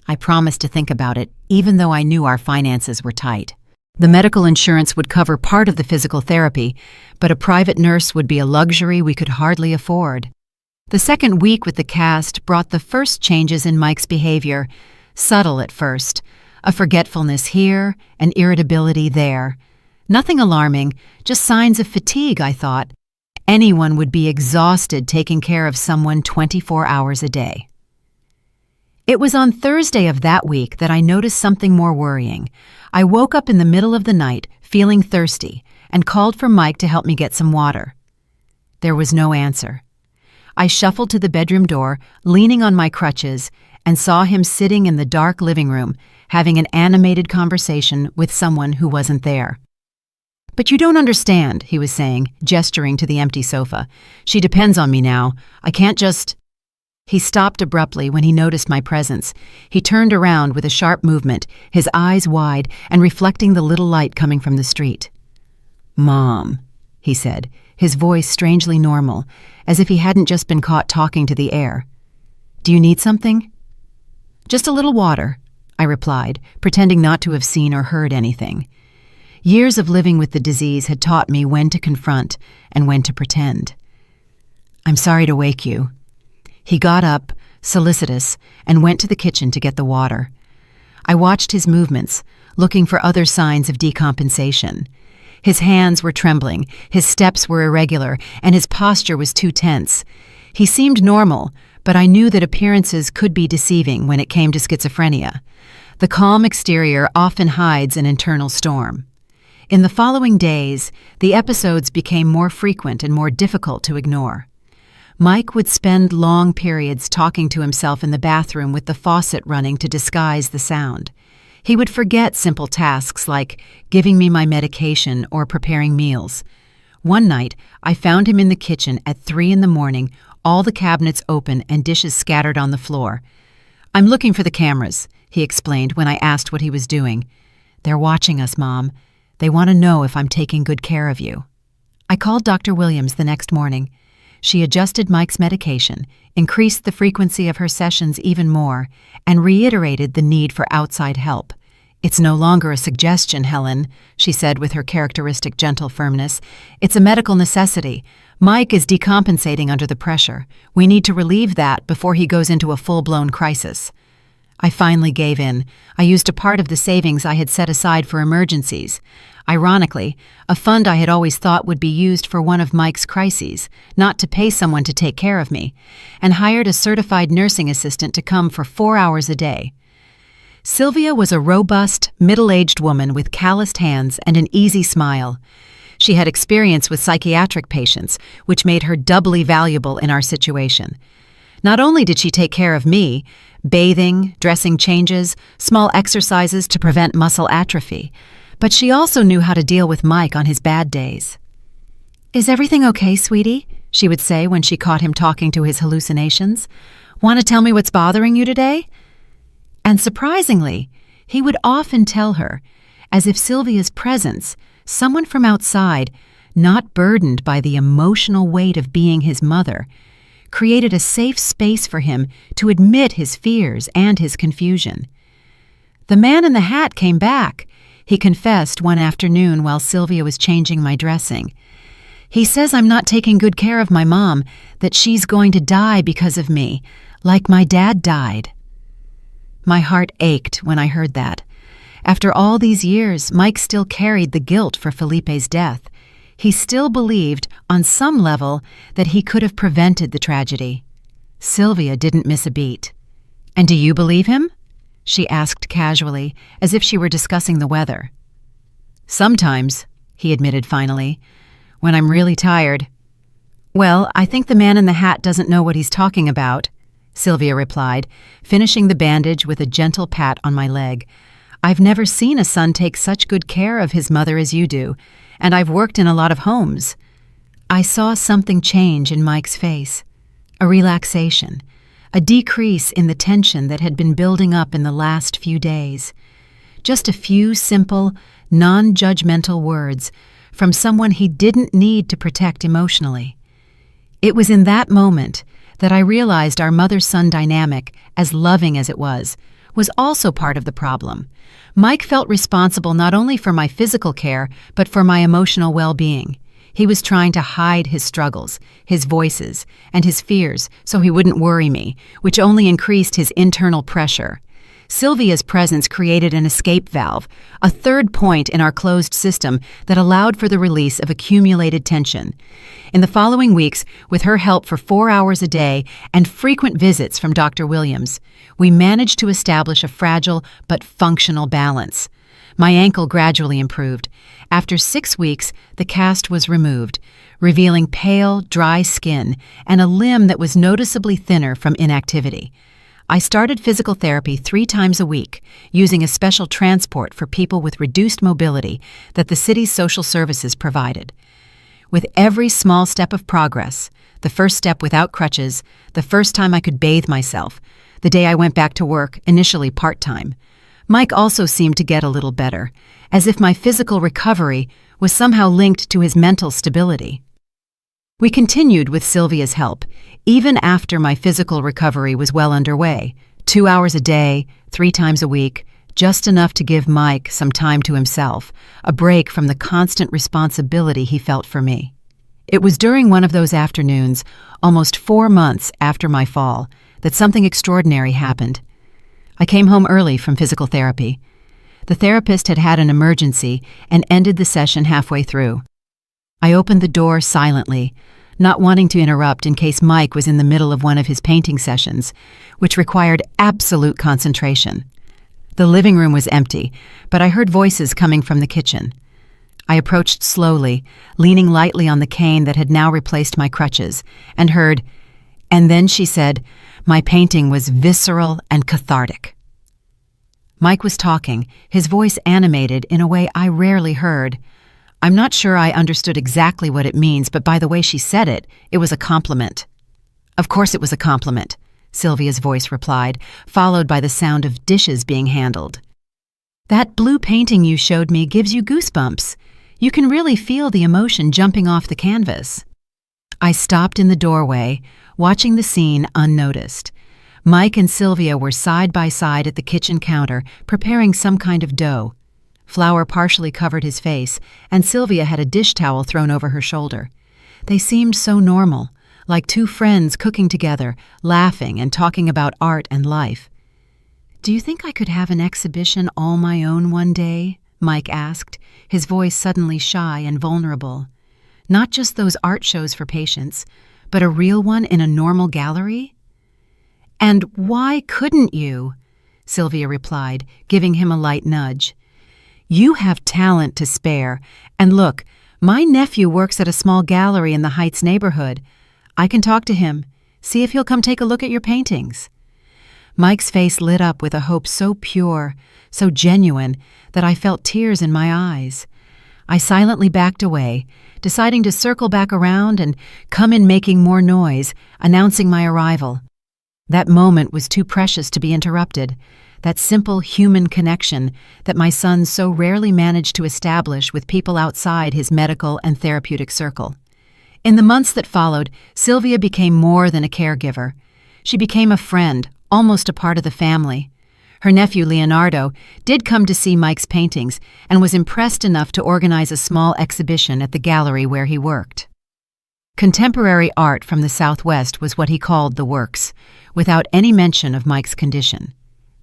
I promised to think about it, even though I knew our finances were tight. The medical insurance would cover part of the physical therapy, but a private nurse would be a luxury we could hardly afford. The second week with the cast brought the first changes in Mike's behavior, subtle at first, a forgetfulness here, an irritability there. Nothing alarming, just signs of fatigue, I thought. Anyone would be exhausted taking care of someone 24 hours a day. It was on Thursday of that week that I noticed something more worrying. I woke up in the middle of the night, feeling thirsty, and called for Mike to help me get some water. There was no answer. I shuffled to the bedroom door, leaning on my crutches, and saw him sitting in the dark living room, having an animated conversation with someone who wasn't there. "But you don't understand," he was saying, gesturing to the empty sofa. "She depends on me now. I can't just—" He stopped abruptly when he noticed my presence. He turned around with a sharp movement, his eyes wide and reflecting the little light coming from the street. "Mom," he said, his voice strangely normal, as if he hadn't just been caught talking to the air. "Do you need something?" "Just a little water," I replied, pretending not to have seen or heard anything. Years of living with the disease had taught me when to confront and when to pretend. "I'm sorry to wake you." He got up, solicitous, and went to the kitchen to get the water. I watched his movements, looking for other signs of decompensation. His hands were trembling, his steps were irregular, and his posture was too tense. He seemed normal, but I knew that appearances could be deceiving when it came to schizophrenia. The calm exterior often hides an internal storm. In the following days, the episodes became more frequent and more difficult to ignore. Mike would spend long periods talking to himself in the bathroom with the faucet running to disguise the sound. He would forget simple tasks like giving me my medication or preparing meals. One night, I found him in the kitchen at 3 a.m, all the cabinets open and dishes scattered on the floor. "I'm looking for the cameras," he explained when I asked what he was doing. "They're watching us, Mom. They want to know if I'm taking good care of you." I called Dr. Williams the next morning. She adjusted Mike's medication, increased the frequency of her sessions even more, and reiterated the need for outside help. "It's no longer a suggestion, Helen," she said with her characteristic gentle firmness. "It's a medical necessity. Mike is decompensating under the pressure. We need to relieve that before he goes into a full-blown crisis." I finally gave in. I used a part of the savings I had set aside for emergencies. Ironically, a fund I had always thought would be used for one of Mike's crises, not to pay someone to take care of me, and hired a certified nursing assistant to come for 4 hours a day. Sylvia was a robust, middle-aged woman with calloused hands and an easy smile. She had experience with psychiatric patients, which made her doubly valuable in our situation. Not only did she take care of me, bathing, dressing changes, small exercises to prevent muscle atrophy, but she also knew how to deal with Mike on his bad days. "Is everything okay, sweetie?" she would say when she caught him talking to his hallucinations. "Want to tell me what's bothering you today?" And surprisingly, he would often tell her, as if Sylvia's presence, someone from outside, not burdened by the emotional weight of being his mother, created a safe space for him to admit his fears and his confusion. "The man in the hat came back," he confessed one afternoon while Sylvia was changing my dressing. "He says I'm not taking good care of my mom, that she's going to die because of me, like my dad died." My heart ached when I heard that. After all these years, Mike still carried the guilt for Felipe's death. He still believed, on some level, that he could have prevented the tragedy. Sylvia didn't miss a beat. "And do you believe him?" she asked casually, as if she were discussing the weather. "Sometimes," he admitted finally, "when I'm really tired." "Well, I think the man in the hat doesn't know what he's talking about," Sylvia replied, finishing the bandage with a gentle pat on my leg. "I've never seen a son take such good care of his mother as you do, and I've worked in a lot of homes." I saw something change in Mike's face, a relaxation, a decrease in the tension that had been building up in the last few days. Just a few simple, non-judgmental words from someone he didn't need to protect emotionally. It was in that moment that I realized our mother-son dynamic, as loving as it was also part of the problem. Mike felt responsible not only for my physical care, but for my emotional well-being. He was trying to hide his struggles, his voices, and his fears so he wouldn't worry me, which only increased his internal pressure. Sylvia's presence created an escape valve, a third point in our closed system that allowed for the release of accumulated tension. In the following weeks, with her help for 4 hours a day and frequent visits from Dr. Williams, we managed to establish a fragile but functional balance. My ankle gradually improved. After 6 weeks, the cast was removed, revealing pale, dry skin and a limb that was noticeably thinner from inactivity. I started physical therapy 3 times a week, using a special transport for people with reduced mobility that the city's social services provided. With every small step of progress, the first step without crutches, the first time I could bathe myself, the day I went back to work, initially part-time, Mike also seemed to get a little better, as if my physical recovery was somehow linked to his mental stability. We continued with Sylvia's help, even after my physical recovery was well underway. 2 hours a day, 3 times a week, just enough to give Mike some time to himself, a break from the constant responsibility he felt for me. It was during one of those afternoons, almost 4 months after my fall, that something extraordinary happened. I came home early from physical therapy. The therapist had had an emergency and ended the session halfway through. I opened the door silently, not wanting to interrupt in case Mike was in the middle of one of his painting sessions, which required absolute concentration. The living room was empty, but I heard voices coming from the kitchen. I approached slowly, leaning lightly on the cane that had now replaced my crutches, and heard, "And then," she said, "my painting was visceral and cathartic." Mike was talking, his voice animated in a way I rarely heard. I'm not sure I understood exactly what it means, but by the way she said it, it was a compliment. Of course it was a compliment, Sylvia's voice replied, followed by the sound of dishes being handled. That blue painting you showed me gives you goosebumps. You can really feel the emotion jumping off the canvas. I stopped in the doorway, watching the scene unnoticed. Mike and Sylvia were side by side at the kitchen counter, preparing some kind of dough. Flour partially covered his face, and Sylvia had a dish towel thrown over her shoulder. They seemed so normal, like two friends cooking together, laughing and talking about art and life. "Do you think I could have an exhibition all my own one day?" Mike asked, his voice suddenly shy and vulnerable. "Not just those art shows for patients, but a real one in a normal gallery?" "And why couldn't you?" Sylvia replied, giving him a light nudge. "You have talent to spare, and look, my nephew works at a small gallery in the Heights neighborhood. I can talk to him, see if he'll come take a look at your paintings." Mike's face lit up with a hope so pure, so genuine, that I felt tears in my eyes. I silently backed away, deciding to circle back around and come in making more noise, announcing my arrival. That moment was too precious to be interrupted, that simple human connection that my son so rarely managed to establish with people outside his medical and therapeutic circle. In the months that followed, Sylvia became more than a caregiver. She became a friend, almost a part of the family. Her nephew Leonardo did come to see Mike's paintings and was impressed enough to organize a small exhibition at the gallery where he worked. Contemporary art from the Southwest was what he called the works, without any mention of Mike's condition.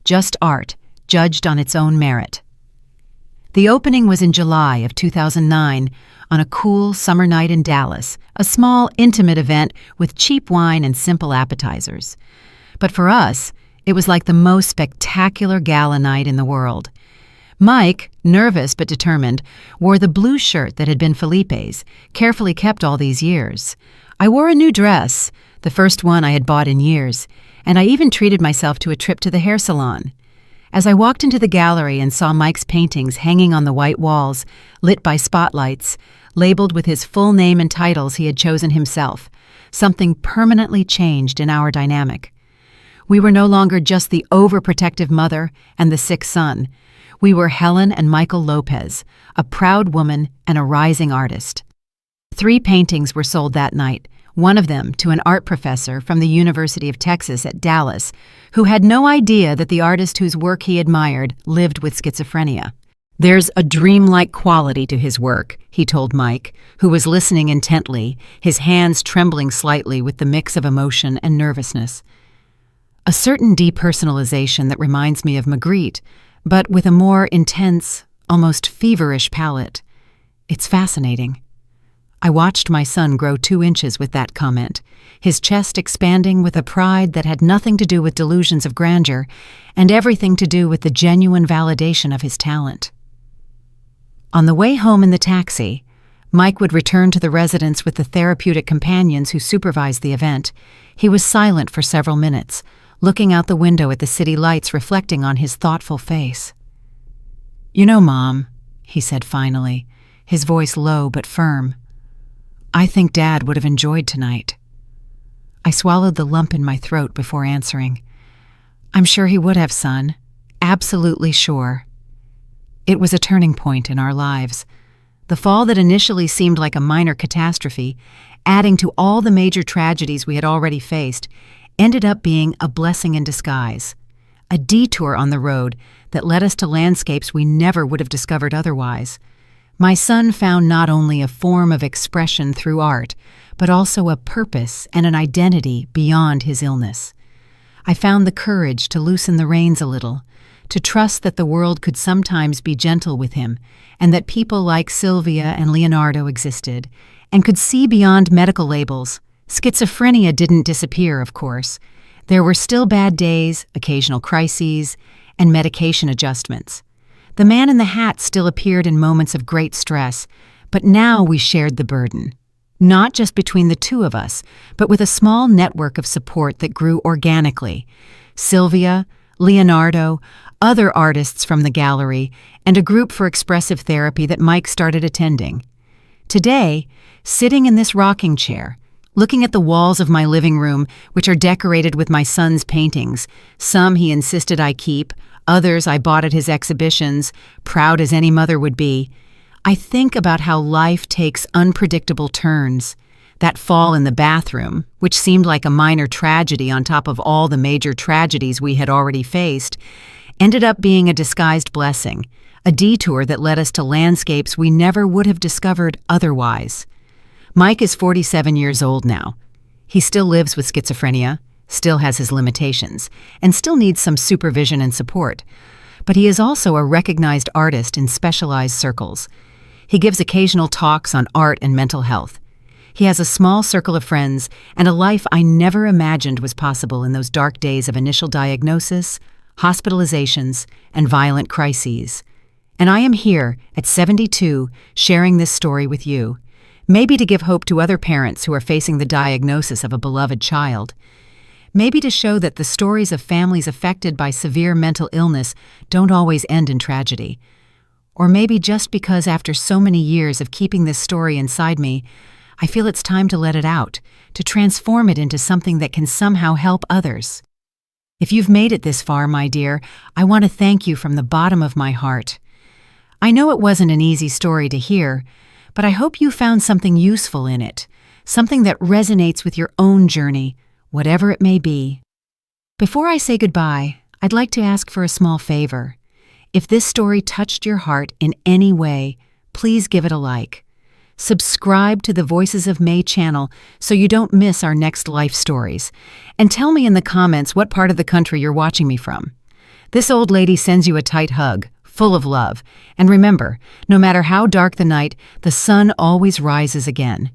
Just art, judged on its own merit. The opening was in July of 2009, on a cool summer night in Dallas, a small, intimate event with cheap wine and simple appetizers. But for us, it was like the most spectacular gala night in the world. Mike, nervous but determined, wore the blue shirt that had been Felipe's, carefully kept all these years. I wore a new dress, the first one I had bought in years, and I even treated myself to a trip to the hair salon. As I walked into the gallery and saw Mike's paintings hanging on the white walls, lit by spotlights, labeled with his full name and titles he had chosen himself, something permanently changed in our dynamic. We were no longer just the overprotective mother and the sick son. We were Helen and Michael Lopez, a proud woman and a rising artist. 3 paintings were sold that night, one of them to an art professor from the University of Texas at Dallas, who had no idea that the artist whose work he admired lived with schizophrenia. "There's a dreamlike quality to his work," he told Mike, who was listening intently, his hands trembling slightly with the mix of emotion and nervousness. "A certain depersonalization that reminds me of Magritte, but with a more intense, almost feverish palette. It's fascinating." I watched my son grow 2 inches with that comment, his chest expanding with a pride that had nothing to do with delusions of grandeur and everything to do with the genuine validation of his talent. On the way home in the taxi, Mike would return to the residence with the therapeutic companions who supervised the event. He was silent for several minutes, looking out the window at the city lights reflecting on his thoughtful face. "You know, Mom," he said finally, his voice low but firm, "I think Dad would have enjoyed tonight." I swallowed the lump in my throat before answering. "I'm sure he would have, son. Absolutely sure." It was a turning point in our lives. The fall that initially seemed like a minor catastrophe, adding to all the major tragedies we had already faced, ended up being a blessing in disguise, a detour on the road that led us to landscapes we never would have discovered otherwise. My son found not only a form of expression through art, but also a purpose and an identity beyond his illness. I found the courage to loosen the reins a little, to trust that the world could sometimes be gentle with him, and that people like Sylvia and Leonardo existed, and could see beyond medical labels. Schizophrenia didn't disappear, of course. There were still bad days, occasional crises, and medication adjustments. The man in the hat still appeared in moments of great stress, but now we shared the burden. Not just between the 2 of us, but with a small network of support that grew organically. Sylvia, Leonardo, other artists from the gallery, and a group for expressive therapy that Mike started attending. Today, sitting in this rocking chair, looking at the walls of my living room, which are decorated with my son's paintings, some he insisted I keep, others I bought at his exhibitions, proud as any mother would be, I think about how life takes unpredictable turns. That fall in the bathroom, which seemed like a minor tragedy on top of all the major tragedies we had already faced, ended up being a disguised blessing, a detour that led us to landscapes we never would have discovered otherwise. Mike is 47 years old now. He still lives with schizophrenia, still has his limitations, and still needs some supervision and support. But he is also a recognized artist in specialized circles. He gives occasional talks on art and mental health. He has a small circle of friends and a life I never imagined was possible in those dark days of initial diagnosis, hospitalizations, and violent crises. And I am here, at 72, sharing this story with you, maybe to give hope to other parents who are facing the diagnosis of a beloved child. Maybe to show that the stories of families affected by severe mental illness don't always end in tragedy. Or maybe just because after so many years of keeping this story inside me, I feel it's time to let it out, to transform it into something that can somehow help others. If you've made it this far, my dear, I want to thank you from the bottom of my heart. I know it wasn't an easy story to hear, but I hope you found something useful in it, something that resonates with your own journey, whatever it may be. Before I say goodbye, I'd like to ask for a small favor. If this story touched your heart in any way, please give it a like. Subscribe to the Voices of May channel so you don't miss our next life stories. And tell me in the comments what part of the country you're watching me from. This old lady sends you a tight hug, full of love. And remember, no matter how dark the night, the sun always rises again.